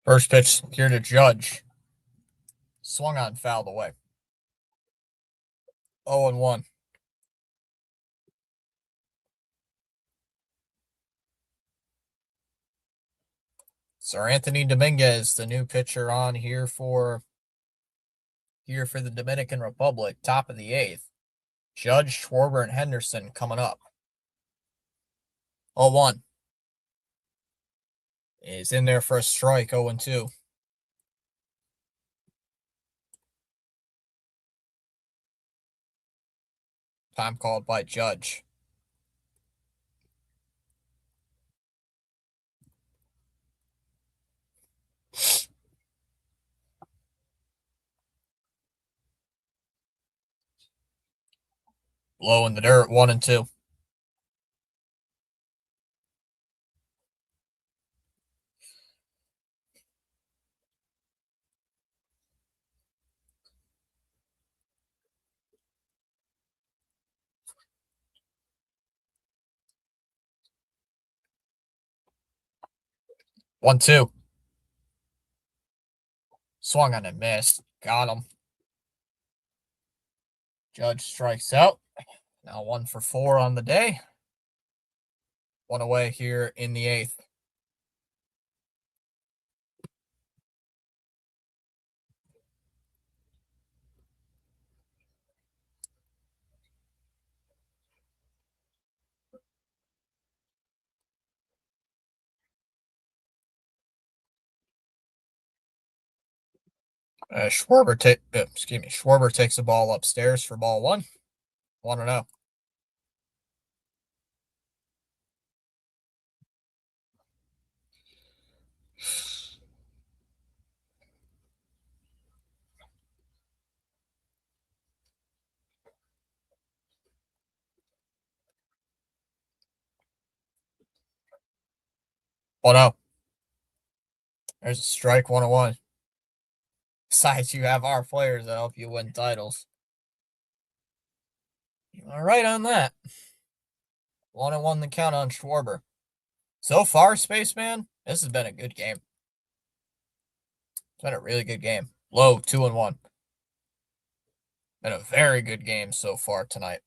First pitch here to Judge. Swung on, fouled away. 0-1. Sir Anthony Dominguez, the new pitcher on here for the Dominican Republic, top of the eighth. Judge, Schwarber, and Henderson coming up. 0-1. is in there for a strike, 0-2. Time called by Judge. Low in the dirt, 1-2. One, two. Swung on and missed. Got him. Judge strikes out. Now 1 for 4 on the day. One away here in the 8th. Schwarber takes the ball upstairs for ball 1. 1-0. One out. There's a strike, 1-1. Besides, you have our players that help you win titles. You are right on that. 1-1 the count on Schwarber. So far, Spaceman, this has been a good game. It's been a really good game. Low, 2-1. Been a very good game so far tonight.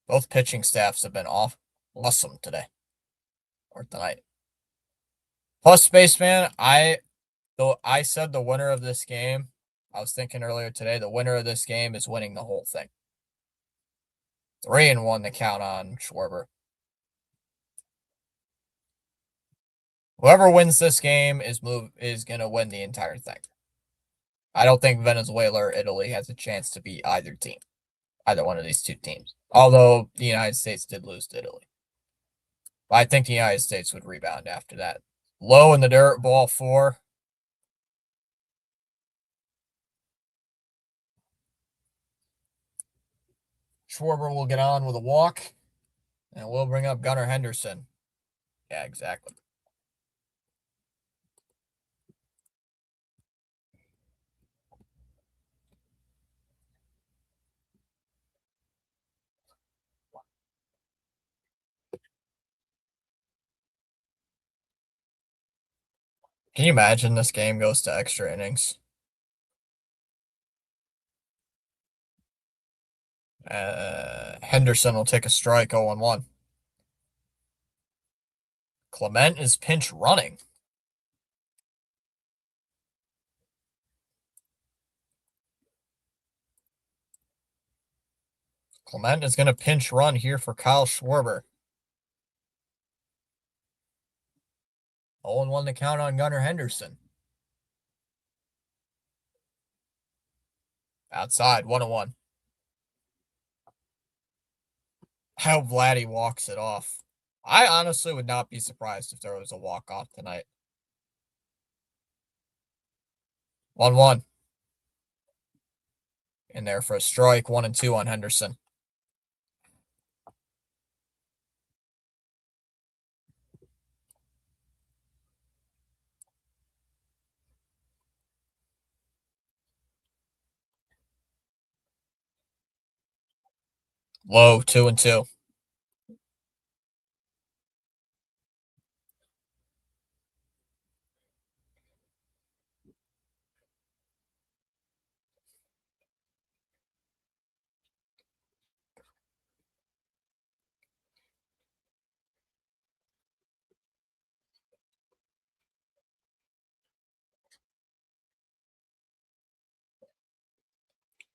Both pitching staffs have been awesome today. Or tonight. Plus, Spaceman, I said the winner of this game, I was thinking earlier today, the winner of this game is winning the whole thing. 3-1 the count on Schwarber. Whoever wins this game is going to win the entire thing. I don't think Venezuela or Italy has a chance to beat either team. Either one of these two teams. Although the United States did lose to Italy. But I think the United States would rebound after that. Low in the dirt, ball 4. Schwarber will get on with a walk. And we'll bring up Gunnar Henderson. Yeah, exactly. Can you imagine this game goes to extra innings? Henderson will take a strike, 0-1. Clement is pinch running. Clement is going to pinch run here for Kyle Schwarber. 0-1 to count on Gunnar Henderson. Outside, 1-1. How Vladdy walks it off. I honestly would not be surprised if there was a walk-off tonight. 1-1. In there for a strike, 1-2 on Henderson. Low, 2-2.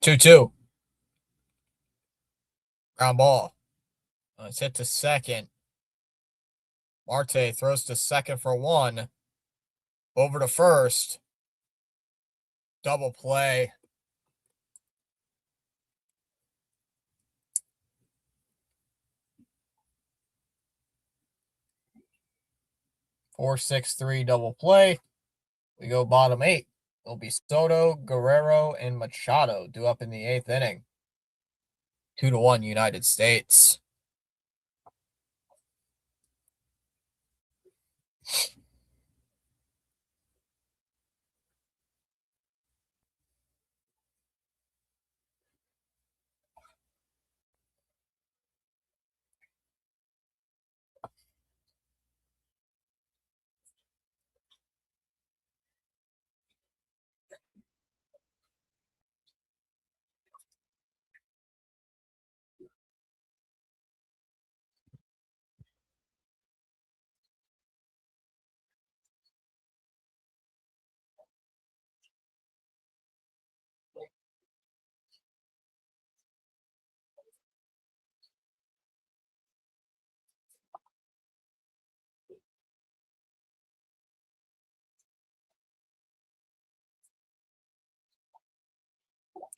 2-2. Ground ball. It's hit to second. Marte throws to second for one. Over to first. Double play. Four, 6-3 double play. We go bottom 8. It'll be Soto, Guerrero, and Machado due up in the 8th inning. 2-1 United States.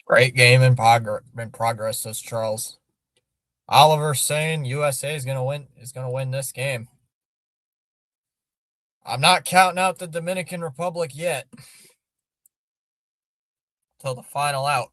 Great game in progress, says Charles. Oliver saying USA is gonna win this game. I'm not counting out the Dominican Republic yet. Till the final out.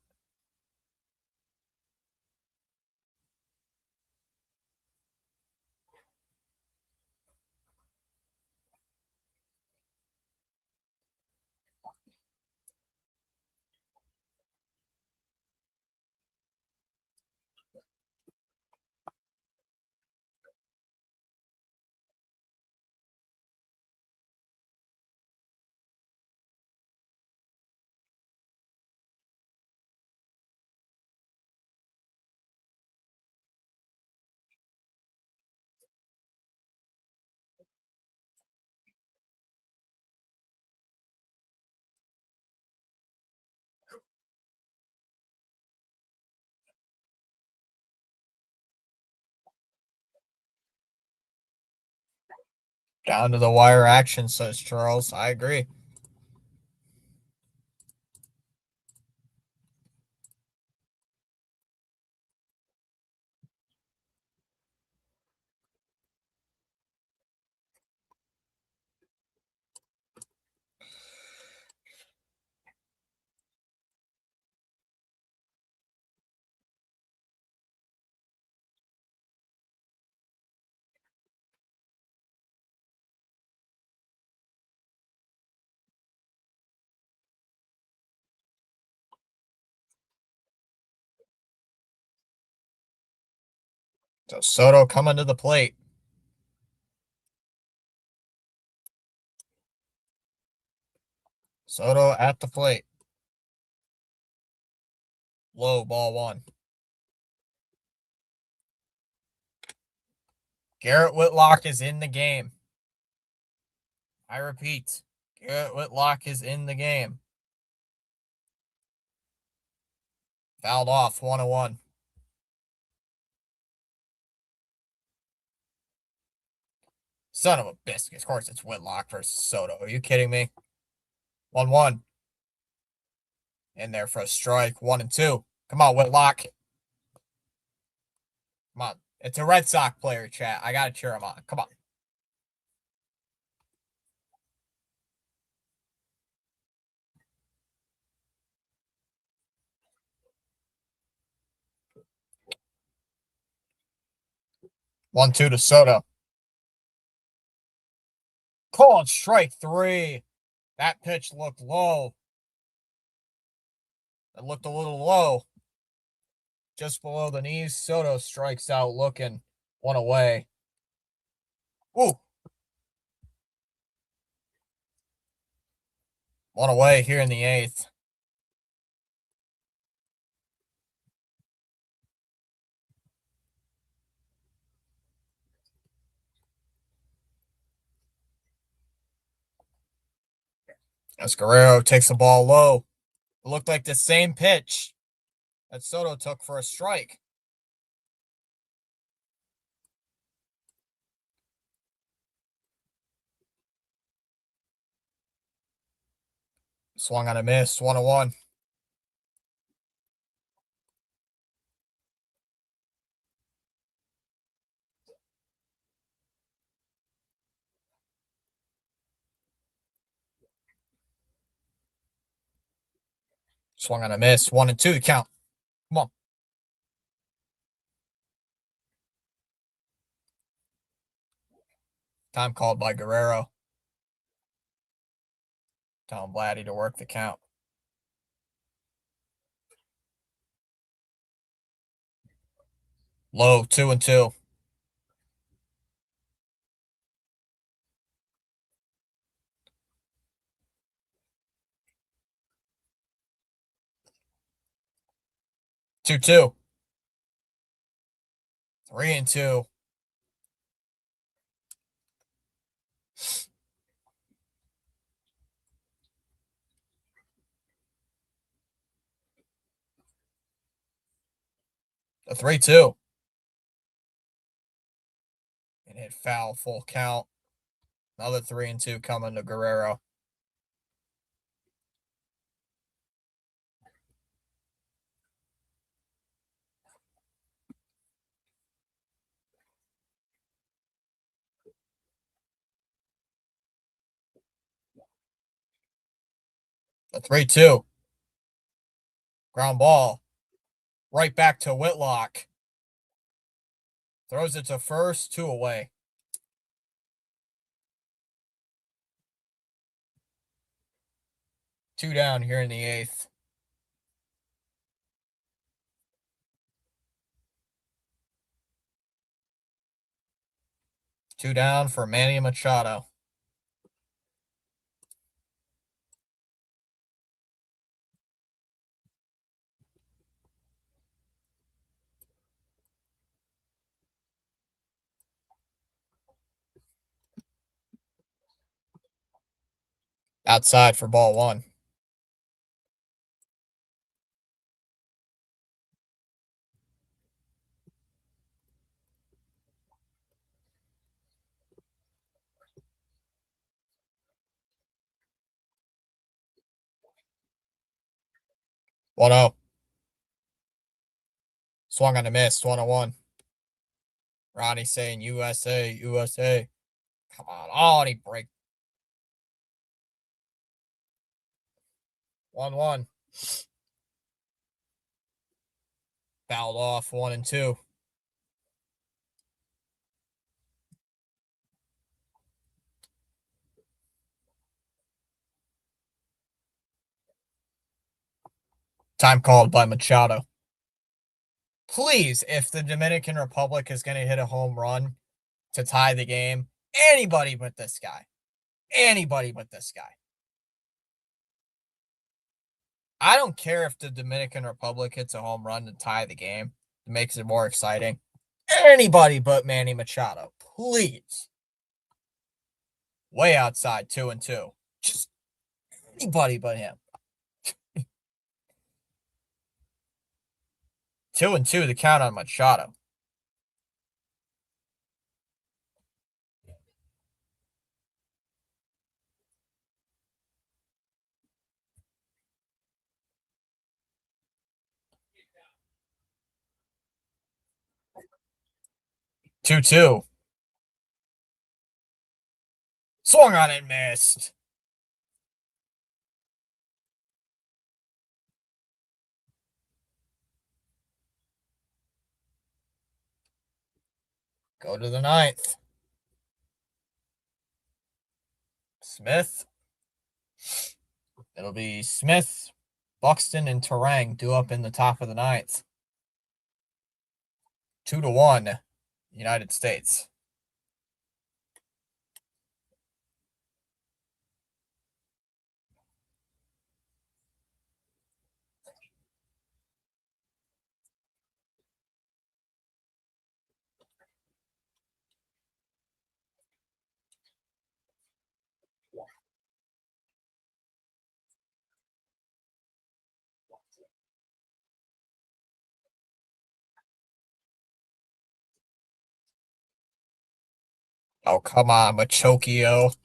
Down to the wire action, says Charles. I agree. So Soto coming to the plate. Soto at the plate. Low, ball one. Garrett Whitlock is in the game. I repeat, Garrett Whitlock is in the game. Fouled off, 1-1. Son of a biscuit. Of course it's Whitlock versus Soto. Are you kidding me? 1-1. In there for a strike. 1-2. Come on, Whitlock. Come on. It's a Red Sox player, chat. I gotta cheer him on. Come on. One, two to Soto. Called strike 3. That pitch looked low. It looked a little low. Just below the knees. Soto strikes out looking. One away. Ooh. One away here in the 8th. As Guerrero takes the ball low. It looked like the same pitch that Soto took for a strike. Swung on a miss. 1-1. Swung on a miss. 1-2 the count. Come on. Time called by Guerrero. Telling Vladdy to work the count. Low. 2-2. Two, 3-2. A 3-2. And hit foul, full count. Another 3-2 coming to Guerrero. A 3-2. Ground ball. Right back to Whitlock. Throws it to first, 2 away. Two down here in the 8th. Two down for Manny Machado. Outside for ball 1. One 0. Swung on a miss. 1-1. Ronnie saying USA, USA. Come on. Oh, and he break. 1-1. Fouled off. 1-2. Time called by Machado. Please, if the Dominican Republic is going to hit a home run to tie the game, anybody but this guy. Anybody but this guy. I don't care if the Dominican Republic hits a home run to tie the game. It makes it more exciting. Anybody but Manny Machado, please. Way outside, 2-2. Just anybody but him. 2-2 the count on Machado. Two. Swung on it, missed. Go to the 9th. Smith. It'll be Smith, Buxton, and Terang due up in the top of the 9th. 2-1, United States. Oh, come on, Machokio.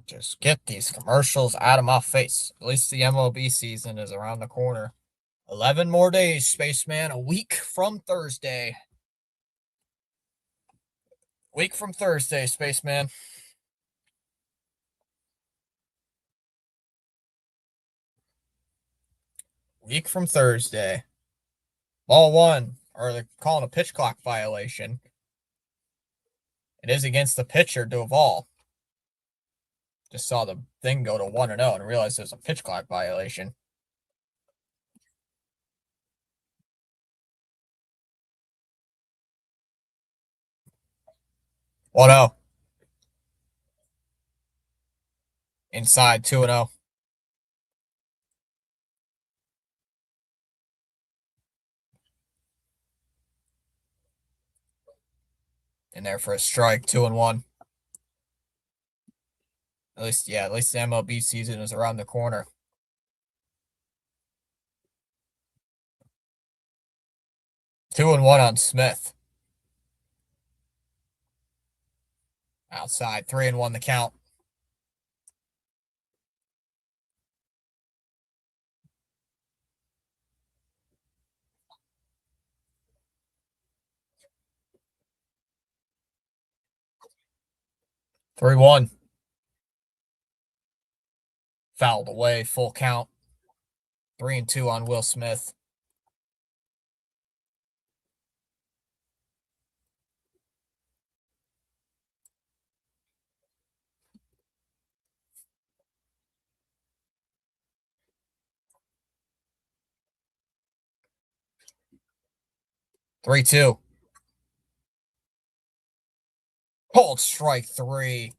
Just get these commercials out of my face. At least the MLB season is around the corner. 11 more days, Spaceman. A week from Thursday. Week from Thursday, Spaceman. Week from Thursday. Ball one, or they're calling a pitch clock violation. It is against the pitcher, Doval. Just saw the thing go to 1-0 and realized there's a pitch clock violation. Oh no. Inside 2-0. In there for a strike, 2-1. At least the MLB season is around the corner. Two and one on Smith. Outside, 3-1 the count. Three one. Fouled away, full count. 3-2 on Will Smith. Three two. Hold strike three.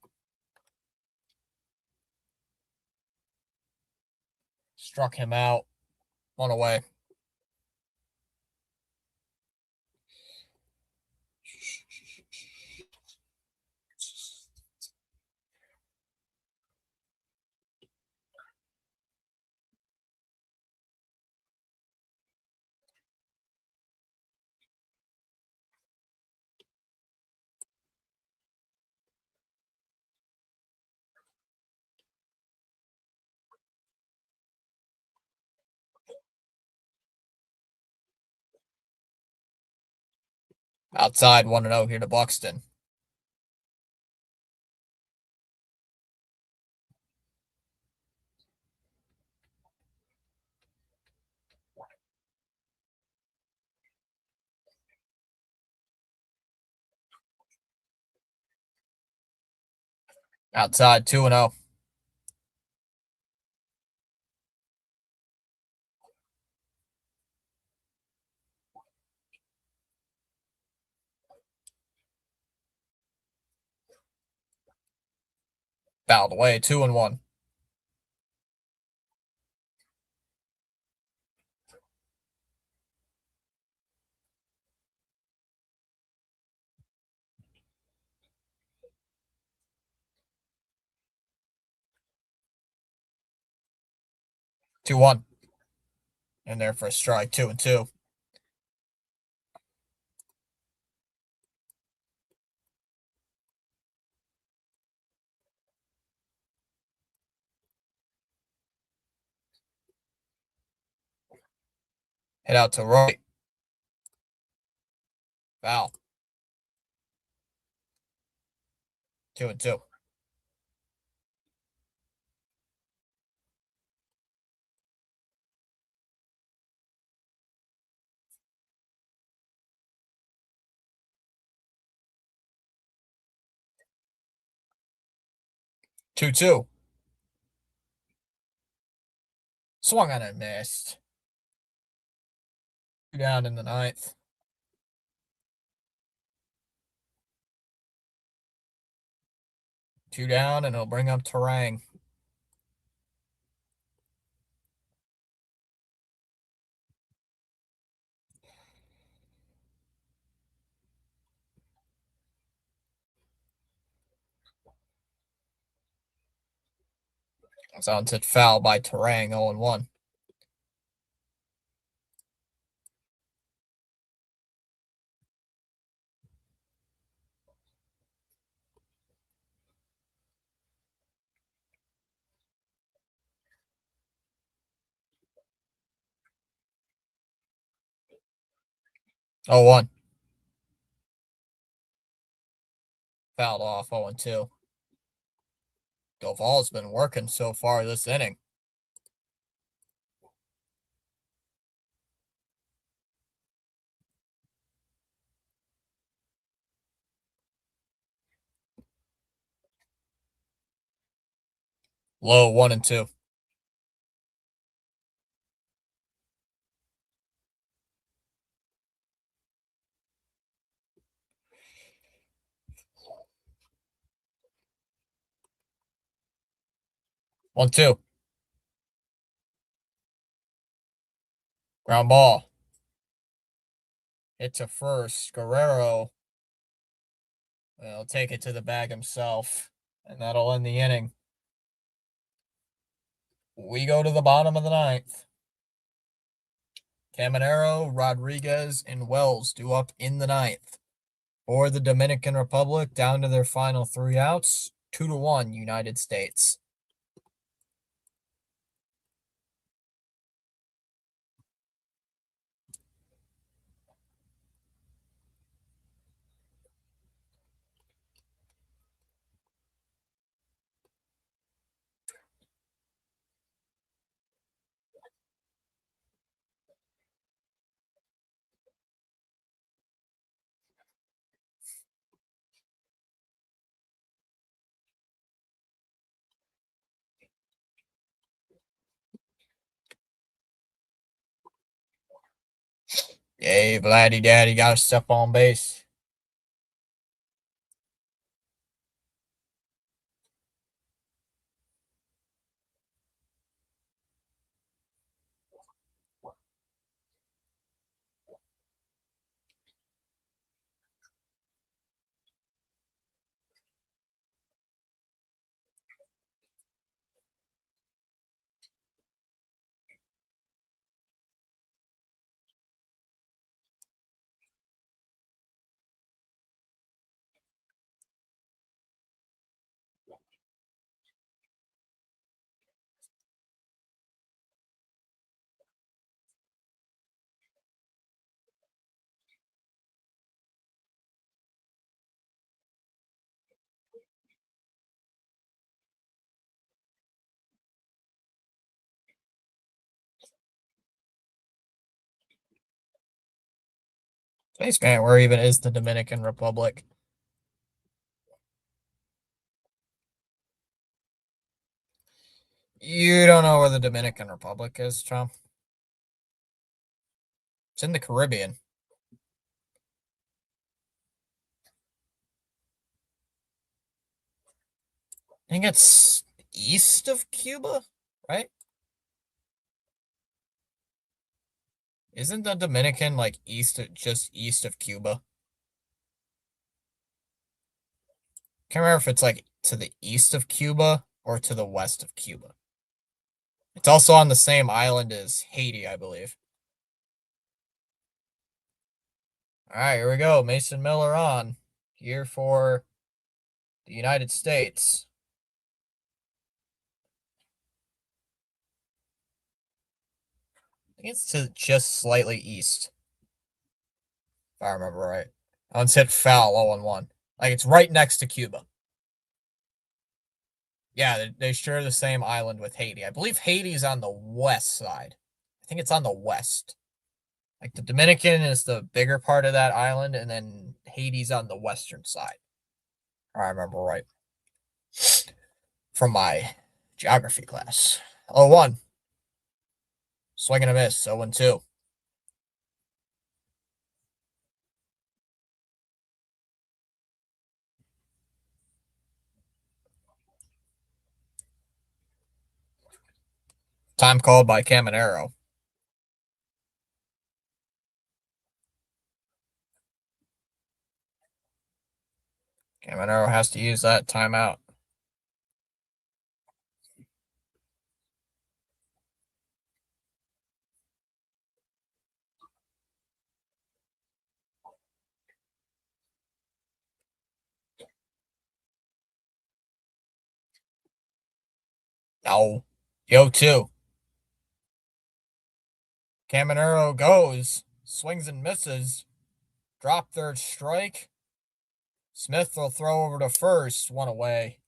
Struck him out. One away. Outside 1-0 here to Buxton. Outside 2-0. Fouled away, 2-1. 2-1. In there for a strike, 2-2. Hit out to right. Foul. 2-2. 2-2. Swung on and missed. Two down in the ninth. Two down, and he'll bring up Terang. It's on to foul by Terang, 0-1. 0-1. Fouled off 0-2. Doval's been working so far this inning. Low 1-2. 1-2. Ground ball. Hit to first. Guerrero will take it to the bag himself, and that'll end the inning. We go to the bottom of the ninth. Caminero, Rodriguez, and Wells due up in the ninth. For the Dominican Republic, down to their final 3 outs, 2-1 United States. Yay, Vladdy Daddy got a step on base. Spaceman, where even is the Dominican Republic? You don't know where the Dominican Republic is, Tom? It's in the Caribbean. I think it's east of Cuba, right? Isn't the Dominican like just east of Cuba? Can't remember if it's like to the east of Cuba or to the west of Cuba. It's also on the same island as Haiti, I believe. All right, here we go. Mason Miller on here for the United States. I think it's to just slightly east, if I remember right. Let's hit foul 0-1. Like it's right next to Cuba. Yeah, they share the same island with Haiti. I believe Haiti's on the west side. I think it's on the west. Like the Dominican is the bigger part of that island, and then Haiti's on the western side. I remember right. From my geography class. 0-1. Swing and a miss. 0-2. Time called by Caminero. Caminero has to use that timeout. No. Yo, 2. Caminero goes, swings and misses. Drop third strike. Smith will throw over to first. One away.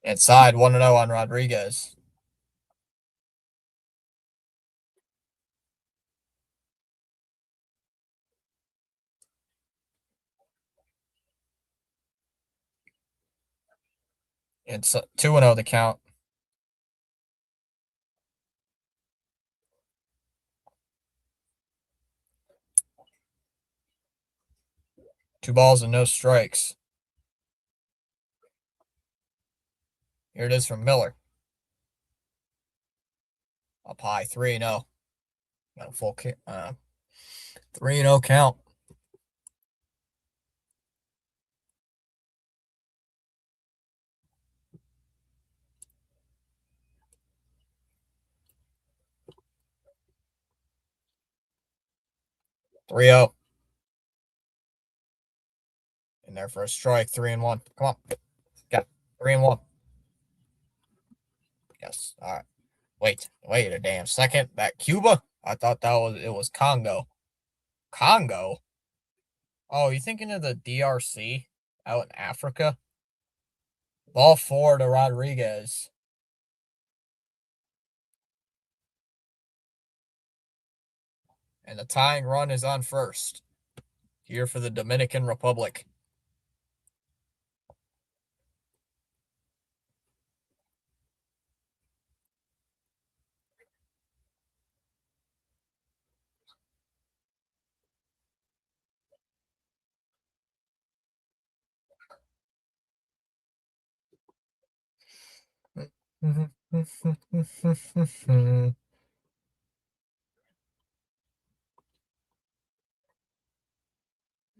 Inside 1-0 on Rodriguez. It's 2-0 the count. Two balls and no strikes. Here it is from Miller. Up high, 3-0. Got a full 3-0 count. Three zero. In there for a strike, 3-1. Come on. Got 3-1. Yes. All right. Wait a damn second. That Cuba? I thought it was Congo. Congo? Oh, you thinking of the DRC out in Africa? Ball 4 to Rodriguez. And the tying run is on first. Here for the Dominican Republic.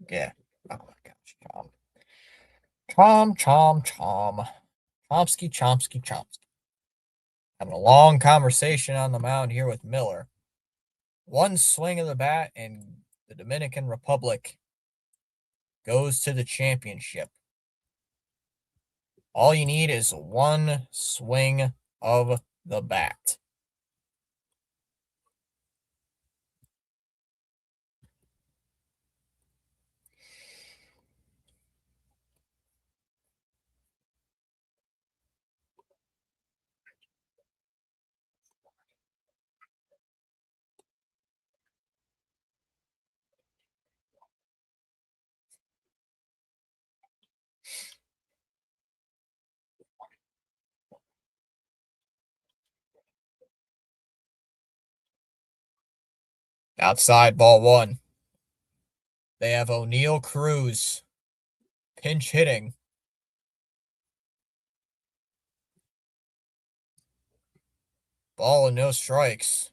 Yeah. Oh my gosh. Chomsky. Having a long conversation on the mound here with Miller. One swing of the bat, and the Dominican Republic goes to the championship. All you need is one swing of the bat. Outside, ball 1. They have O'Neal Cruz pinch hitting. Ball and no strikes.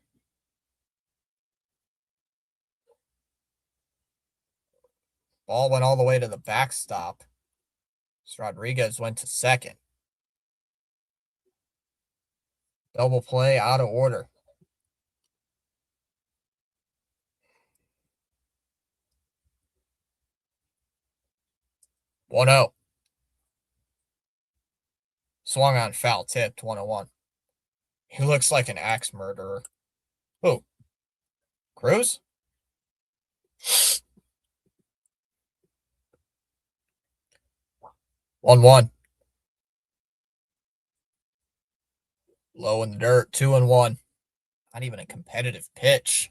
Ball went all the way to the backstop. Rodriguez went to second. Double play out of order. One 0. Swung on foul tipped, 1-1. He looks like an axe murderer. Who? Cruz? 1-1. Low in the dirt, 2-1. Not even a competitive pitch.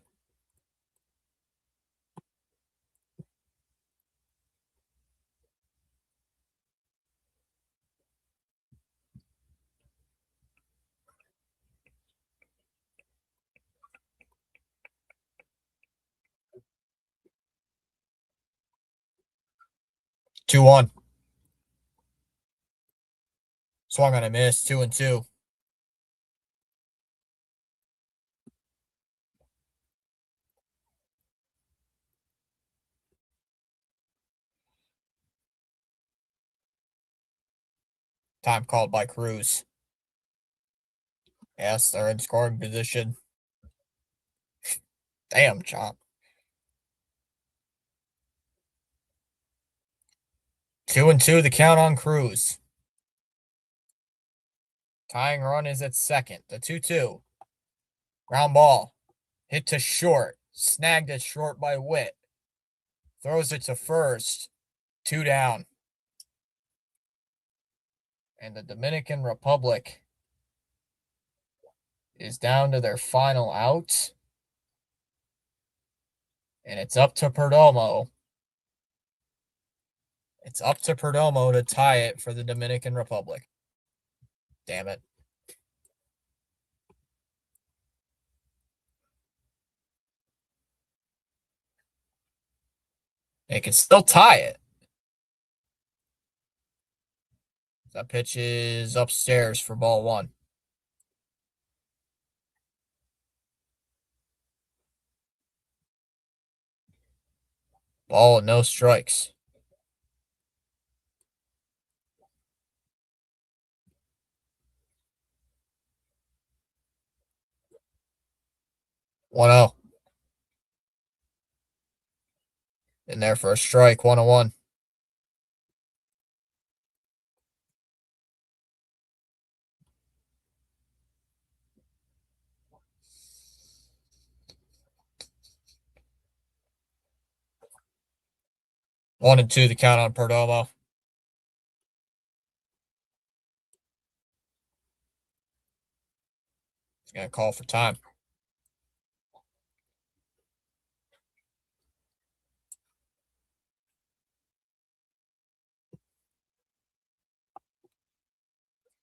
Two one. Swung on a miss, 2-2. Time called by Cruz. Yes, they're in scoring position. Damn, Chop. 2-2 the count on Cruz. Tying run is at second. The 2-2. Ground ball. Hit to short. Snagged it short by Witt. Throws it to first. 2 down. And the Dominican Republic is down to their final out. And it's up to Perdomo. It's up to Perdomo to tie it for the Dominican Republic. Damn it. They can still tie it. That pitch is upstairs for ball 1. Ball, no strikes. One zero. In there for a strike. 1-1. One and two the count on Perdomo. He's gonna call for time.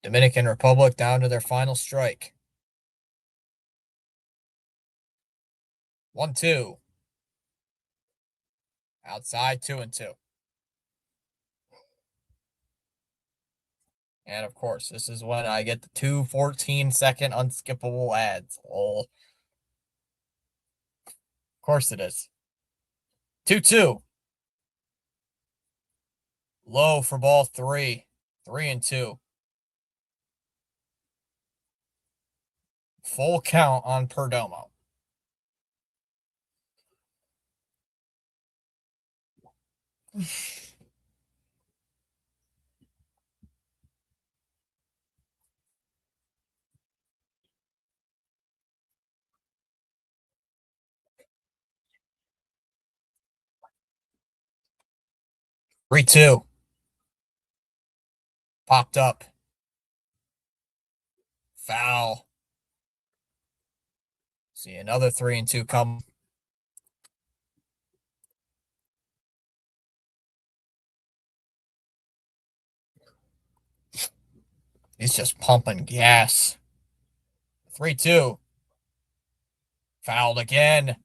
Dominican Republic down to their final strike. 1-2. Outside 2-2. And of course, this is when I get the 2 14-second unskippable ads. Oh. Of course it is. 2-2. Low for ball 3. 3-2. Full count on Perdomo. Three two. Popped up. Foul. See another 3-2 come. He's just pumping gas. 3-2. Fouled again.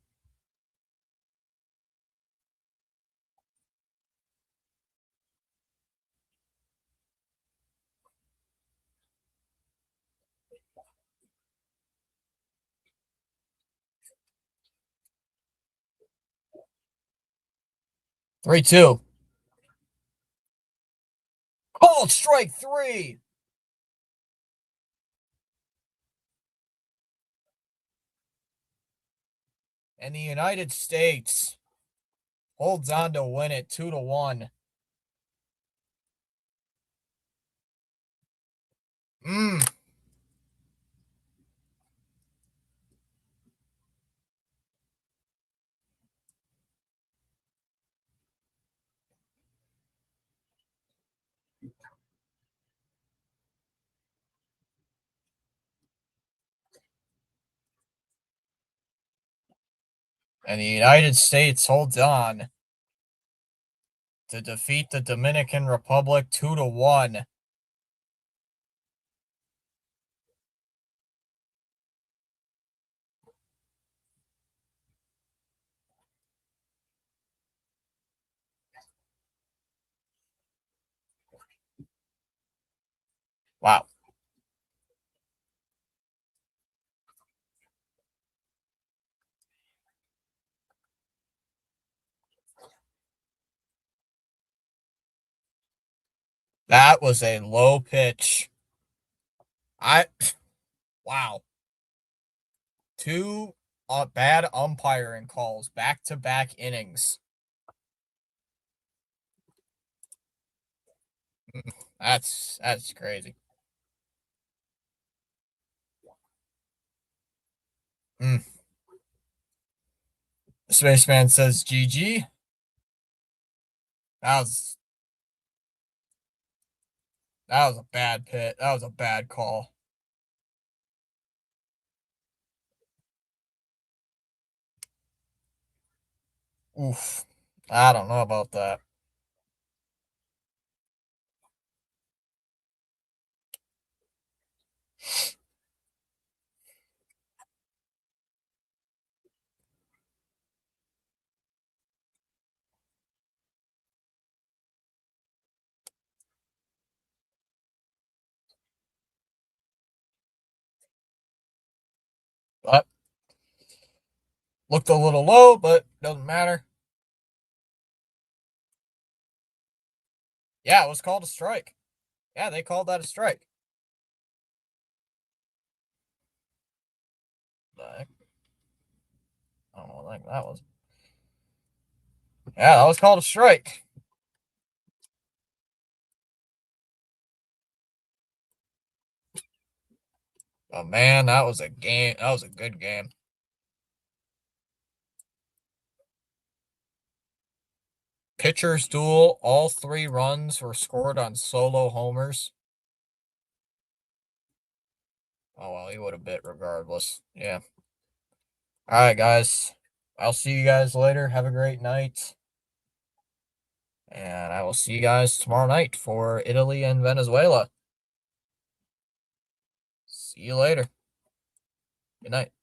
Three two. Called strike 3. And the United States holds on to win it 2-1. And the United States holds on to defeat the Dominican Republic 2-1. Wow. That was a low pitch. Wow. Two bad umpiring calls back to back innings. That's crazy. Mm. Spaceman says GG. That was that was a bad pit. That was a bad call. Oof. I don't know about that. But looked a little low, but doesn't matter. Yeah, it was called a strike. Yeah, they called that a strike. The heck? I don't know what the heck that was. Yeah, that was called a strike. But man, that was a game. That was a good game. Pitchers duel. All 3 runs were scored on solo homers. Oh well, he would have bit regardless. Yeah. All right, guys. I'll see you guys later. Have a great night. And I will see you guys tomorrow night for Italy and Venezuela. See you later. Good night.